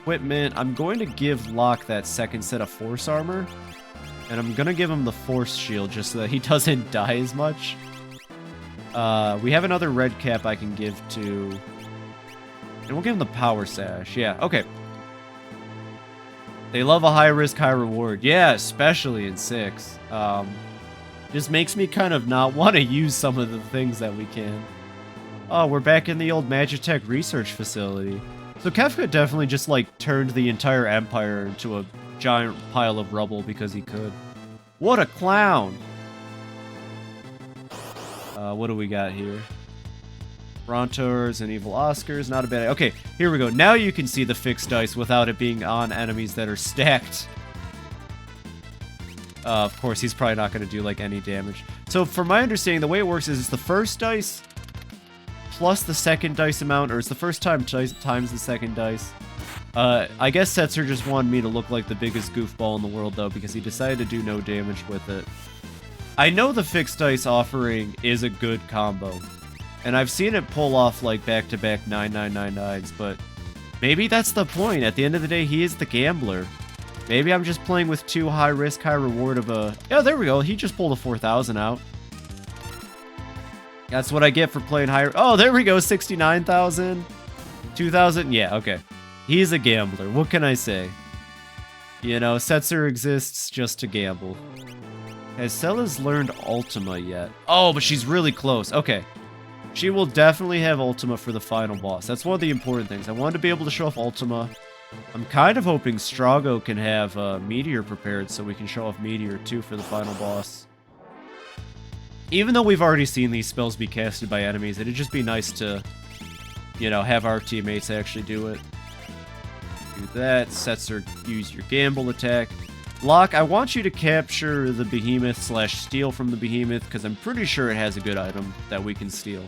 Equipment. I'm going to give Locke that second set of force armor. And I'm going to give him the force shield just so that he doesn't die as much. We have another red cap I can give to... And we'll give him the power sash. Yeah, okay. They love a high risk, high reward. Yeah, especially in 6. Just makes me kind of not want to use some of the things that we can. Oh, we're back in the old Magitech research facility. So Kefka definitely just, like, turned the entire Empire into a giant pile of rubble because he could. What a clown! What do we got here? Brontos and Evil Oscars, not a bad... Okay, here we go. Now you can see the fixed dice without it being on enemies that are stacked. Of course, he's probably not going to do, like, any damage. So, from my understanding, the way it works is it's the first dice plus the second dice amount, or it's the first time times the second dice. I guess Setzer just wanted me to look like the biggest goofball in the world, though, because he decided to do no damage with it. I know the fixed dice offering is a good combo. And I've seen it pull off, like, back-to-back 9999s, but maybe that's the point. At the end of the day, he is the gambler. Maybe I'm just playing with too high risk, high reward of a... Yeah, there we go. He just pulled a 4,000 out. That's what I get for playing higher... Oh, there we go. 69,000. 2,000. Yeah, okay. He's a gambler. What can I say? You know, Setzer exists just to gamble. Has Celes learned Ultima yet? Oh, but she's really close. Okay. She will definitely have Ultima for the final boss. That's one of the important things. I wanted to be able to show off Ultima. I'm kind of hoping Strago can have Meteor prepared so we can show off Meteor too for the final boss. Even though we've already seen these spells be casted by enemies, it'd just be nice to, you know, have our teammates actually do it. Do that. Setzer, use your gamble attack. Locke, I want you to capture the behemoth / steal from the behemoth, because I'm pretty sure it has a good item that we can steal.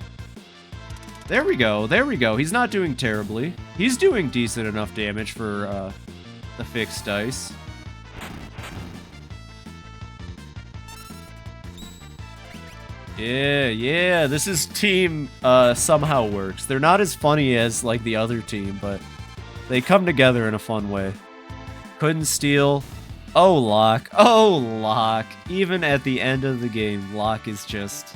There we go. There we go. He's not doing terribly. He's doing decent enough damage for the fixed dice. Yeah. This is team somehow works. They're not as funny as like the other team, but they come together in a fun way. Couldn't steal. Oh, Locke. Oh, Locke. Even at the end of the game, Locke is just...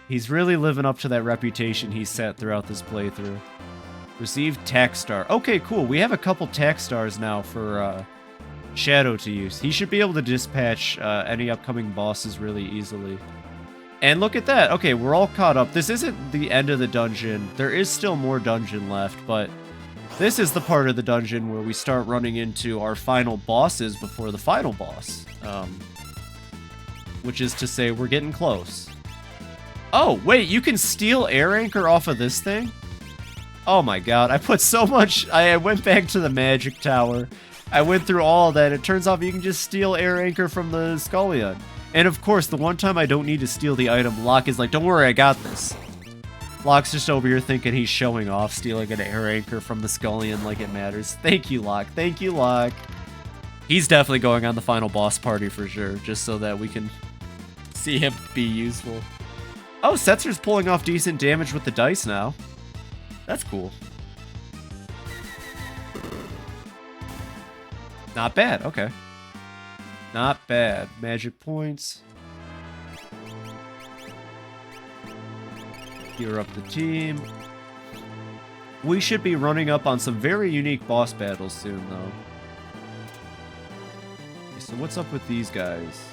He's really living up to that reputation he set throughout this playthrough. Received Tack Star. Okay, cool. We have a couple Tack Stars now for Shadow to use. He should be able to dispatch any upcoming bosses really easily. And look at that. Okay, we're all caught up. This isn't the end of the dungeon. There is still more dungeon left, but this is the part of the dungeon where we start running into our final bosses before the final boss. Which is to say, we're getting close. Oh, wait, you can steal air anchor off of this thing? Oh my god, I put so much... I went back to the magic tower. I went through all of that. It turns out you can just steal air anchor from the Scullion. And of course, the one time I don't need to steal the item, Locke is like, don't worry, I got this. Locke's just over here thinking he's showing off, stealing an air anchor from the Scullion like it matters. Thank you, Locke. Thank you, Locke. He's definitely going on the final boss party for sure, just so that we can see him be useful. Oh, Setzer's pulling off decent damage with the dice now. That's cool. Not bad, okay. Not bad. Magic points. Gear up the team. We should be running up on some very unique boss battles soon, though. Okay, so what's up with these guys?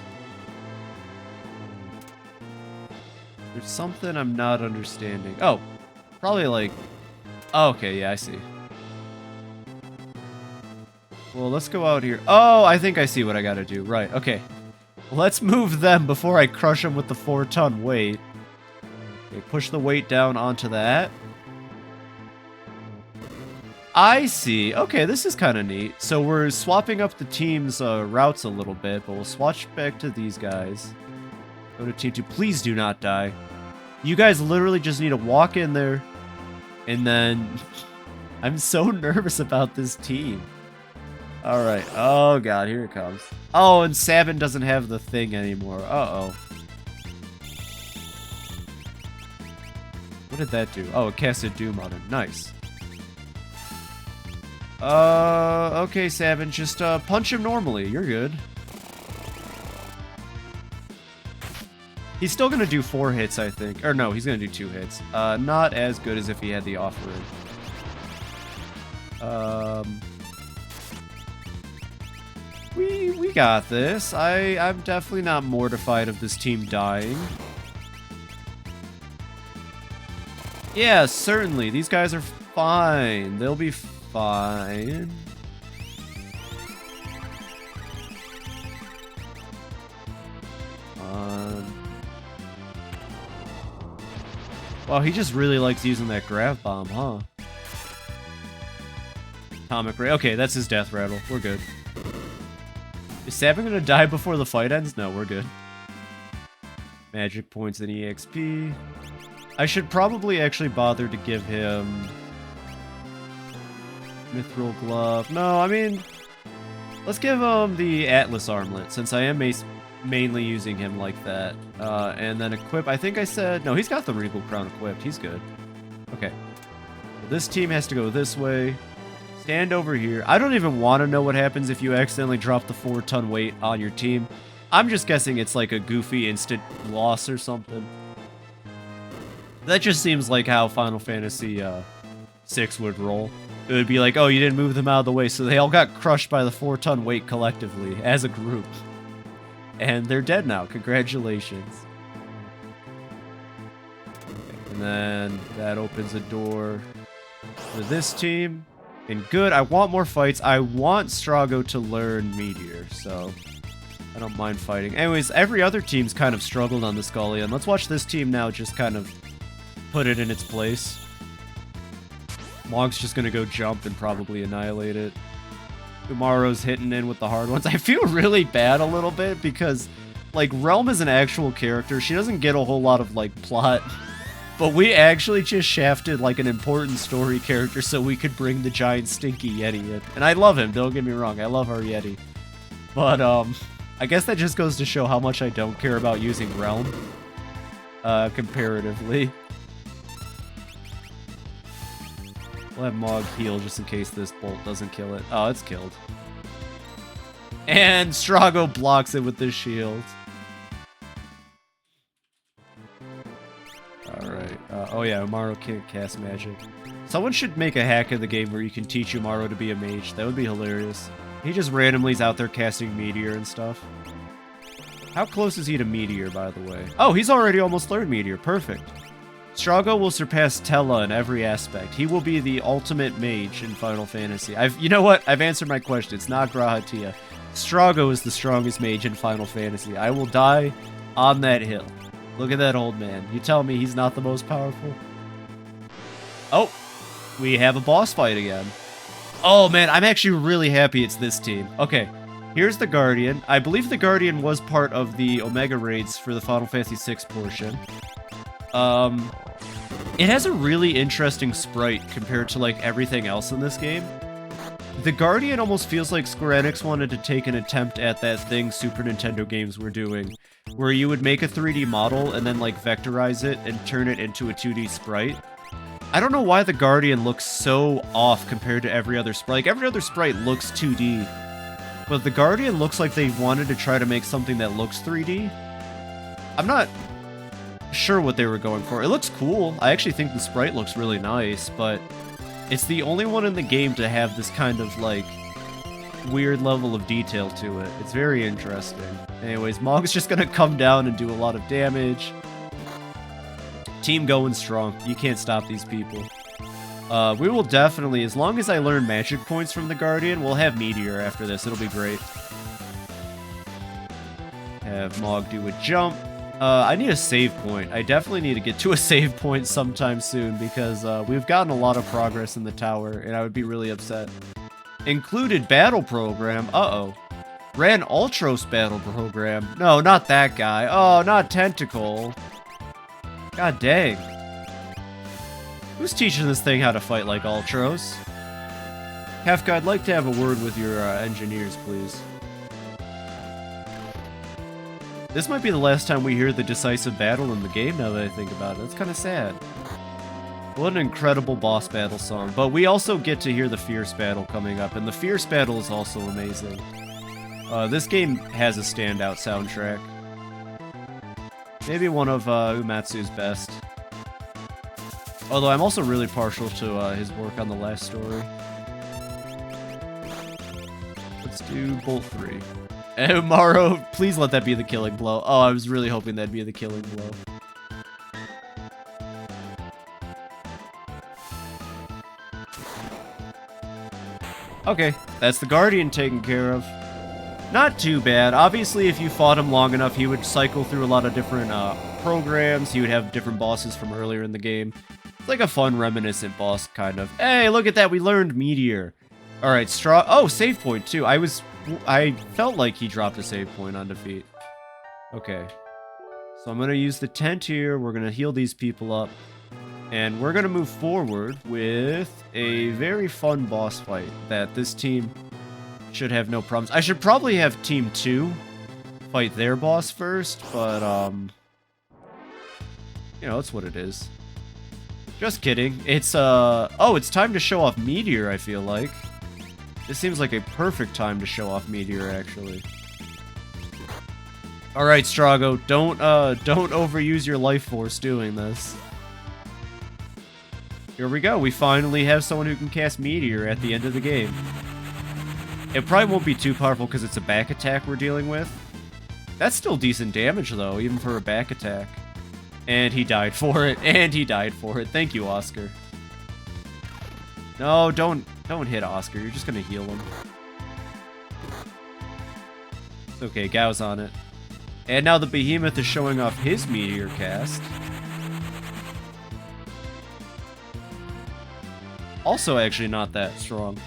There's something I'm not understanding. Oh, probably like... Oh, okay, yeah, I see. Well, let's go out here. Oh, I think I see what I gotta do. Right, okay. Let's move them before I crush them with the 4-ton weight. Okay, push the weight down onto that. I see. Okay, this is kind of neat. So we're swapping up the team's routes a little bit, but we'll swatch back to these guys. Go to team 2. Please do not die. You guys literally just need to walk in there, and then... I'm so nervous about this team. Alright. Oh, God. Here it comes. Oh, and Sabin doesn't have the thing anymore. Uh-oh. What did that do? Oh, it casted Doom on him. Nice. Okay, Sabin. Just, punch him normally. You're good. He's still gonna do 4 hits, I think. Or no, he's gonna do 2 hits. Not as good as if he had the offering. We got this. I'm definitely not mortified of this team dying. Yeah, certainly. These guys are fine. They'll be fine. Wow, he just really likes using that grav bomb, huh? Atomic Ray. Okay, that's his death rattle. We're good. Is Sabin gonna die before the fight ends? No, we're good. Magic points and EXP. I should probably actually bother to give him... Mithril Glove. No, I mean... Let's give him the Atlas Armlet, since I am mainly using him like that. And then equip... I think I said... No, he's got the Regal Crown equipped. He's good. Okay. Well, this team has to go this way. Stand over here. I don't even want to know what happens if you accidentally drop the 4-ton weight on your team. I'm just guessing it's like a goofy instant loss or something. That just seems like how Final Fantasy 6 would roll. It would be like, oh, you didn't move them out of the way, so they all got crushed by the 4-ton weight collectively, as a group. And they're dead now. Congratulations. And then that opens a door for this team. And good, I want more fights. I want Strago to learn Meteor, so I don't mind fighting. Anyways, every other team's kind of struggled on the Scullion. Let's watch this team now just kind of put it in its place. Mog's just gonna go jump and probably annihilate it. Umaro's hitting in with the hard ones. I feel really bad a little bit because, like, Realm is an actual character. She doesn't get a whole lot of, like, plot But we actually just shafted like an important story character so we could bring the giant stinky Yeti in. And I love him, don't get me wrong, I love our Yeti. But I guess that just goes to show how much I don't care about using Realm. Comparatively. We'll have Mog heal just in case this bolt doesn't kill it. Oh, it's killed. And Strago blocks it with this shield. Alright. Oh yeah, Umaru can't cast magic. Someone should make a hack of the game where you can teach Umaru to be a mage. That would be hilarious. He just randomly is out there casting Meteor and stuff. How close is he to Meteor, by the way? Oh, he's already almost learned Meteor. Perfect. Strago will surpass Tella in every aspect. He will be the ultimate mage in Final Fantasy. You know what? I've answered my question. It's not Grahatia. Strago is the strongest mage in Final Fantasy. I will die on that hill. Look at that old man. You tell me he's not the most powerful? Oh, we have a boss fight again. Oh man, I'm actually really happy it's this team. Okay, here's the Guardian. I believe the Guardian was part of the Omega raids for the Final Fantasy VI portion. It has a really interesting sprite compared to like everything else in this game. The Guardian almost feels like Square Enix wanted to take an attempt at that thing Super Nintendo games were doing, where you would make a 3D model and then like vectorize it and turn it into a 2D sprite. I don't know why the Guardian looks so off compared to every other sprite. Like, every other sprite looks 2D, but the Guardian looks like they wanted to try to make something that looks 3D. I'm not sure what they were going for. It looks cool. I actually think the sprite looks really nice, but it's the only one in the game to have this kind of, like, weird level of detail to it. It's very interesting. Anyways, Mog's just gonna come down and do a lot of damage. Team going strong. You can't stop these people. We will definitely, as long as I learn magic points from the Guardian, we'll have Meteor after this. It'll be great. Have Mog do a jump. I need a save point. I definitely need to get to a save point sometime soon because we've gotten a lot of progress in the tower, and I would be really upset. Included battle program. Uh-oh. Ran Ultros battle program. No, not that guy. Oh, not Tentacle. God dang. Who's teaching this thing how to fight like Ultros? Kafka, I'd like to have a word with your engineers, please. This might be the last time we hear the decisive battle in the game, now that I think about it. It's kind of sad. What an incredible boss battle song. But we also get to hear the Fierce battle coming up, and the Fierce battle is also amazing. This game has a standout soundtrack. Maybe one of Uematsu's best. Although I'm also really partial to his work on the last story. Let's do Bolt 3. Umaru, please let that be the killing blow. Oh, I was really hoping that'd be the killing blow. Okay, that's the Guardian taken care of. Not too bad. Obviously, if you fought him long enough, he would cycle through a lot of different programs. He would have different bosses from earlier in the game. It's like a fun, reminiscent boss, kind of. Hey, look at that. We learned Meteor. All right, Oh, save point, too. I felt like he dropped a save point on defeat. Okay. So I'm going to use the tent here. We're going to heal these people up. And we're going to move forward with a very fun boss fight that this team should have no problems. I should probably have Team 2 fight their boss first, but, you know, it's what it is. Just kidding. It's, oh, it's time to show off Meteor, I feel like. This seems like a perfect time to show off Meteor, actually. Alright, Strago, don't overuse your life force doing this. Here we go. We finally have someone who can cast Meteor at the end of the game. It probably won't be too powerful because it's a back attack we're dealing with. That's still decent damage, though, even for a back attack. And he died for it. And he died for it. Thank you, Oscar. No, don't hit Oscar. You're just going to heal him. It's okay. Gao's on it. And now the Behemoth is showing off his Meteor cast. Also actually not that strong.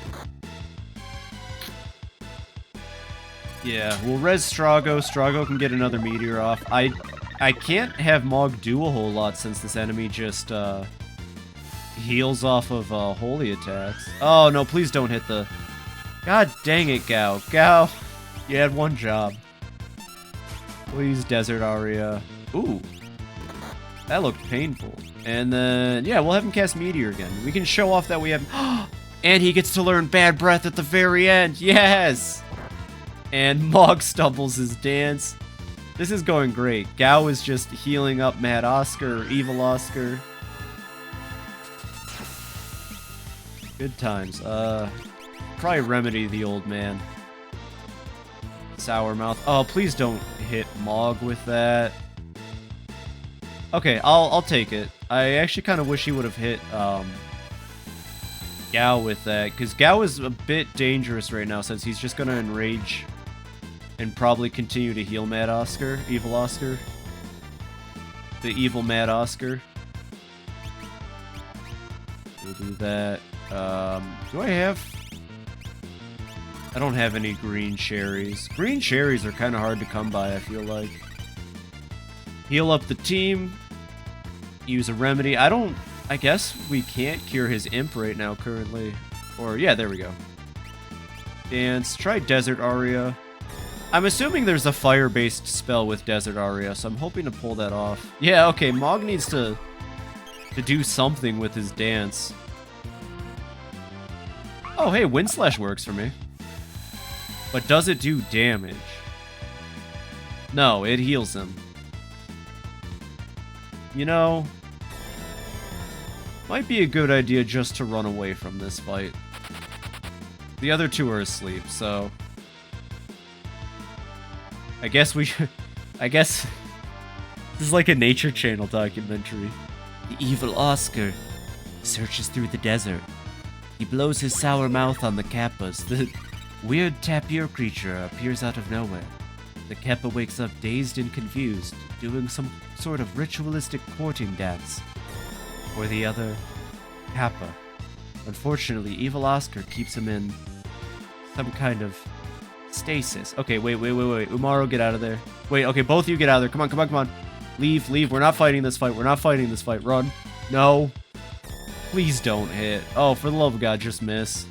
Yeah, we'll res Strago. Strago can get another Meteor off. I I can't have Mog do a whole lot since this enemy just heals off of holy attacks. Oh no, please don't hit the... God dang it, Gao. Gao, you had one job. Please, Desert Aria. Ooh. That looked painful. And then, yeah, we'll have him cast Meteor again. We can show off that we have... And he gets to learn Bad Breath at the very end. Yes! And Mog stumbles his dance. This is going great. Gao is just healing up Mad Oscar or Evil Oscar. Good times. Probably remedy the old man. Sour Mouth. Oh, please don't hit Mog with that. Okay, I'll take it. I actually kind of wish he would have hit Gao with that, because Gao is a bit dangerous right now since he's just gonna enrage and probably continue to heal Mad Oscar, Evil Oscar. The evil Mad Oscar. We'll do that. Do I have... I don't have any green cherries. Green cherries are kind of hard to come by, I feel like. Heal up the team. Use a remedy. I guess we can't cure his imp right now currently. Or, yeah, there we go. Dance. Try Desert Aria. I'm assuming there's a fire-based spell with Desert Aria, so I'm hoping to pull that off. Yeah, okay, Mog needs to do something with his dance. Oh, hey, Wind Slash works for me. But does it do damage? No, it heals him. You know, might be a good idea just to run away from this fight. The other two are asleep, so... I guess we should... I guess... This is like a Nature Channel documentary. The evil Oscar searches through the desert. He blows his sour mouth on the Kappas. The weird tapir creature appears out of nowhere. The Kappa wakes up dazed and confused, doing some sort of ritualistic courting dance. Or the other, Kappa. Unfortunately, evil Oscar keeps him in some kind of stasis. Okay, wait. Umaro, get out of there. Wait, okay, both of you get out of there. Come on. Leave. We're not fighting this fight. Run. No. Please don't hit. Oh, for the love of God, just miss.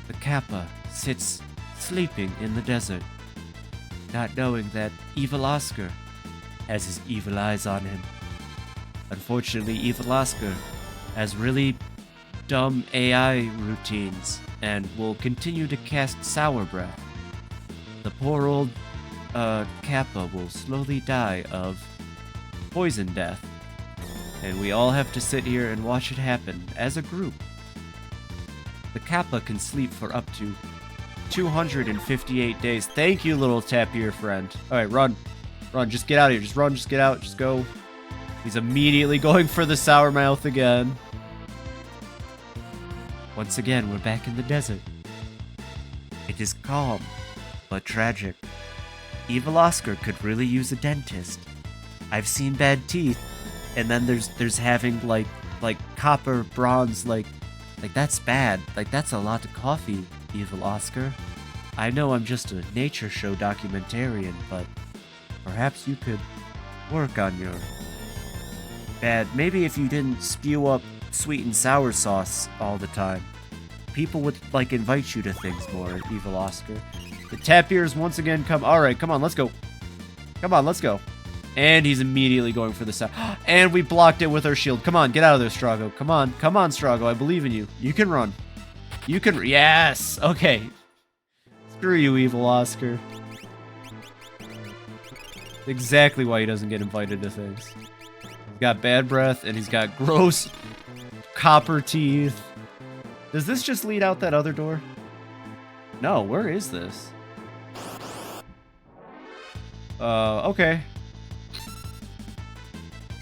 The Kappa sits sleeping in the desert, not knowing that evil Oscar has his evil eyes on him. Unfortunately, evil Oscar has really dumb AI routines and will continue to cast Sour Breath. The poor old Kappa will slowly die of poison death, and we all have to sit here and watch it happen as a group. The Kappa can sleep for up to 258 days. Thank you, little tapir friend. Alright, run. Just get out of here. Just run, just get out, just go. He's immediately going for the Sour Mouth again. Once again, we're back in the desert. It is calm, but tragic. Evil Oscar could really use a dentist. I've seen bad teeth, and then there's having like copper, bronze, like that's bad. Like that's a lot of coffee, evil Oscar. I know I'm just a nature show documentarian, but perhaps you could work on your bad. Maybe if you didn't spew up sweet and sour sauce all the time, people would like invite you to things more, evil Oscar. The tapirs once again come. All right, come on, let's go. Let's go. And he's immediately going for the sound. And we blocked it with our shield. Come on, get out of there, Strago. Come on, Strago. I believe in you. You can run. Yes. Okay. Screw you, evil Oscar. Exactly why he doesn't get invited to things. He's got bad breath, and he's got gross copper teeth. Does this just lead out that other door? No, where is this? Okay.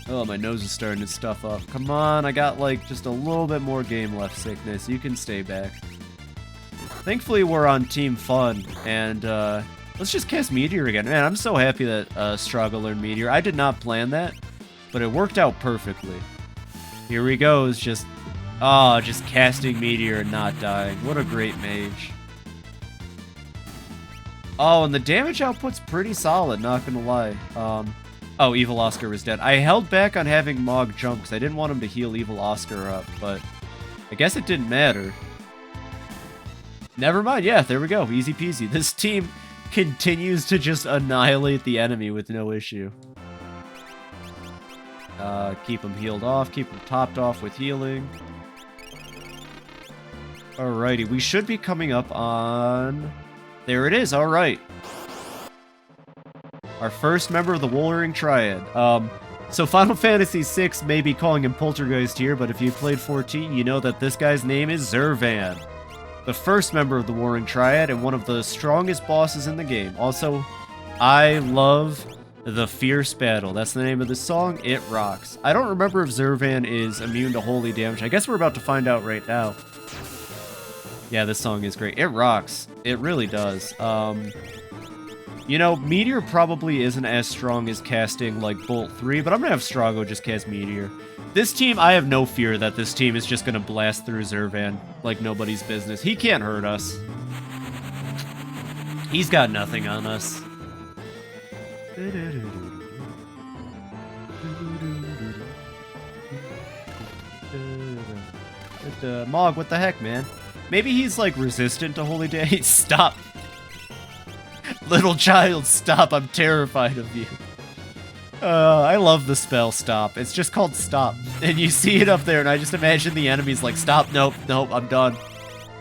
Oh, my nose is starting to stuff up. Come on, I got like just a little bit more game left, Sickness. You can stay back. Thankfully, we're on Team Fun, and let's just cast Meteor again. Man, I'm so happy that Strago learned Meteor. I did not plan that, but it worked out perfectly. Here he goes, just casting Meteor and not dying. What a great mage. Oh, and the damage output's pretty solid, not gonna lie. Oh, Evil Oscar was dead. I held back on having Mog jump because I didn't want him to heal Evil Oscar up, but I guess it didn't matter. Never mind, yeah, there we go. Easy peasy. This team continues to just annihilate the enemy with no issue. Keep him healed off, keep him topped off with healing. Alrighty, we should be coming up on... There it is, alright. Our first member of the Warring Triad. So Final Fantasy VI may be calling him Poltergeist here, but if you played 14, you know that this guy's name is Zurvan. The first member of the Warring Triad and one of the strongest bosses in the game. Also, I love the Fierce Battle. That's the name of the song. It rocks. I don't remember if Zurvan is immune to holy damage. I guess we're about to find out right now. Yeah, this song is great. It rocks. It really does. You know, Meteor probably isn't as strong as casting, like, Bolt 3, but I'm gonna have Strago just cast Meteor. This team, I have no fear that this team is just gonna blast through Zurvan like nobody's business. He can't hurt us. He's got nothing on us. Mog, what the heck, man? Maybe he's, like, resistant to holy damage. Stop. Little child, stop. I'm terrified of you. I love the spell stop. It's just called stop. And you see it up there, and I just imagine the enemy's like, stop, nope, I'm done.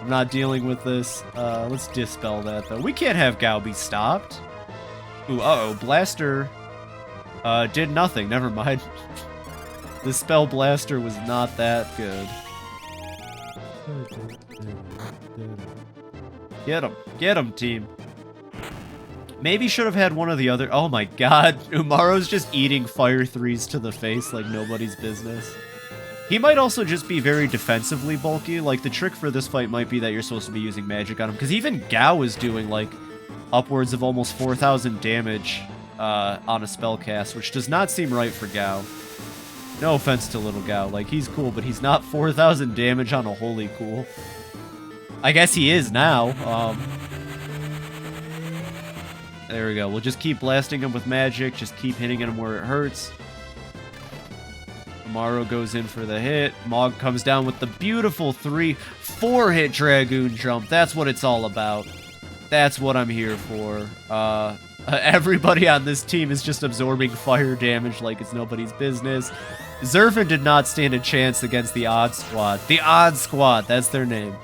I'm not dealing with this. Let's dispel that, though. We can't have Gao be stopped. Ooh, uh-oh, Blaster did nothing. Never mind. The spell Blaster was not that good. Get him, team. Maybe should have had one of the other... Oh my god, Umaro's just eating fire threes to the face like nobody's business. He might also just be very defensively bulky. Like, the trick for this fight might be that you're supposed to be using magic on him. Because even Gao is doing, like, upwards of almost 4,000 damage on a spell cast, which does not seem right for Gao. No offense to little Gao. Like, he's cool, but he's not 4,000 damage on a holy cool. I guess he is now. There we go. We'll just keep blasting him with magic. Just keep hitting him where it hurts. Umaro goes in for the hit. Mog comes down with the beautiful 4-hit Dragoon jump. That's what it's all about. That's what I'm here for. Everybody on this team is just absorbing fire damage like it's nobody's business. Zurvan did not stand a chance against the Odd Squad. The Odd Squad, that's their name.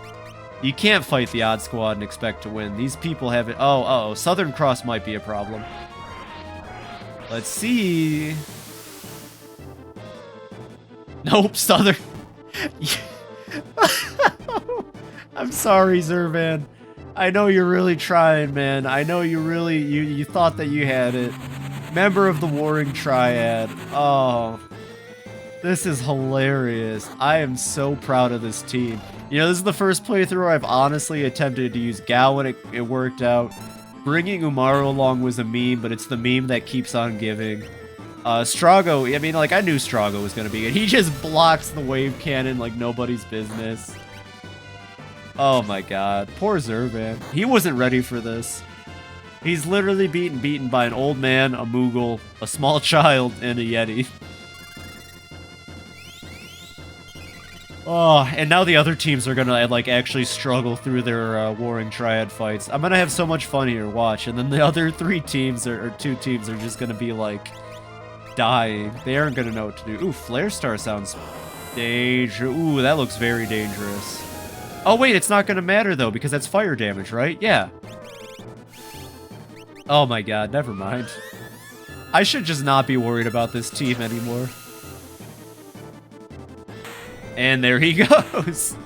You can't fight the Odd Squad and expect to win. These people have it. Oh, Southern Cross might be a problem. Let's see. Nope, Southern. I'm sorry, Zurvan. I know you're really trying, man. I know you really, you thought that you had it. Member of the Warring Triad. Oh, this is hilarious. I am so proud of this team. You know, this is the first playthrough I've honestly attempted to use Gao and it worked out. Bringing Umaro along was a meme, but it's the meme that keeps on giving. Strago, I mean, like, I knew Strago was going to be good. He just blocks the wave cannon like nobody's business. Oh my god. Poor Zurvan. He wasn't ready for this. He's literally beaten by an old man, a Moogle, a small child, and a Yeti. Oh, and now the other teams are gonna, like, actually struggle through their Warring Triad fights. I'm gonna have so much fun here, watch. And then the other 3 teams, or 2 teams, are just gonna be, like, dying. They aren't gonna know what to do. Ooh, Flare Star sounds dangerous. Ooh, that looks very dangerous. Oh, wait, it's not gonna matter, though, because that's fire damage, right? Yeah. Oh my god, never mind. I should just not be worried about this team anymore. And there he goes.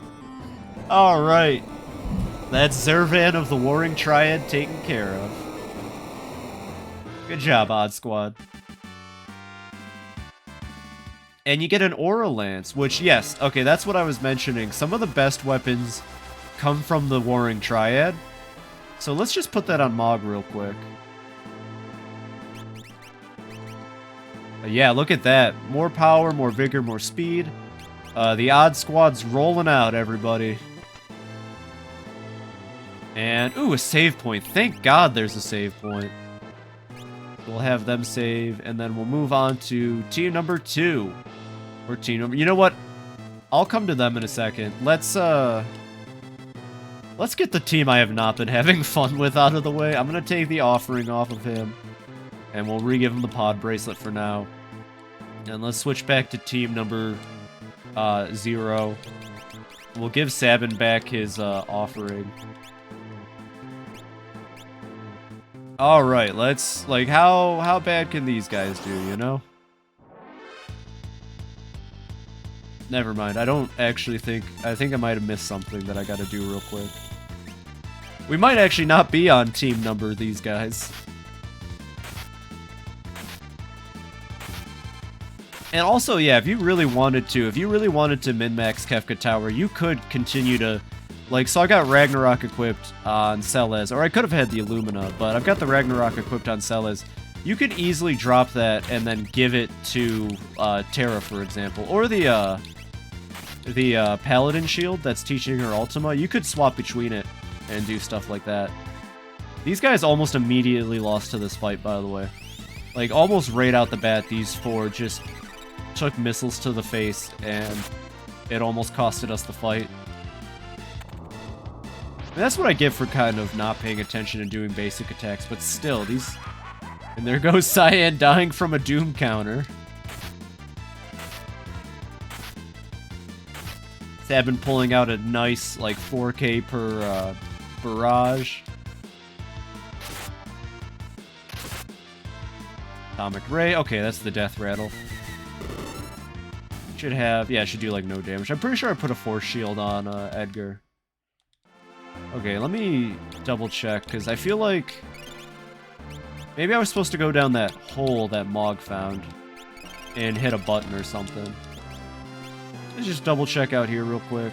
Alright. That's Zurvan of the Warring Triad taken care of. Good job, Odd Squad. And you get an Aura Lance, which, yes, okay, that's what I was mentioning. Some of the best weapons come from the Warring Triad. So let's just put that on Mog real quick. Yeah, look at that. More power, more vigor, more speed. The Odd Squad's rolling out, everybody. And, ooh, a save point. Thank God there's a save point. We'll have them save, and then we'll move on to team number 2. Or team number... You know what? I'll come to them in a second. Let's get the team I have not been having fun with out of the way. I'm going to take the offering off of him. And we'll re-give him the pod bracelet for now. And let's switch back to team number 0. We'll give Sabin back his offering. Alright, let's... Like, how bad can these guys do, you know? Never mind, I don't actually think... I think I might have missed something that I gotta do real quick. We might actually not be on team number, these guys. And also, yeah, if you really wanted to min-max Kefka Tower, you could continue to... Like, so I got Ragnarok equipped on Celes, or I could have had the Illumina, but I've got the Ragnarok equipped on Celes. You could easily drop that and then give it to Terra, for example, or the Paladin shield that's teaching her Ultima. You could swap between it and do stuff like that. These guys almost immediately lost to this fight, by the way. Like, almost right out the bat, these 4 just took missiles to the face, and it almost costed us the fight. And that's what I get for kind of not paying attention and doing basic attacks, but still, these... And there goes Cyan dying from a Doom counter. Sabin pulling out a nice, like, 4k per barrage. Atomic Ray. Okay, that's the Death Rattle. Should have... Yeah, it should do, like, no damage. I'm pretty sure I put a Force Shield on Edgar. Okay, let me double check, because I feel like... Maybe I was supposed to go down that hole that Mog found and hit a button or something. Let's just double check out here real quick.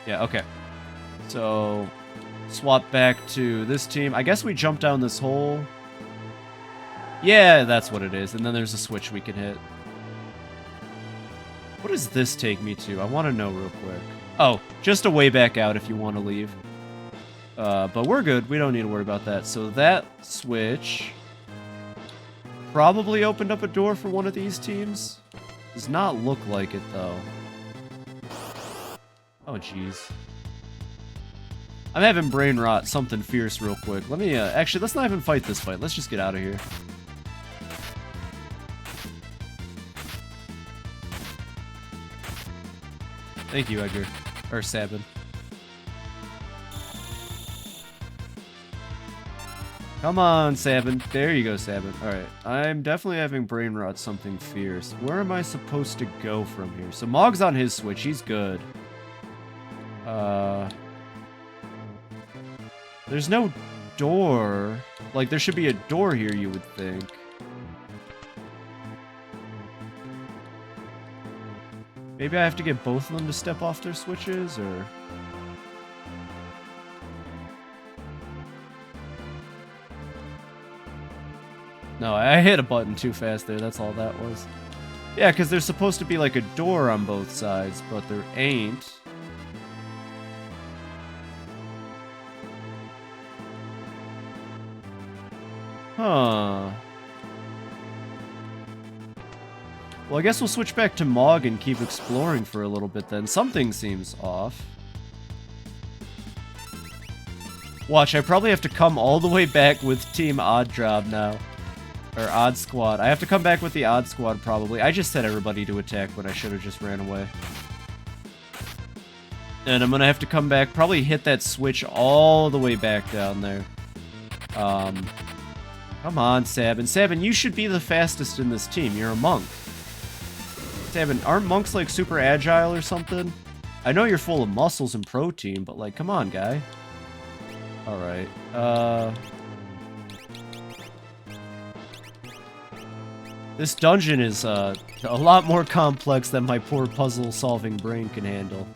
Yeah, okay. So, swap back to this team. I guess we jump down this hole. Yeah, that's what it is. And then there's a switch we can hit. What does this take me to? I want to know real quick. Oh, just a way back out if you want to leave. But we're good. We don't need to worry about that. So that switch probably opened up a door for one of these teams. Does not look like it, though. Oh, jeez. I'm having brain rot, something fierce real quick. Let me, actually, let's not even fight this fight. Let's just get out of here. Thank you, Edgar. Or Sabin. Come on, Sabin. There you go, Sabin. Alright. I'm definitely having brain rot, something fierce. Where am I supposed to go from here? So Mog's on his switch. He's good. There's no door. Like, there should be a door here, you would think. Maybe I have to get both of them to step off their switches, or... No, I hit a button too fast there, that's all that was. Yeah, because there's supposed to be like a door on both sides, but there ain't. Huh. Well, I guess we'll switch back to Mog and keep exploring for a little bit then. Something seems off. Watch, I probably have to come all the way back with Team Odd Job now. Or Odd Squad. I have to come back with the Odd Squad, probably. I just set everybody to attack, but I should have just ran away. And I'm gonna have to come back, probably hit that switch all the way back down there. Come on, Sabin. Sabin, you should be the fastest in this team. You're a monk. Sabin, aren't monks, like, super agile or something? I know you're full of muscles and protein, but, like, come on, guy. Alright, This dungeon is, a lot more complex than my poor puzzle-solving brain can handle.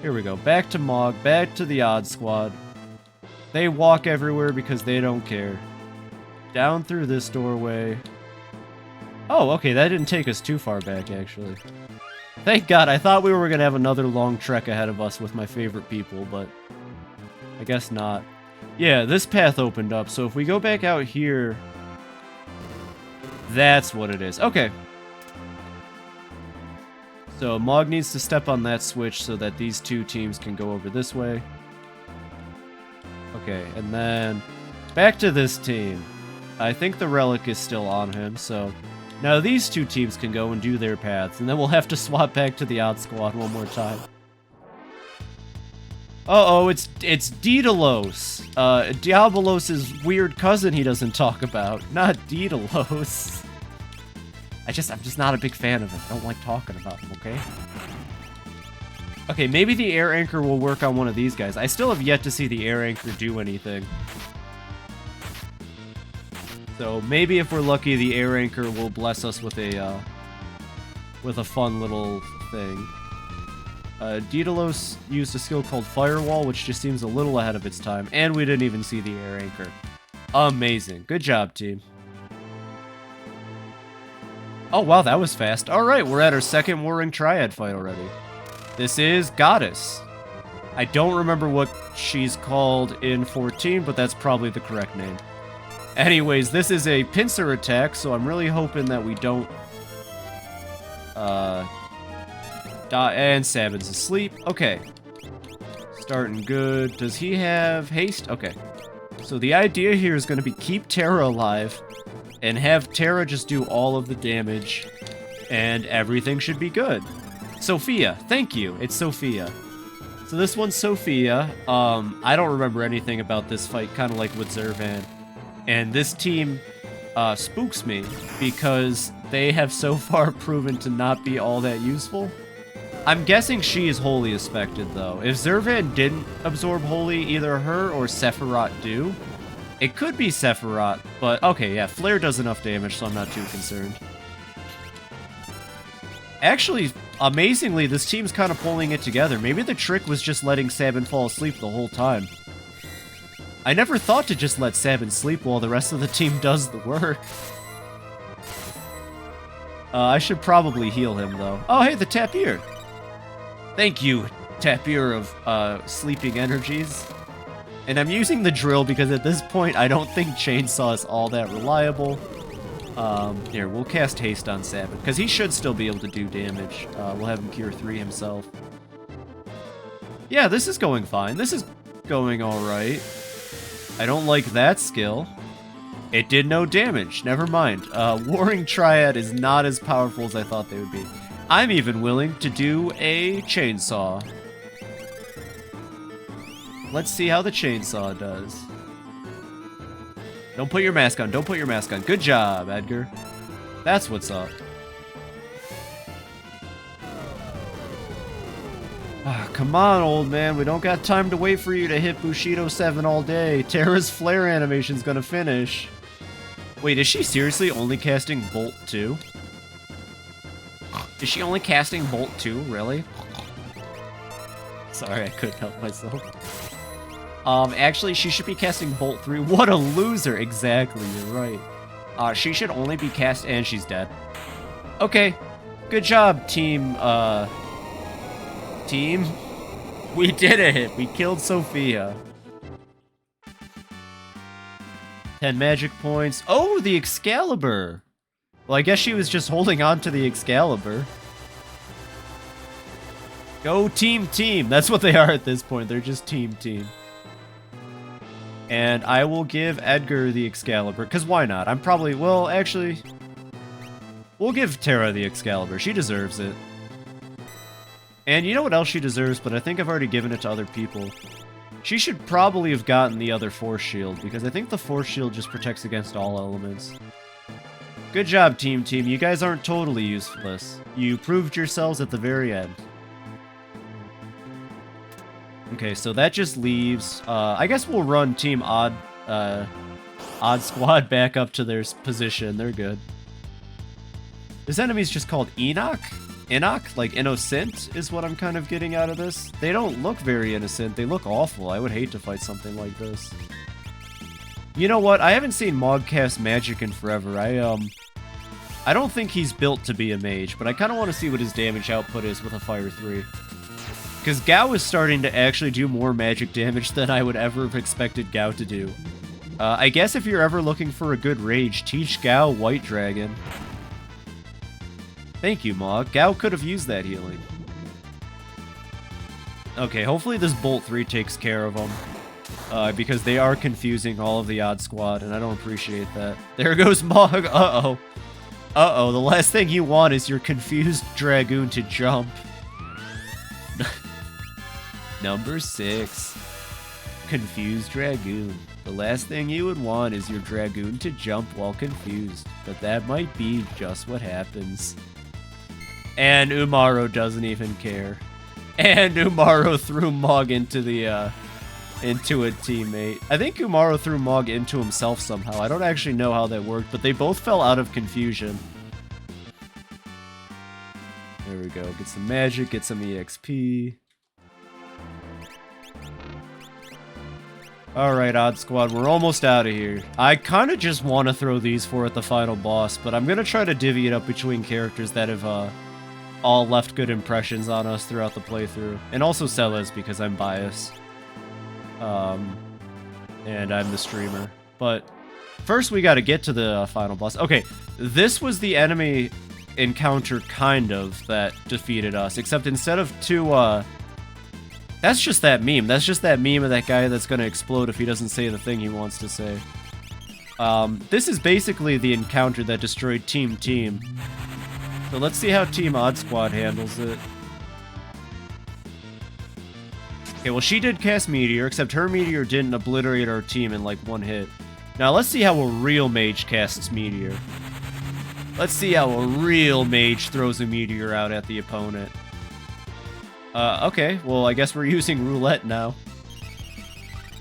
Here we go. Back to Mog, back to the Odd Squad. They walk everywhere because they don't care. Down through this doorway. Oh, okay, that didn't take us too far back, actually. Thank God, I thought we were going to have another long trek ahead of us with my favorite people, but I guess not. Yeah, this path opened up, so if we go back out here... That's what it is. Okay. So Mog needs to step on that switch so that these two teams can go over this way. Okay, and then back to this team. I think the relic is still on him, so now these two teams can go and do their paths, and then we'll have to swap back to the odd squad one more time. Uh-oh, it's Daedalus. Diabolos' weird cousin he doesn't talk about, not Daedalus. I'm just not a big fan of him. I don't like talking about him, okay? Okay, maybe the air anchor will work on one of these guys. I still have yet to see the air anchor do anything. So maybe if we're lucky, the air anchor will bless us with a fun little thing. Daedalus used a skill called Firewall, which just seems a little ahead of its time, and we didn't even see the air anchor. Amazing. Good job, team. Oh, wow, that was fast. Alright, we're at our second Warring Triad fight already. This is Goddess. I don't remember what she's called in 14, but that's probably the correct name. Anyways, this is a pincer attack, so I'm really hoping that we don't... And Sabin's asleep. Okay. Starting good. Does he have haste? Okay. So the idea here is going to be keep Terra alive and have Terra just do all of the damage, and everything should be good. Sophia. Thank you. It's Sophia. So this one's Sophia. I don't remember anything about this fight, kind of like with Zervan. And this team spooks me because they have so far proven to not be all that useful. I'm guessing she is Holy Aspected, though. If Zervan didn't absorb Holy, either her or Sephiroth do. It could be Sephiroth, but okay, yeah, Flare does enough damage, so I'm not too concerned. Actually, amazingly, this team's kind of pulling it together. Maybe the trick was just letting Sabin fall asleep the whole time. I never thought to just let Sabin sleep while the rest of the team does the work. I should probably heal him, though. Oh, hey, the Tapir! Thank you, Tapir of sleeping energies. And I'm using the drill because at this point I don't think Chainsaw is all that reliable. Here, we'll cast Haste on Sabin, because he should still be able to do damage. We'll have him Cure 3 himself. Yeah, this is going fine. This is going alright. I don't like that skill. It did no damage. Never mind. Warring Triad is not as powerful as I thought they would be. I'm even willing to do a Chainsaw. Let's see how the Chainsaw does. Don't put your mask on. Don't put your mask on. Good job, Edgar. That's what's up. Ah, come on, old man. We don't got time to wait for you to hit Bushido 7 all day. Terra's flare animation's gonna finish. Wait, is she seriously only casting Bolt 2? Is she only casting Bolt 2? Really? Sorry, I couldn't help myself. Actually, she should be casting Bolt 3. What a loser! Exactly, you're right. She should only be cast... And she's dead. Okay. Good job, team, Team? We did it! We killed Sophia. 10 magic points. Oh, the Excalibur! Well, I guess she was just holding on to the Excalibur. Go team! That's what they are at this point. They're just team. And I will give Edgar the Excalibur, because why not? I'm probably... Well, actually... We'll give Terra the Excalibur. She deserves it. And you know what else she deserves, but I think I've already given it to other people. She should probably have gotten the other Force Shield, because I think the Force Shield just protects against all elements. Good job, team. You guys aren't totally useless. You proved yourselves at the very end. Okay, so that just leaves... I guess we'll run Team Odd Squad back up to their position. They're good. This enemy's just called Enoch? Enoch? Like innocent is what I'm kind of getting out of this. They don't look very innocent. They look awful. I would hate to fight something like this. You know what? I haven't seen Mog cast magic in forever. I don't think he's built to be a mage, but I kind of want to see what his damage output is with a Fire 3. Because Gao is starting to actually do more magic damage than I would ever have expected Gao to do. I guess if you're ever looking for a good rage, teach Gao White Dragon. Thank you, Mog. Gao could have used that healing. Okay, hopefully this Bolt 3 takes care of them. Because they are confusing all of the odd squad, and I don't appreciate that. There goes Mog. Uh-oh. Uh-oh, the last thing you want is your confused Dragoon to jump. Number 6. Confused Dragoon. The last thing you would want is your Dragoon to jump while confused, but that might be just what happens. And Umaro doesn't even care. And Umaro threw Mog into the, into a teammate. I think Umaro threw Mog into himself somehow. I don't actually know how that worked, but they both fell out of confusion. There we go. Get some magic, get some EXP. Alright, Odd Squad, we're almost out of here. I kind of just want to throw these four at the final boss, but I'm going to try to divvy it up between characters that have all left good impressions on us throughout the playthrough. And also Celes, because I'm biased. And I'm the streamer. But first we got to get to the final boss. Okay, this was the enemy encounter, kind of, that defeated us, except instead of two, that's just that meme. That's just that meme of that guy that's gonna explode if he doesn't say the thing he wants to say. This is basically the encounter that destroyed Team. So let's see how Team Odd Squad handles it. Okay, well she did cast Meteor, except her Meteor didn't obliterate our team in like one hit. Now let's see how a real mage casts Meteor. Let's see how a real mage throws a Meteor out at the opponent. Okay, well, I guess we're using Roulette now.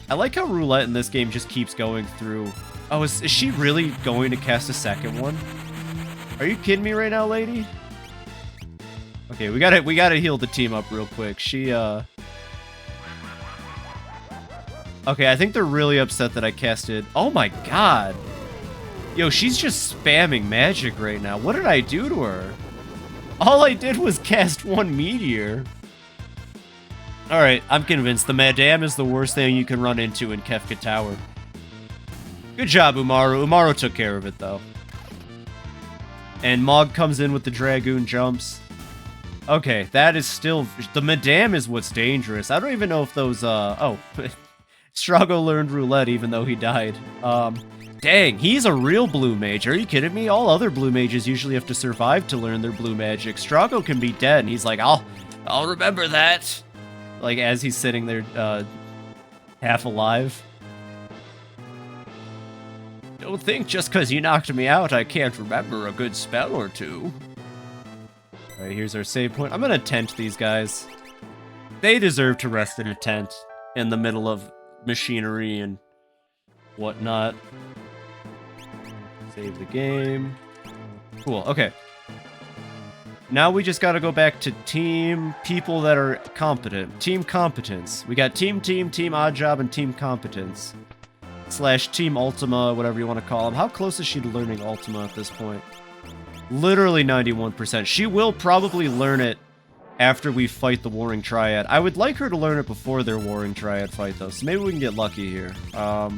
I like how Roulette in this game just keeps going through. Oh, is she really going to cast a second one? Are you kidding me right now, lady? Okay, we gotta heal the team up real quick. She, Okay, I think they're really upset that I casted... Oh my god! Yo, she's just spamming magic right now. What did I do to her? All I did was cast one Meteor. Alright, I'm convinced the Madame is the worst thing you can run into in Kefka Tower. Good job, Umaro. Umaro took care of it, though. And Mog comes in with the Dragoon jumps. Okay, that is still... The Madame is what's dangerous. I don't even know if those, Oh. Strago learned Roulette even though he died. Dang, he's a real blue mage. Are you kidding me? All other blue mages usually have to survive to learn their blue magic. Strago can be dead, and he's like, I'll remember that. Like, as he's sitting there, half alive. Don't think just because you knocked me out, I can't remember a good spell or two. Alright, here's our save point. I'm gonna tent these guys. They deserve to rest in a tent in the middle of machinery and whatnot. Save the game. Cool, okay. Now we just gotta go back to team people that are competent. Team competence. We got team, team oddjob, and team competence. / team Ultima, whatever you want to call them. How close is she to learning Ultima at this point? Literally 91%. She will probably learn it after we fight the Warring Triad. I would like her to learn it before their Warring Triad fight, though, so maybe we can get lucky here. Throw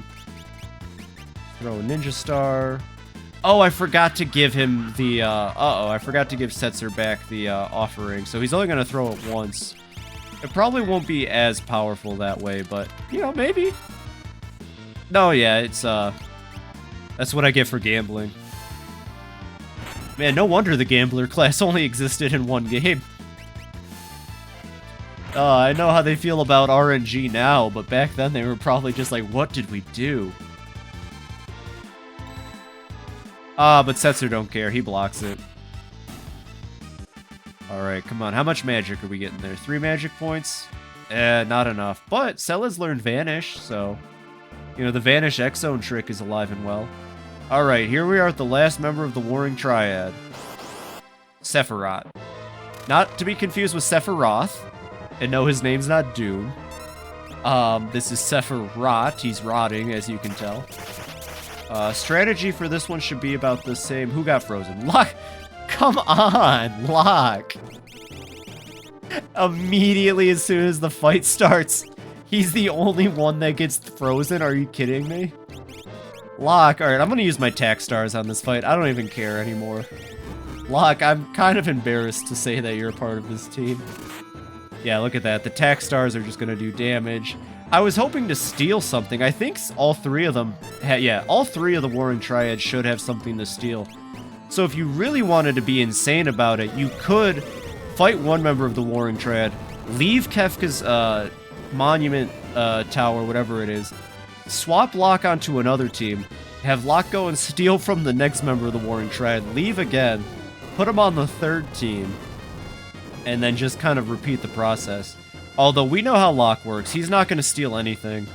a Ninja Star. Oh, I forgot to give him the, I forgot to give Setzer back the, offering, so he's only gonna throw it once. It probably won't be as powerful that way, but, you know, maybe. No, yeah, it's, that's what I get for gambling. Man, no wonder the Gambler class only existed in one game. I know how they feel about RNG now, but back then they were probably just like, what did we do? But Setzer don't care. He blocks it. Alright, come on. How much magic are we getting there? 3 magic points? Not enough. But Celes learned Vanish, so... You know, the Vanish X-Zone trick is alive and well. Alright, here we are at the last member of the Warring Triad. Sephiroth. Not to be confused with Sephiroth. And no, his name's not Doom. This is Sephiroth. He's rotting, as you can tell. Strategy for this one should be about the same. Who got frozen? Locke! Come on! Locke! Immediately as soon as the fight starts, he's the only one that gets frozen. Are you kidding me? Locke, alright, I'm gonna use my tack stars on this fight. I don't even care anymore. Locke, I'm kind of embarrassed to say that you're a part of this team. Yeah, look at that. The tack stars are just gonna do damage. I was hoping to steal something. I think all three of them... yeah, all three of the Warring Triads should have something to steal. So if you really wanted to be insane about it, you could fight one member of the Warring Triad, leave Kefka's monument tower, whatever it is, swap Locke onto another team, have Locke go and steal from the next member of the Warring Triad, leave again, put him on the third team, and then just kind of repeat the process. Although we know how Locke works. He's not going to steal anything.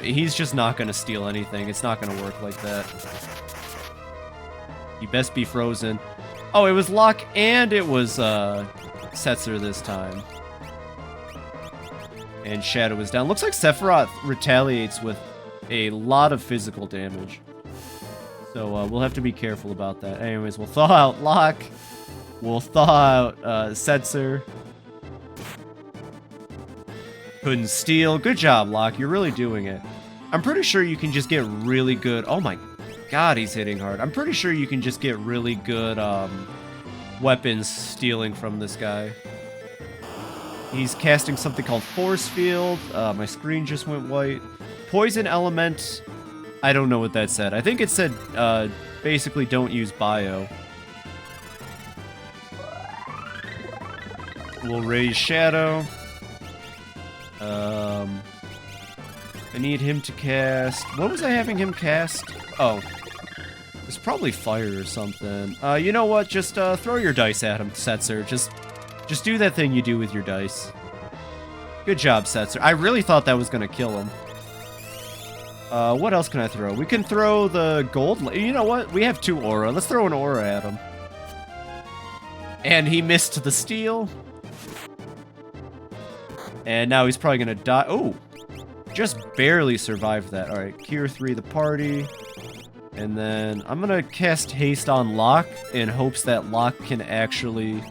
He's just not going to steal anything. It's not going to work like that. You best be frozen. Oh, it was Locke and it was Setzer this time. And Shadow is down. Looks like Sephiroth retaliates with a lot of physical damage. So we'll have to be careful about that. Anyways, we'll thaw out Locke. We'll thaw out Setzer. Couldn't steal. Good job, Locke. You're really doing it. I'm pretty sure you can just get really good... Oh my god, he's hitting hard. I'm pretty sure you can just get really good weapons stealing from this guy. He's casting something called Force Field. My screen just went white. Poison Element. I don't know what that said. I think it said basically don't use Bio. We'll raise Shadow. I need him to cast... What was I having him cast? Oh. It's probably fire or something. You know what? Just throw your dice at him, Setzer. Just do that thing you do with your dice. Good job, Setzer. I really thought that was going to kill him. What else can I throw? We can throw the gold... You know what? We have 2 aura. Let's throw an aura at him. And he missed the steal. And now he's probably going to die. Oh! Just barely survived that. Alright, Cure 3 the party. And then I'm going to cast Haste on Locke in hopes that Locke can actually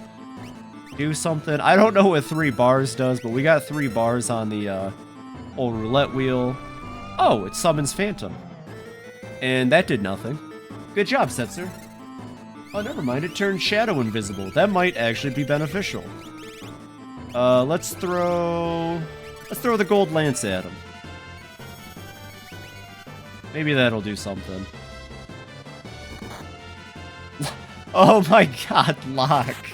do something. I don't know what 3 bars does, but we got 3 bars on the old roulette wheel. Oh, it summons Phantom. And that did nothing. Good job, Setzer. Oh, never mind. It turned Shadow invisible. That might actually be beneficial. Let's throw the gold lance at him. Maybe that'll do something. Oh my god, Locke.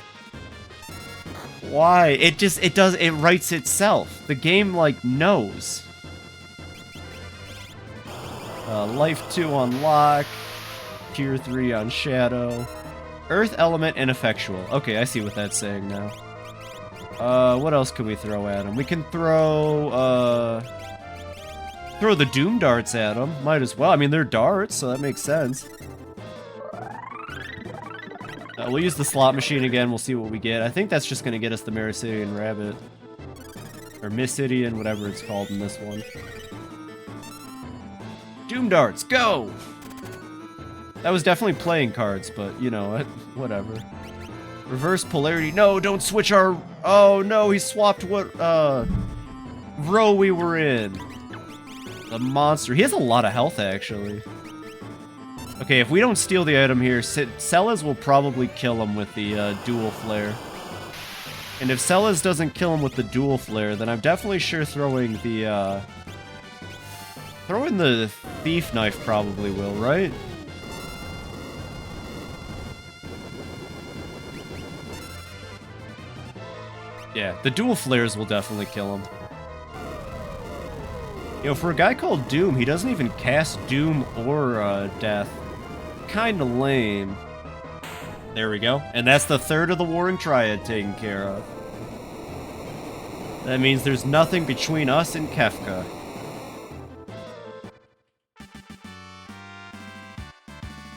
Why? It writes itself. The game, like, knows. Life 2 on Locke. Tier 3 on Shadow. Earth Element Ineffectual. Okay, I see what that's saying now. What else can we throw at him? We can throw the Doom Darts at him. Might as well. I mean, they're darts, so that makes sense. We'll use the slot machine again. We'll see what we get. I think that's just going to get us the Mericidian Rabbit. Or Mysidian, whatever it's called in this one. Doom Darts, go! That was definitely playing cards, but, you know, whatever. Reverse polarity. No, don't switch our... Oh, no, he swapped what, row we were in. The monster. He has a lot of health, actually. Okay, if we don't steal the item here, Celes will probably kill him with the dual flare. And if Celes doesn't kill him with the dual flare, then I'm definitely sure throwing the thief knife probably will, right? Yeah, the dual flares will definitely kill him. You know, for a guy called Doom, he doesn't even cast Doom or Death. Kinda lame. There we go. And that's the third of the Warring Triad taken care of. That means there's nothing between us and Kefka.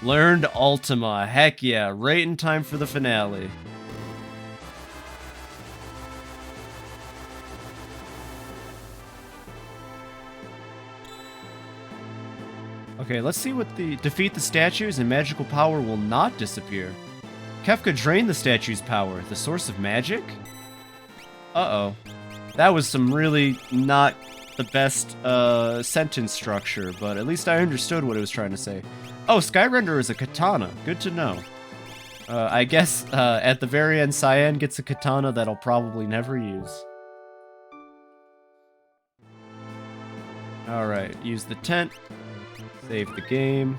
Learned Ultima. Heck yeah, right in time for the finale. Okay, let's see what the... Defeat the statues and magical power will not disappear. Kefka drained the statue's power. The source of magic? Uh-oh. That was some really not the best sentence structure, but at least I understood what it was trying to say. Oh, Skyrender is a katana. Good to know. I guess at the very end, Cyan gets a katana that I'll probably never use. Alright, use the tent. Save the game.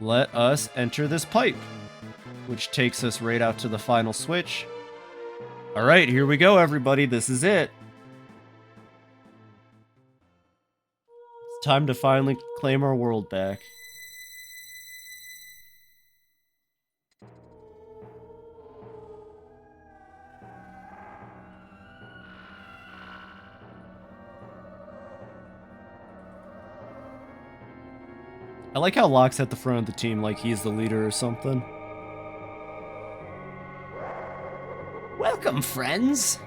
Let us enter this pipe, which takes us right out to the final switch. Alright, here we go, everybody. This is it. It's time to finally claim our world back. I like how Locke's at the front of the team like he's the leader or something. Welcome, friends!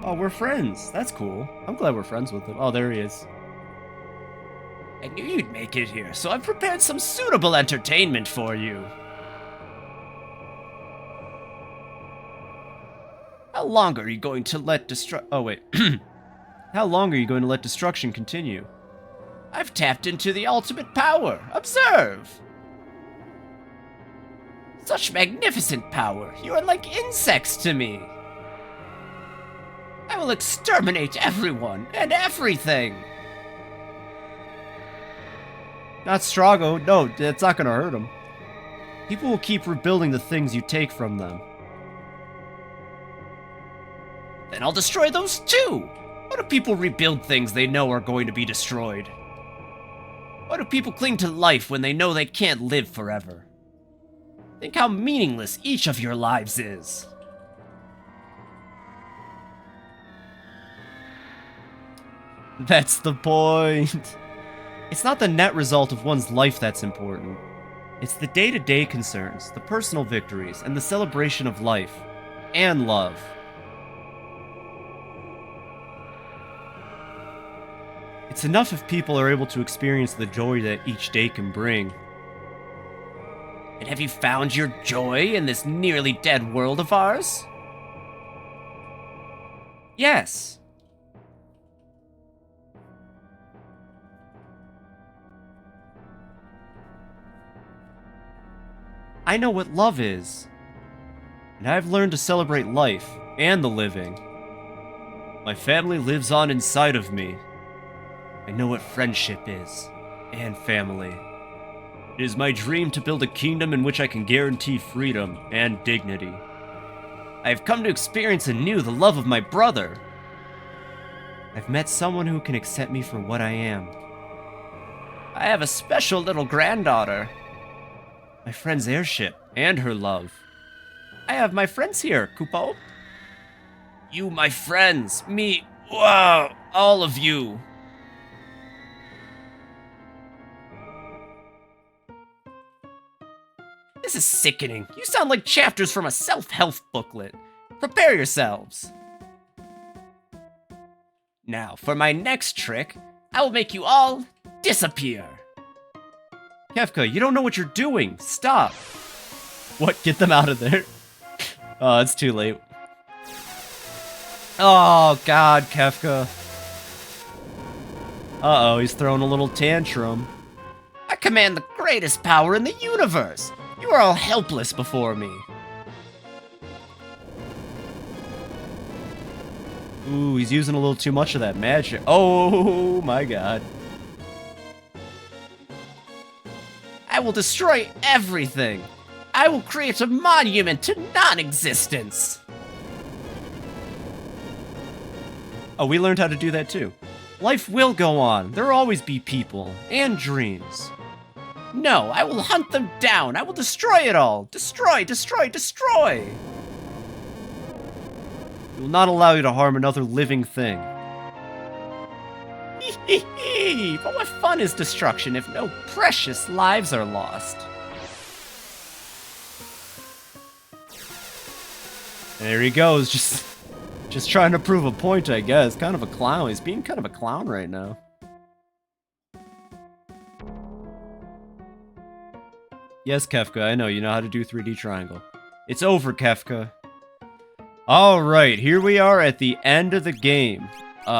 Oh, we're friends. That's cool. I'm glad we're friends with him. Oh, there he is. I knew you'd make it here, so I've prepared some suitable entertainment for you. How long are you going to let Oh, wait. How long are you going to let destruction continue? I've tapped into the ultimate power. Observe! Such magnificent power. You are like insects to me. I will exterminate everyone and everything. Not Strago. No, that's not gonna hurt him. People will keep rebuilding the things you take from them. Then I'll destroy those too! Why do people rebuild things they know are going to be destroyed? Why do people cling to life when they know they can't live forever? Think how meaningless each of your lives is. That's the point. It's not the net result of one's life that's important. It's the day-to-day concerns, the personal victories, and the celebration of life. And love. It's enough if people are able to experience the joy that each day can bring. And have you found your joy in this nearly dead world of ours? Yes. I know what love is. And I've learned to celebrate life and the living. My family lives on inside of me. I know what friendship is, and family. It is my dream to build a kingdom in which I can guarantee freedom and dignity. I have come to experience anew the love of my brother. I've met someone who can accept me for what I am. I have a special little granddaughter. My friend's airship, and her love. I have my friends here, Kupo. You, my friends, me, wow, all of you. This is sickening. You sound like chapters from a self-help booklet. Prepare yourselves. Now, for my next trick, I will make you all disappear. Kefka, you don't know what you're doing. Stop. What? Get them out of there. Oh, it's too late. Oh, God, Kefka. Uh-oh, he's throwing a little tantrum. I command the greatest power in the universe. You are all helpless before me. Ooh, he's using a little too much of that magic. Oh, my God. I will destroy everything. I will create a monument to non-existence. Oh, we learned how to do that too. Life will go on. There will always be people and dreams. No, I will hunt them down. I will destroy it all. Destroy, destroy, destroy. We will not allow you to harm another living thing. But what fun is destruction if no precious lives are lost? There he goes, just trying to prove a point, I guess. Kind of a clown. He's being kind of a clown right now. Yes, Kefka, I know, you know how to do 3D triangle. It's over, Kefka. Alright, here we are at the end of the game.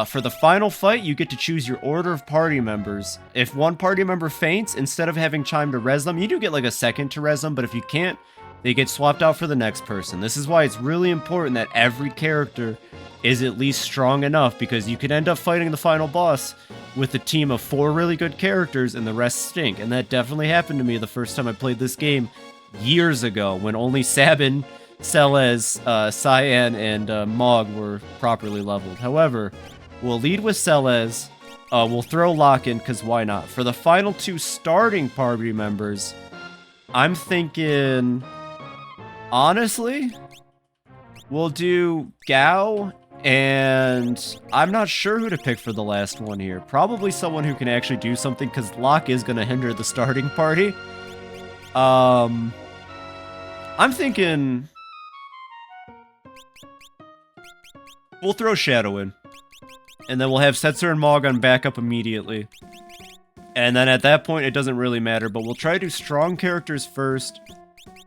For the final fight, you get to choose your order of party members. If one party member faints, instead of having time to res them, you do get like a second to res them, but if you can't, they get swapped out for the next person. This is why it's really important that every character is at least strong enough, because you could end up fighting the final boss with a team of 4 really good characters and the rest stink. And that definitely happened to me the first time I played this game years ago, when only Sabin, Celes, Cyan, and Mog were properly leveled. However, we'll lead with Celes. We'll throw Locke in, because why not? For the final 2 starting party members, I'm thinking, honestly, we'll do Gao, and I'm not sure who to pick for the last one here. Probably someone who can actually do something, because Locke is going to hinder the starting party. I'm thinking we'll throw Shadow in. And then we'll have Setzer and Mog on backup immediately. And then at that point, it doesn't really matter, but we'll try to do strong characters first.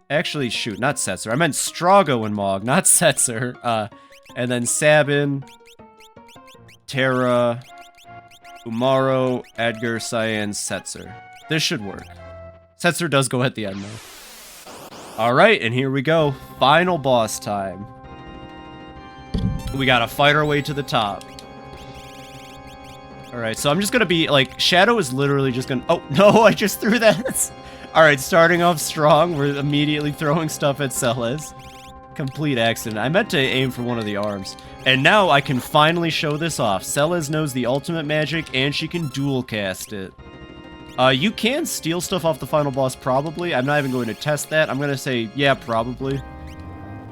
Actually, shoot, not Setzer. I meant Strago and Mog, not Setzer. And then Sabin, Terra, Umaro, Edgar, Cyan, Setzer. This should work. Setzer does go at the end, though. Alright, and here we go. Final boss time. We gotta fight our way to the top. Alright, so I'm just gonna be, like, Shadow is literally just gonna... Oh, no, I just threw that! Alright, starting off strong, we're immediately throwing stuff at Celes. Complete accident. I meant to aim for one of the arms. And now I can finally show this off. Celes knows the ultimate magic, and she can dual cast it. You can steal stuff off the final boss, probably. I'm not even going to test that. I'm gonna say, yeah, probably.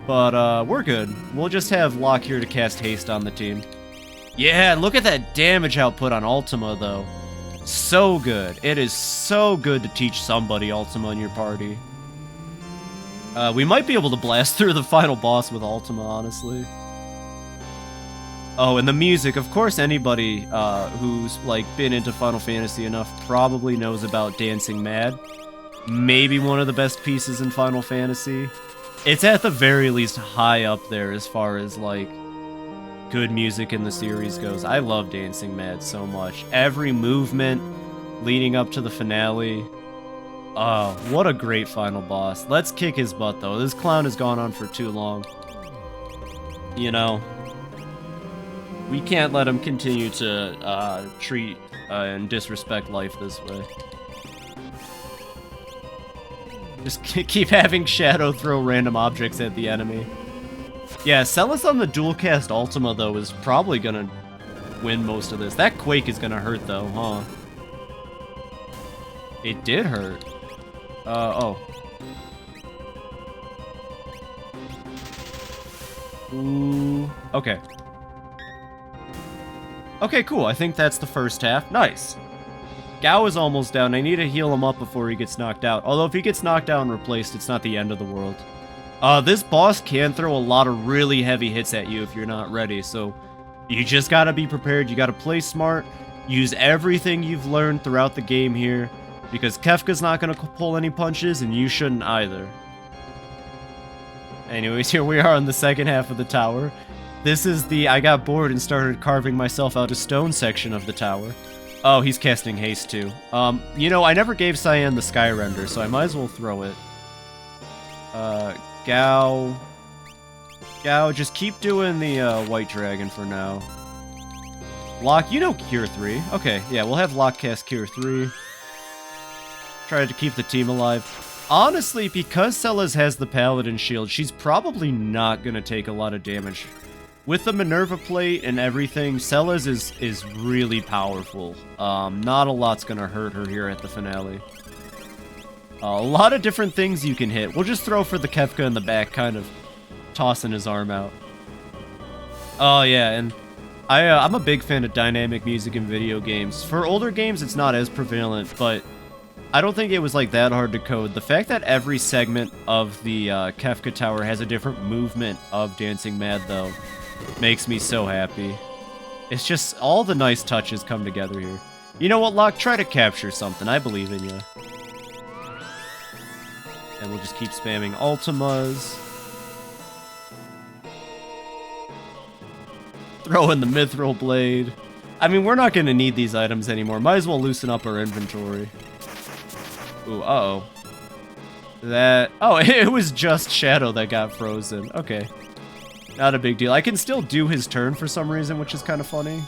But, we're good. We'll just have Locke here to cast haste on the team. Yeah, look at that damage output on Ultima, though. So good. It is so good to teach somebody Ultima in your party. We might be able to blast through the final boss with Ultima, honestly. Oh, and the music. Of course, anybody who's, like, been into Final Fantasy enough probably knows about Dancing Mad. Maybe one of the best pieces in Final Fantasy. It's at the very least high up there as far as, like, good music in the series goes. I love Dancing Mad so much. Every movement leading up to the finale. Oh, what a great final boss. Let's kick his butt, though. This clown has gone on for too long. You know, we can't let him continue to treat and disrespect life this way. Just keep having Shadow throw random objects at the enemy. Yeah, Celes on the dual cast Ultima, though, is probably gonna win most of this. That Quake is gonna hurt, though, huh? It did hurt. Oh. Ooh. Okay. Okay, cool. I think that's the first half. Nice. Gao is almost down. I need to heal him up before he gets knocked out. Although if he gets knocked down and replaced, it's not the end of the world. This boss can throw a lot of really heavy hits at you if you're not ready, so you just gotta be prepared. You gotta play smart, use everything you've learned throughout the game here, because Kefka's not gonna pull any punches, and you shouldn't either. Anyways, here we are on the second half of the tower. This is the I got bored and started carving myself out a stone section of the tower. Oh, he's casting haste too. You know, I never gave Cyan the sky render, so I might as well throw it. Gao, just keep doing the white dragon for now. Locke, you know Cure 3. Okay, yeah, we'll have Locke cast Cure 3. Try to keep the team alive. Honestly, because Celes has the Paladin shield, she's probably not gonna take a lot of damage. With the Minerva plate and everything, Celes is really powerful. Not a lot's gonna hurt her here at the finale. A lot of different things you can hit. We'll just throw for the Kefka in the back, kind of tossing his arm out. Oh yeah, and I'm a big fan of dynamic music in video games. For older games, it's not as prevalent, but I don't think it was like that hard to code. The fact that every segment of the Kefka Tower has a different movement of Dancing Mad, though, makes me so happy. It's just all the nice touches come together here. You know what, Locke? Try to capture something. I believe in you. And we'll just keep spamming Ultimas. Throw in the Mithril Blade. I mean, we're not going to need these items anymore. Might as well loosen up our inventory. Ooh, uh-oh. Oh, it was just Shadow that got frozen. Okay. Not a big deal. I can still do his turn for some reason, which is kind of funny.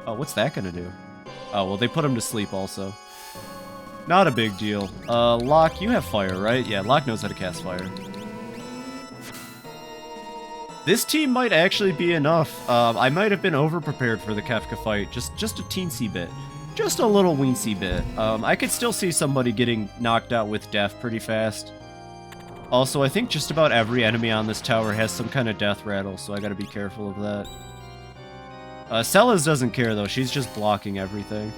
Oh, what's that going to do? Oh, well, they put him to sleep also. Not a big deal. Locke, you have fire, right? Yeah, Locke knows how to cast fire. This team might actually be enough. I might have been over-prepared for the Kefka fight. Just a teensy bit. Just a little weensy bit. I could still see somebody getting knocked out with death pretty fast. Also, I think just about every enemy on this tower has some kind of death rattle, so I gotta be careful of that. Celes doesn't care, though. She's just blocking everything.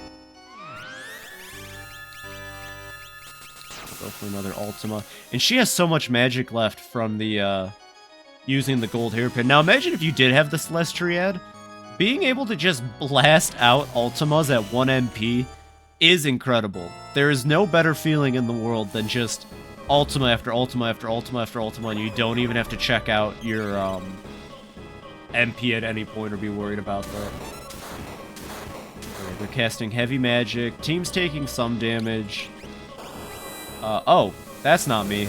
Go for another Ultima. And she has so much magic left from the, using the gold hairpin. Now, imagine if you did have the Celestiad. Being able to just blast out Ultimas at 1 MP is incredible. There is no better feeling in the world than just Ultima after Ultima after Ultima after Ultima, and you don't even have to check out your, MP at any point or be worried about that. Okay, they're casting heavy magic. Team's taking some damage. Oh, that's not me.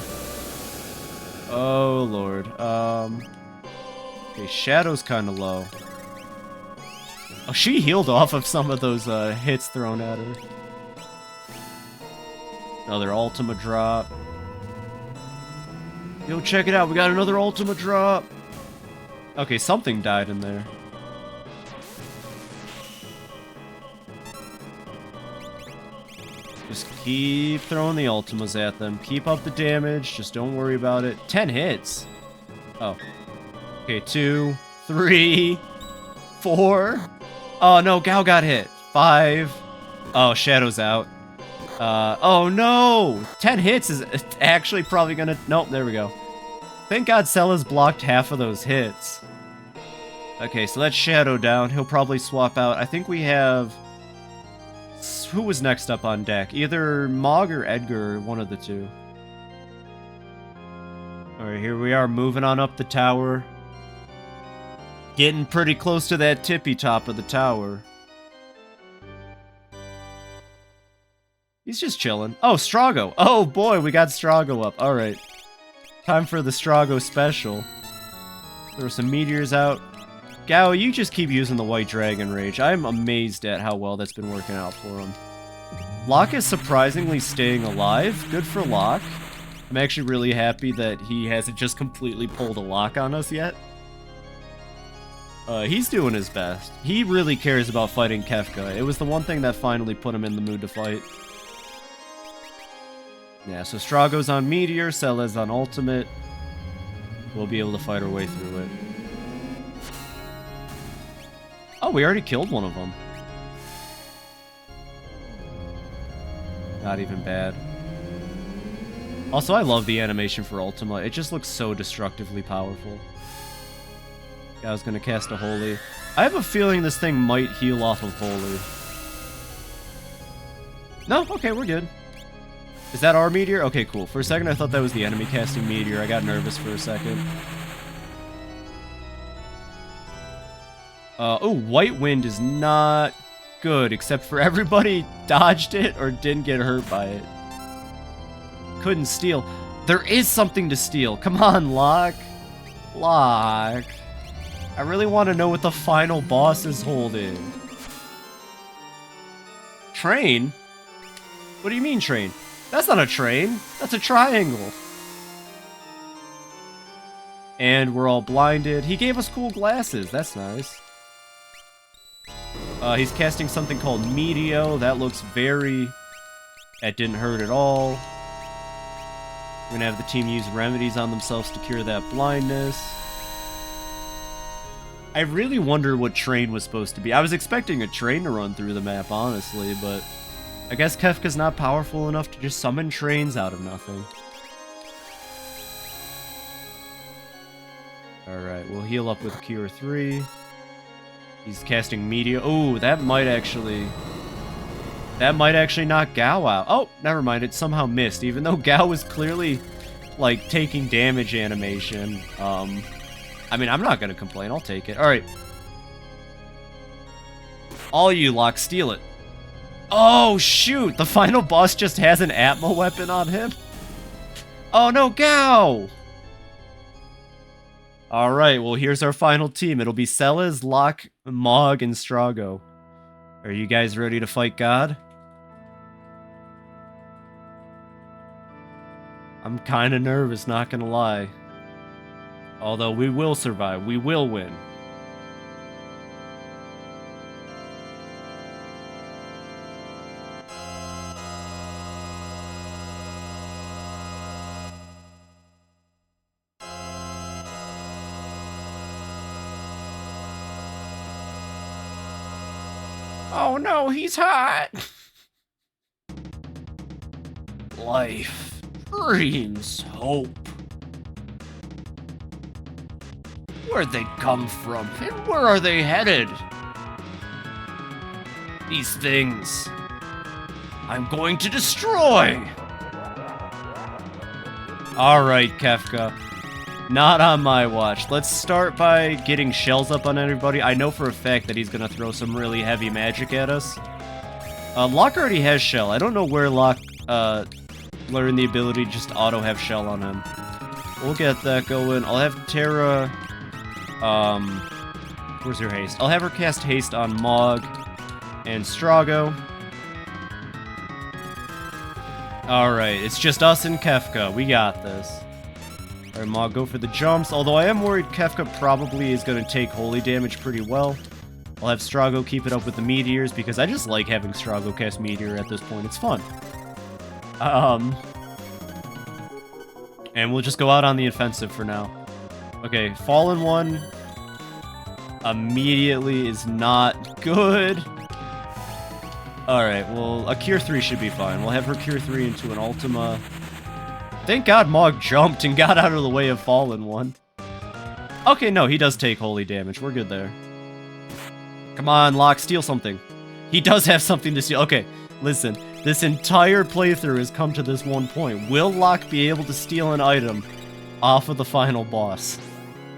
Oh, Lord. Okay, Shadow's kind of low. Oh, she healed off of some of those hits thrown at her. Another Ultima drop. Yo, check it out. We got another Ultima drop. Okay, something died in there. Just keep throwing the Ultimas at them. Keep up the damage. Just don't worry about it. 10 hits. Oh. Okay, 2, 3, 4. Oh, no, Gao got hit. 5. Oh, Shadow's out. Oh, no. 10 hits is actually probably gonna... Nope, there we go. Thank God Celes blocked half of those hits. Okay, so that's Shadow down. He'll probably swap out. I think we have... Who was next up on deck? Either Mog or Edgar, one of the two. Alright, here we are, moving on up the tower. Getting pretty close to that tippy top of the tower. He's just chilling. Oh, Strago. Oh boy, we got Strago up. Alright. Time for the Strago special. Throw some meteors out. Gao, you just keep using the White Dragon Rage. I'm amazed at how well that's been working out for him. Locke is surprisingly staying alive. Good for Locke. I'm actually really happy that he hasn't just completely pulled a lock on us yet. He's doing his best. He really cares about fighting Kefka. It was the one thing that finally put him in the mood to fight. Yeah, so Strago's on Meteor, Celes on Ultimate. We'll be able to fight our way through it. Oh, we already killed one of them. Not even bad. Also, I love the animation for Ultima. It just looks so destructively powerful. Yeah, I was gonna cast a Holy. I have a feeling this thing might heal off of Holy. No? Okay, we're good. Is that our Meteor? Okay, cool. For a second, I thought that was the enemy casting Meteor. I got nervous for a second. Oh, White Wind is not good, except for everybody dodged it or didn't get hurt by it. Couldn't steal. There is something to steal. Come on, Locke. Locke. I really want to know what the final boss is holding. Train? What do you mean, train? That's not a train. That's a triangle. And we're all blinded. He gave us cool glasses. That's nice. He's casting something called Meteo. That looks very... That didn't hurt at all. We're gonna have the team use remedies on themselves to cure that blindness. I really wonder what train was supposed to be. I was expecting a train to run through the map, honestly, but... I guess Kefka's not powerful enough to just summon trains out of nothing. Alright, we'll heal up with Cure 3. He's casting Meteor. Oh, that might actually... That might actually knock Gao out. Oh, never mind. It somehow missed, even though Gao was clearly, like, taking damage animation. I mean, I'm not gonna complain. I'll take it. All right. All you, Locke, steal it. Oh, shoot. The final boss just has an Atma weapon on him. Oh, no, Gao. All right, well, here's our final team. It'll be Celes, Locke, Mog, and Strago. Are you guys ready to fight God? I'm kind of nervous, not gonna lie. Although we will survive. We will win. Oh no, he's hot! Life, dreams, hope. Where'd they come from, and where are they headed? These things, I'm going to destroy! Alright, Kefka. Not on my watch. Let's start by getting shells up on everybody. I know for a fact that he's gonna throw some really heavy magic at us. Locke already has shell. I don't know where Locke learned the ability to just auto have shell on him. We'll get that going. I'll have Terra... where's your haste? I'll have her cast haste on Mog and Strago. Alright, it's just us and Kefka. We got this. Alright, Mog, go for the jumps. Although I am worried Kefka probably is going to take holy damage pretty well. I'll have Strago keep it up with the meteors, because I just like having Strago cast meteor at this point. It's fun. And we'll just go out on the offensive for now. Okay, Fallen One immediately is not good. Alright, well, a Cure 3 should be fine. We'll have her Cure 3 into an Ultima. Thank God Mog jumped and got out of the way of Fallen One. Okay, no, he does take holy damage. We're good there. Come on, Locke, steal something. He does have something to steal. Okay, listen. This entire playthrough has come to this one point. Will Locke be able to steal an item off of the final boss?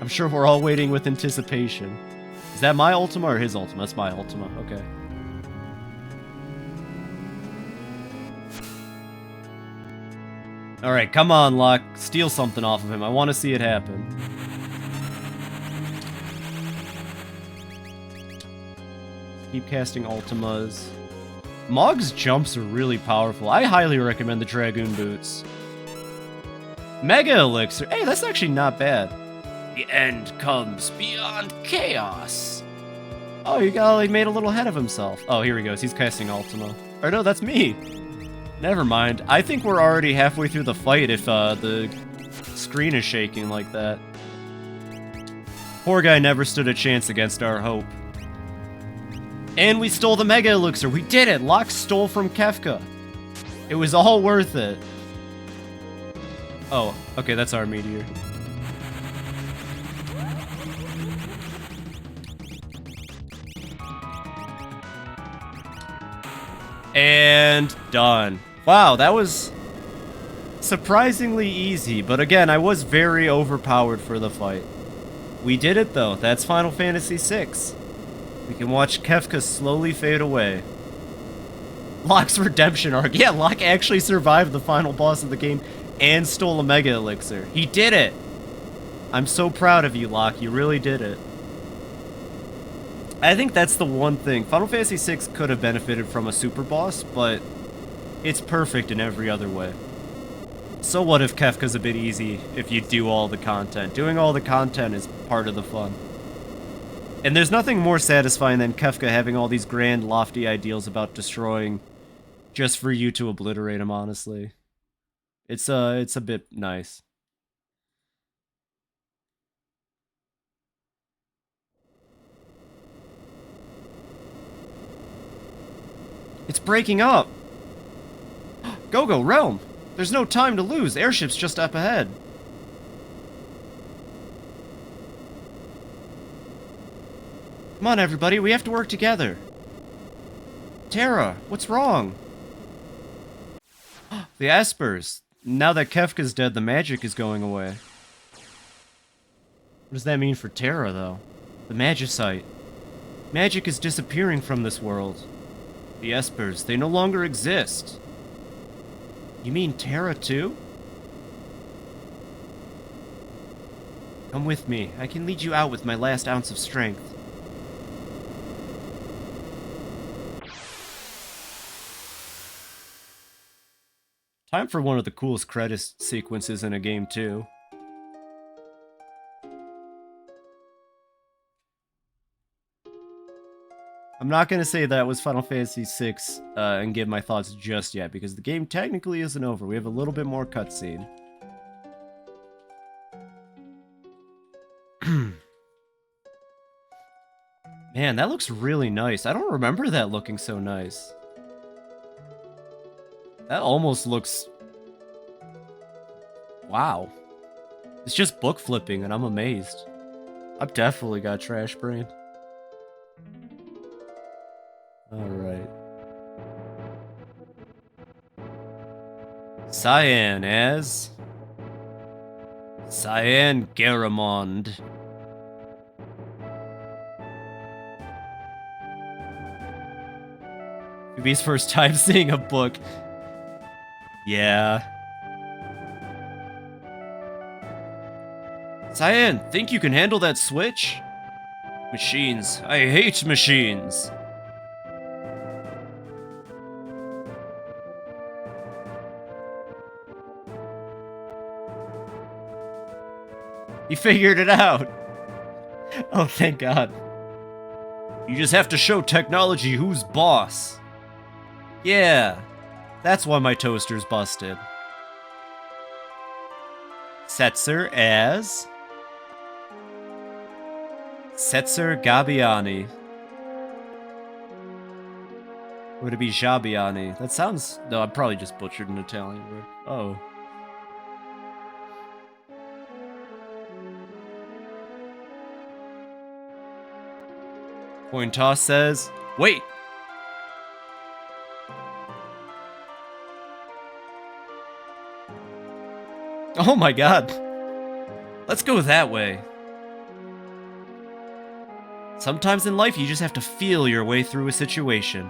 I'm sure we're all waiting with anticipation. Is that my Ultima or his Ultima? That's my Ultima. Okay. Alright, come on, Locke. Steal something off of him. I want to see it happen. Keep casting Ultimas. Mog's jumps are really powerful. I highly recommend the Dragoon Boots. Mega Elixir. Hey, that's actually not bad. The end comes beyond chaos. Oh, you got like made a little head of himself. Oh, here he goes. He's casting Ultima. Or no, that's me. Never mind. I think we're already halfway through the fight if the screen is shaking like that. Poor guy never stood a chance against our hope. And we stole the Mega Elixir. We did it. Locke stole from Kefka. It was all worth it. Oh, okay, that's our meteor. And done. Wow, that was surprisingly easy, but again, I was very overpowered for the fight. We did it though. That's Final Fantasy VI. We can watch Kefka slowly fade away. Locke's redemption arc. Yeah, Locke actually survived the final boss of the game and stole a Mega Elixir. He did it! I'm so proud of you, Locke. You really did it. I think that's the one thing. Final Fantasy VI could have benefited from a super boss, but it's perfect in every other way. So what if Kefka's a bit easy if you do all the content? Doing all the content is part of the fun. And there's nothing more satisfying than Kefka having all these grand, lofty ideals about destroying just for you to obliterate him, honestly. It's a bit nice. It's breaking up! Go-Go, Realm! There's no time to lose. Airship's just up ahead. Come on, everybody. We have to work together. Tara, what's wrong? The Espers. Now that Kefka's dead, the magic is going away. What does that mean for Tara, though? The Magicite. Magic is disappearing from this world. The Espers, they no longer exist. You mean Tara, too? Come with me. I can lead you out with my last ounce of strength. Time for one of the coolest credit sequences in a game, too. I'm not going to say that was Final Fantasy VI and give my thoughts just yet, because the game technically isn't over. We have a little bit more cutscene. Man, that looks really nice. I don't remember that looking so nice. That almost looks... Wow. It's just book flipping, and I'm amazed. I've definitely got trash brain. Alright. Cyan as... Cyan Garamond. Phoebe's first time seeing a book. Yeah. Cyan, think you can handle that switch? Machines. I hate machines. He figured it out. Oh, thank God. You just have to show technology who's boss. Yeah, that's why my toaster's busted. Setzer as... Setzer Gabbiani. Would it be Jabiani? That sounds... No, I probably just butchered an Italian word. Oh. Coin toss says, wait! Oh my God. Let's go that way. Sometimes in life, you just have to feel your way through a situation.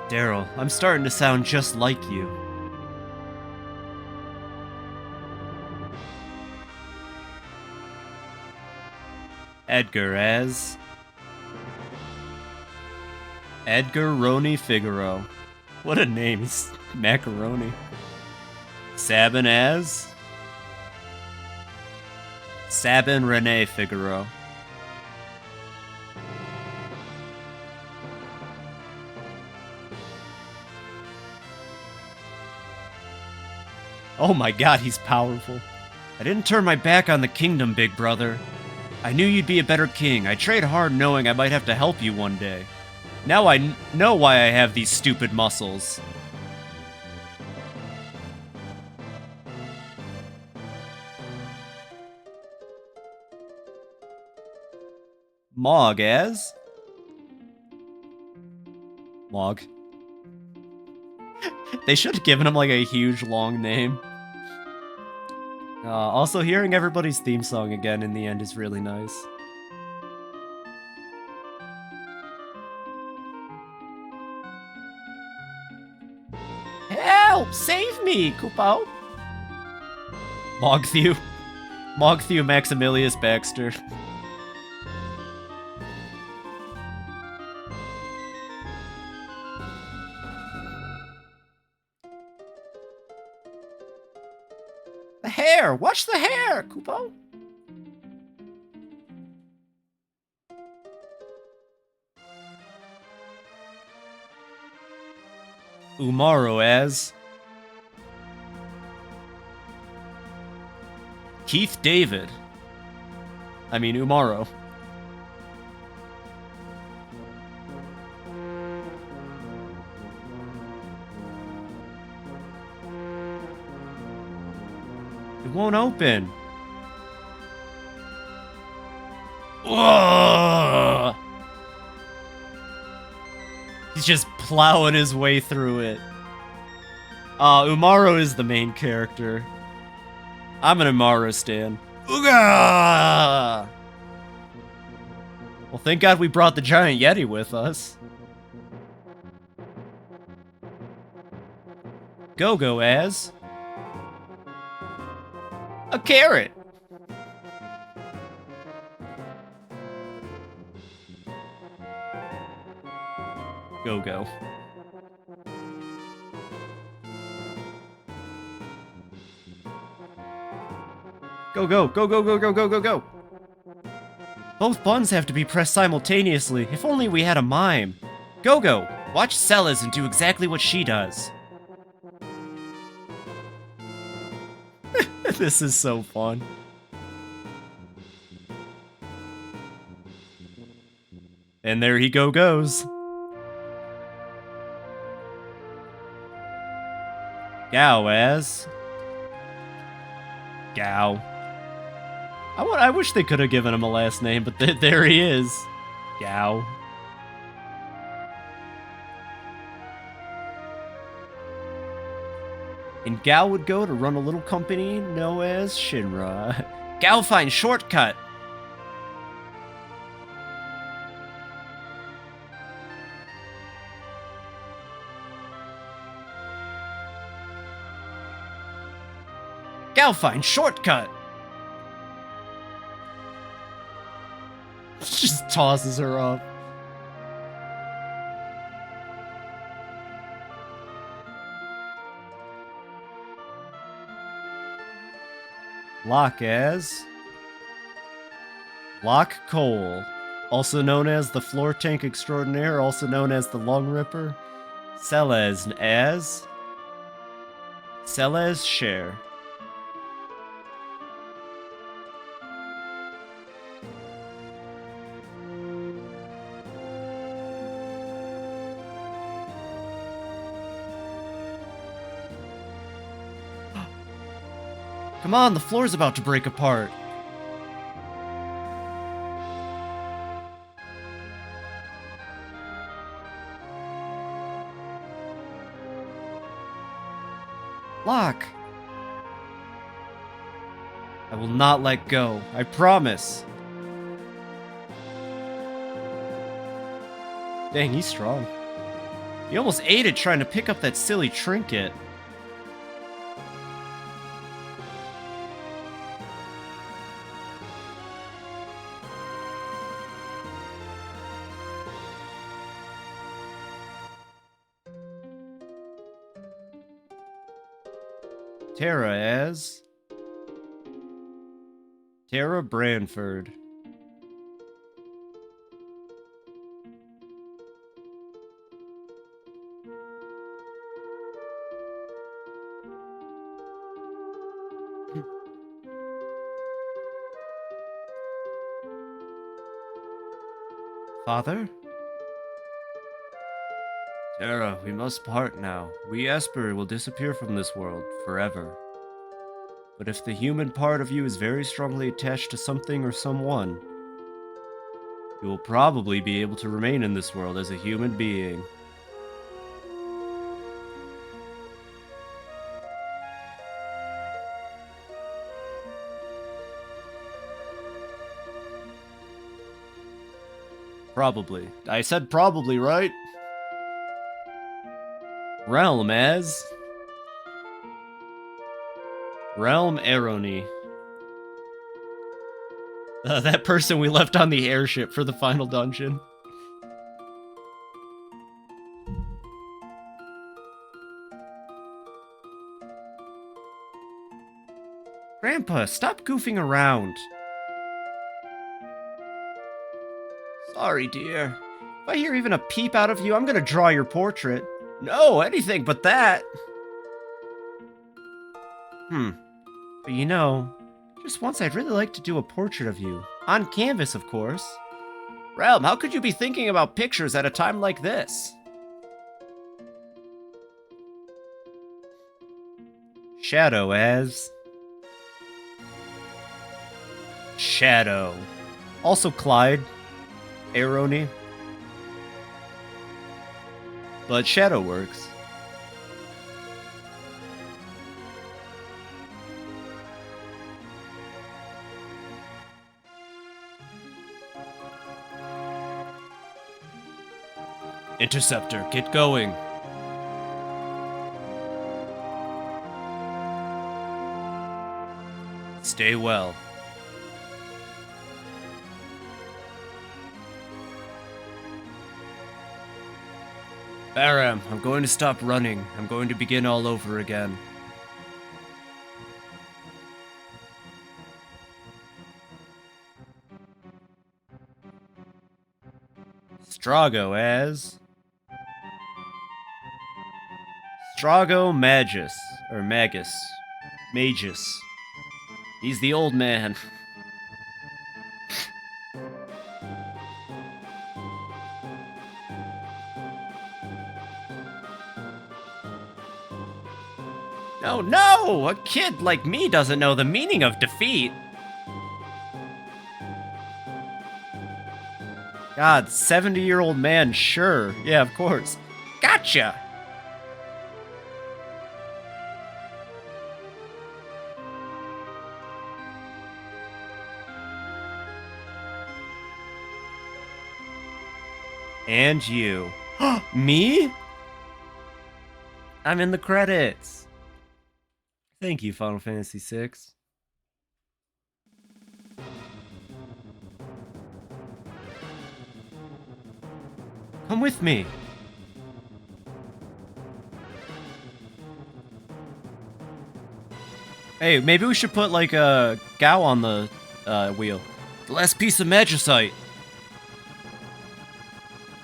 Daryl, I'm starting to sound just like you. Edgar as... Edgar Roni Figaro. What a name, he's macaroni. Sabin as... Sabin Rene Figaro. Oh my God, he's powerful. I didn't turn my back on the kingdom, big brother. I knew you'd be a better king. I tried hard knowing I might have to help you one day. Now I know why I have these stupid muscles. Mog as? Mog. They should have given him like a huge long name. Also, hearing everybody's theme song again in the end is really nice. Help! Save me, Kupo! Mogthew. Mogthew Maximilius Baxter. The hair! Watch the hair, Kupo! Umaro as... Keith David. I mean, Umaro. It won't open. Ugh. just plowing his way through it. Umaru is the main character. I'm an Umaru stan. Ooga! Well, thank God we brought the giant Yeti with us. Go as a carrot. Go. Go. Both buttons have to be pressed simultaneously. If only we had a mime. Go. Watch Celes and do exactly what she does. This is so fun. And there he goes. Gao. I wish they could have given him a last name, but there he is. Gao. And Gao would go to run a little company known as Shinra. Gao finds shortcut. Gao finds shortcut. Just tosses her up. Locke as Locke Cole, also known as the Floor Tank Extraordinaire, also known as the Lung Ripper. Celes as Celes Share. Come on, the floor's about to break apart. Locke. I will not let go. I promise. Dang, he's strong. He almost ate it trying to pick up that silly trinket. Tara as Tara Branford. Father? Tara, we must part now. We Esper will disappear from this world forever. But if the human part of you is very strongly attached to something or someone, you will probably be able to remain in this world as a human being. Probably. I said probably, right? Realm as Realm Aroni. That person we left on the airship for the final dungeon. Grandpa, stop goofing around. Sorry, dear. If I hear even a peep out of you, I'm gonna draw your portrait. No, anything but that. But you know, just once I'd really like to do a portrait of you. On canvas, of course. Realm, how could you be thinking about pictures at a time like this? Shadow as Shadow. Also Clyde. Aroni. but Shadow works. Interceptor, get going. Stay well. Baram, I'm going to stop running. I'm going to begin all over again. Strago as... Strago Magus. Or Magus. Magus. He's the old man. Oh no! A kid like me doesn't know the meaning of defeat. God, 70-year-old man, sure. Yeah, of course. Gotcha! And you. Me? I'm in the credits. Thank you, Final Fantasy VI. Come with me. Hey, maybe we should put like a Gao on the wheel. The last piece of magicite.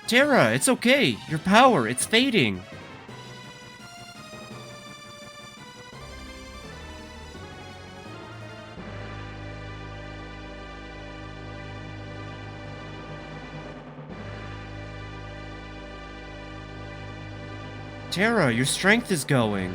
Terra, it's okay. Your power, it's fading. Terra, your strength is going.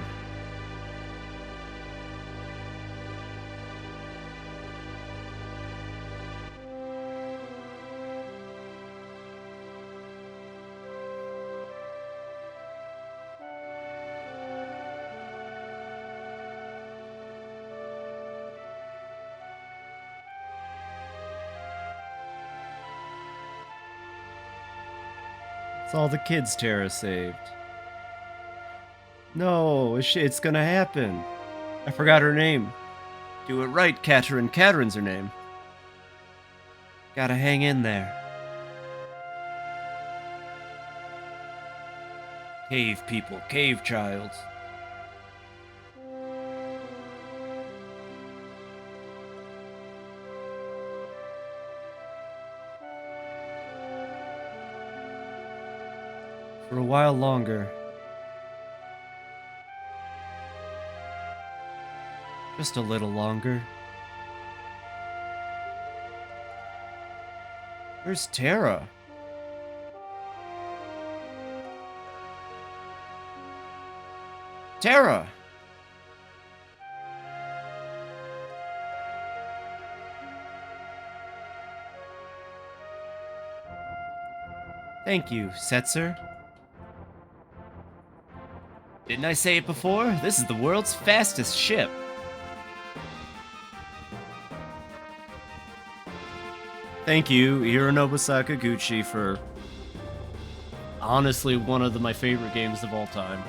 It's all the kids Terra saved. No, it's gonna happen. I forgot her name. Do it right, Katerin. Katerin's her name. Gotta hang in there. Cave people, cave child. For a while longer. Just a little longer. Where's Terra? Terra! Thank you, Setzer. Didn't I say it before? This is the world's fastest ship. Thank you, Hironobu Sakaguchi, for honestly one of my favorite games of all time.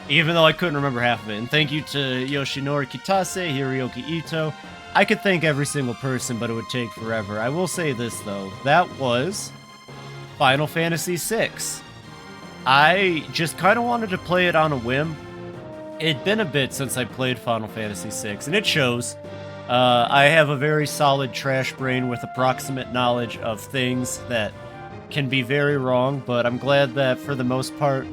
Even though I couldn't remember half of it. And thank you to Yoshinori Kitase, Hiroyuki Ito. I could thank every single person, but it would take forever. I will say this, though. That was Final Fantasy VI. I just kind of wanted to play it on a whim. It'd been a bit since I played Final Fantasy VI, and it shows. I have a very solid trash brain with approximate knowledge of things that can be very wrong, but I'm glad that for the most part,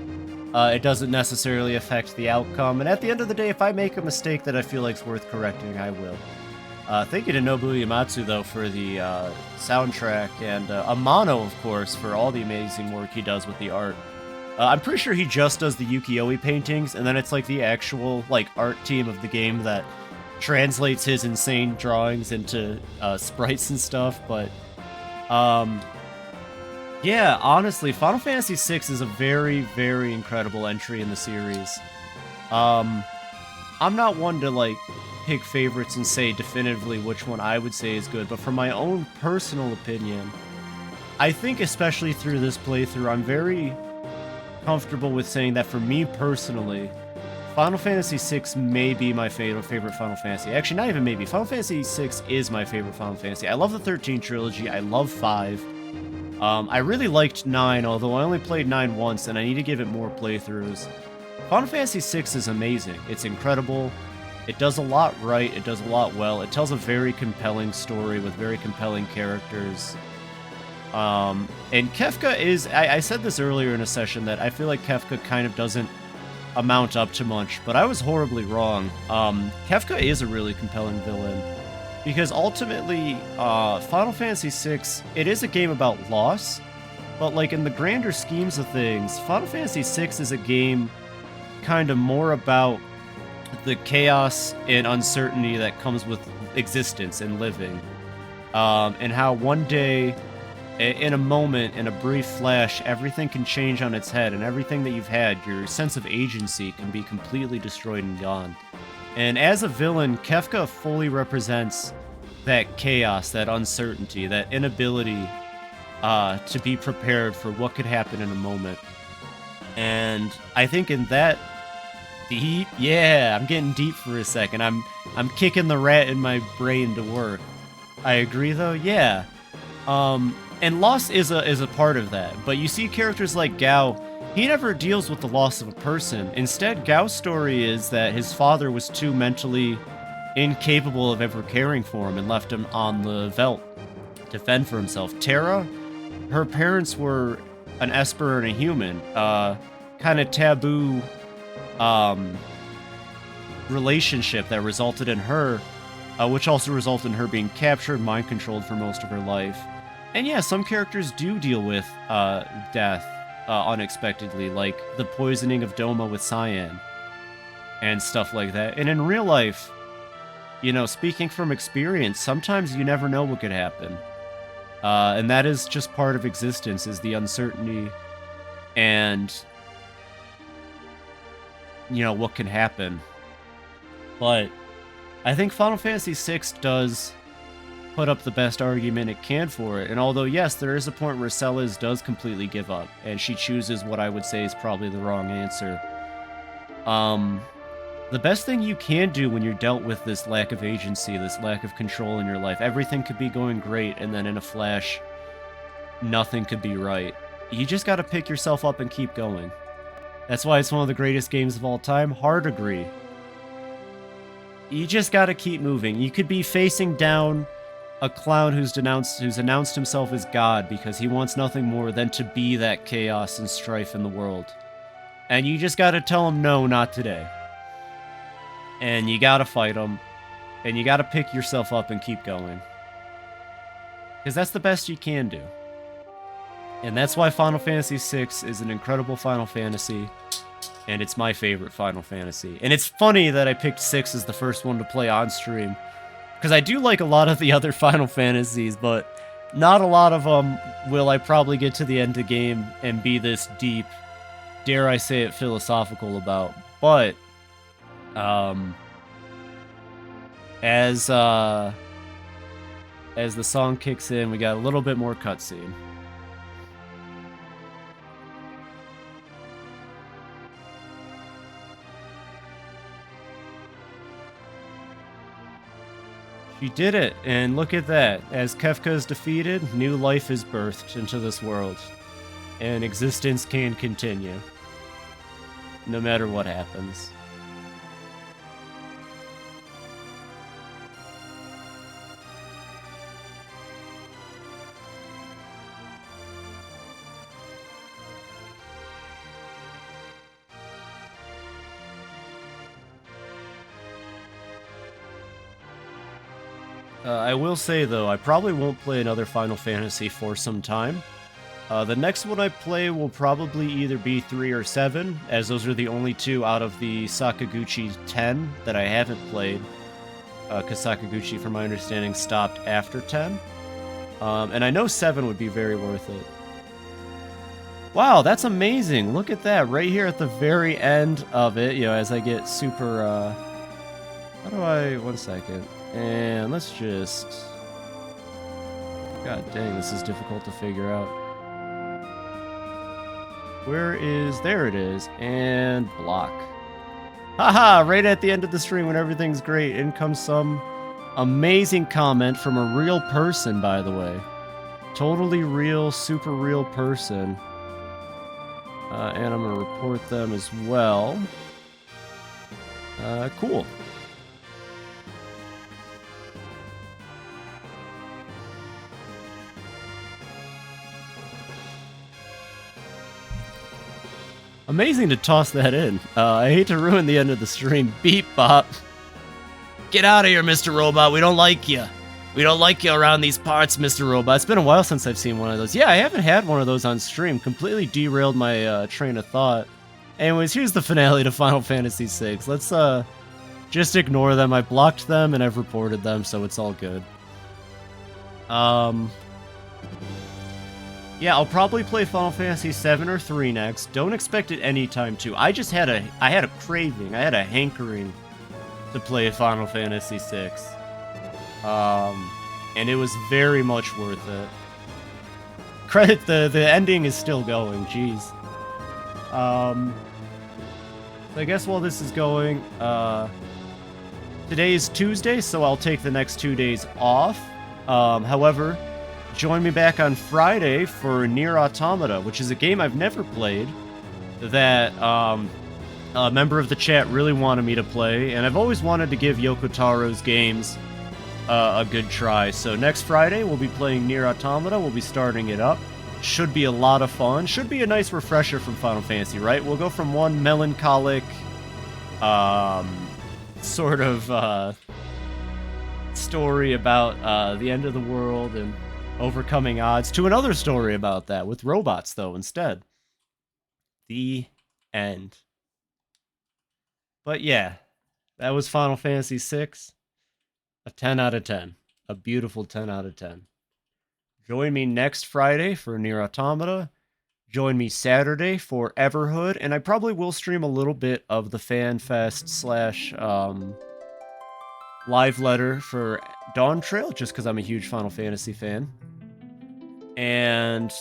it doesn't necessarily affect the outcome. And at the end of the day, if I make a mistake that I feel like is worth correcting, I will. Thank you to Nobuo Uematsu, though, for the soundtrack, and Amano, of course, for all the amazing work he does with the art. I'm pretty sure he just does the Ukiyo-e paintings, and then it's like the actual art team of the game that translates his insane drawings into sprites and stuff. But yeah, Yeah, honestly, Final Fantasy VI is a very, very incredible entry in the series. I'm not one to like pick favorites and say definitively which one I would say is good, but from my own personal opinion, I think especially through this playthrough, I'm very comfortable with saying that for me personally, Final Fantasy VI may be my favorite Final Fantasy. Actually, not even maybe. Final Fantasy VI is my favorite Final Fantasy. I love the 13 trilogy. I love 5. I really liked 9, although I only played 9 once, and I need to give it more playthroughs. Final Fantasy VI is amazing. It's incredible. It does a lot right. It does a lot well. It tells a very compelling story with very compelling characters. And Kefka is... I said this earlier in a session that I feel like Kefka kind of doesn't amount up to much, but I was horribly wrong. Kefka is a really compelling villain. Because ultimately, Final Fantasy VI, it is a game about loss, but like in the grander schemes of things, Final Fantasy VI is a game kind of more about the chaos and uncertainty that comes with existence and living. And how one day, in a moment, in a brief flash, everything can change on its head, and everything that you've had, your sense of agency, can be completely destroyed and gone. And as a villain, Kefka fully represents that chaos, that uncertainty, that inability to be prepared for what could happen in a moment. And I think in that deep, yeah, I'm getting deep for a second. I'm kicking the rat in my brain to work. I agree though, yeah. And loss is a part of that. But you see characters like Gao, he never deals with the loss of a person. Instead, Gao's story is that his father was too mentally incapable of ever caring for him and left him on the veldt to fend for himself. Terra, her parents were an Esper and a human. Kind of taboo relationship that resulted in her, which also resulted in her being captured, mind-controlled for most of her life. And yeah, some characters do deal with death unexpectedly, like the poisoning of Doma with cyan and stuff like that. And in real life, you know, speaking from experience, sometimes you never know what could happen. And that is just part of existence, is the uncertainty and, you know, what can happen. But I think Final Fantasy VI does put up the best argument it can for it. And although, yes, there is a point where Celes does completely give up, and she chooses what I would say is probably the wrong answer. The best thing you can do when you're dealt with this lack of agency, this lack of control in your life, everything could be going great, and then in a flash, nothing could be right. You just gotta pick yourself up and keep going. That's why it's one of the greatest games of all time. Hard agree. You just gotta keep moving. You could be facing down a clown who's announced himself as God because he wants nothing more than to be that chaos and strife in the world. And you just gotta tell him, no, not today. And you gotta fight him. And you gotta pick yourself up and keep going. Because that's the best you can do. And that's why Final Fantasy VI is an incredible Final Fantasy. And it's my favorite Final Fantasy. And it's funny that I picked 6 as the first one to play on stream. Because I do like a lot of the other Final Fantasies, but not a lot of them will I probably get to the end of the game and be this deep, dare I say it, philosophical about. But, as the song kicks in, we got a little bit more cutscene. She did it, and look at that. As Kefka is defeated, new life is birthed into this world. And existence can continue. No matter what happens. I will say, though, I probably won't play another Final Fantasy for some time. The next one I play will probably either be 3 or 7, as those are the only 2 out of the Sakaguchi 10 that I haven't played. Because Sakaguchi, from my understanding, stopped after 10. And I know 7 would be very worth it. Wow, that's amazing. Look at that. Right here at the very end of it, you know, as I get super, how do I, 1 second. And let's just, god dang, this is difficult to figure out. Where is, there it is, and block. Haha, right at the end of the stream when everything's great, in comes some amazing comment from a real person, by the way. Totally real, super real person. And I'm gonna report them as well. Cool. Amazing to toss that in. I hate to ruin the end of the stream. Beep bop. Get out of here, Mr. Robot. We don't like you. We don't like you around these parts, Mr. Robot. It's been a while since I've seen one of those. Yeah, I haven't had one of those on stream. Completely derailed my train of thought. Anyways, here's the finale to Final Fantasy VI. Let's just ignore them. I blocked them and I've reported them, so it's all good. Yeah, I'll probably play Final Fantasy 7 or 3 next. Don't expect it anytime too. I had a craving. I had a hankering to play Final Fantasy 6. And it was very much worth it. Credit, the ending is still going, jeez. So I guess while this is going, today is Tuesday, so I'll take the next 2 days off. However, join me back on Friday for Nier Automata, which is a game I've never played that, a member of the chat really wanted me to play, and I've always wanted to give Yoko Taro's games a good try. So next Friday, we'll be playing Nier Automata. We'll be starting it up. Should be a lot of fun. Should be a nice refresher from Final Fantasy, right? We'll go from one melancholic, sort of, story about the end of the world and overcoming odds to another story about that with robots, though, instead. The end. But yeah, that was Final Fantasy VI. A 10 out of 10. A beautiful 10 out of 10. Join me next Friday for Nier Automata. Join me Saturday for Everhood. And I probably will stream a little bit of the FanFest / live letter for Dawn Trail, just because I'm a huge Final Fantasy fan. And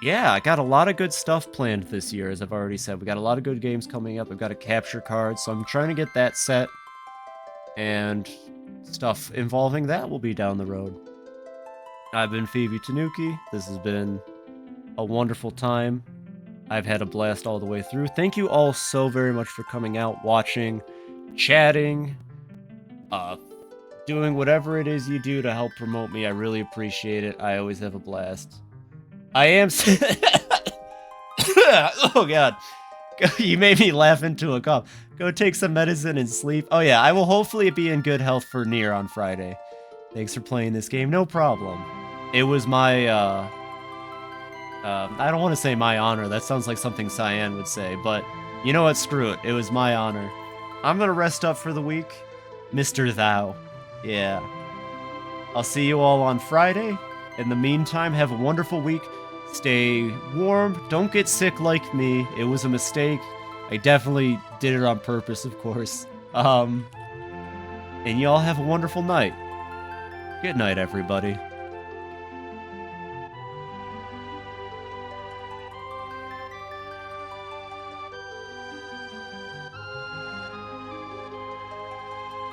yeah, I got a lot of good stuff planned this year, as I've already said. We got a lot of good games coming up. I've got a capture card, so I'm trying to get that set. And stuff involving that will be down the road. I've been FibiTanuki. This has been a wonderful time. I've had a blast all the way through. Thank you all so very much for coming out, watching, chatting, doing whatever it is you do to help promote me. I really appreciate it. I always have a blast. I am... Oh, God. You made me laugh into a cough. Go take some medicine and sleep. Oh, yeah. I will hopefully be in good health for Nier on Friday. Thanks for playing this game. No problem. It was my, I don't want to say my honor. That sounds like something Cyan would say. But you know what? Screw it. It was my honor. I'm going to rest up for the week. Mr. Thou. Yeah. I'll see you all on Friday. In the meantime, have a wonderful week. Stay warm. Don't get sick like me. It was a mistake. I definitely did it on purpose, of course. And y'all have a wonderful night. Good night, everybody.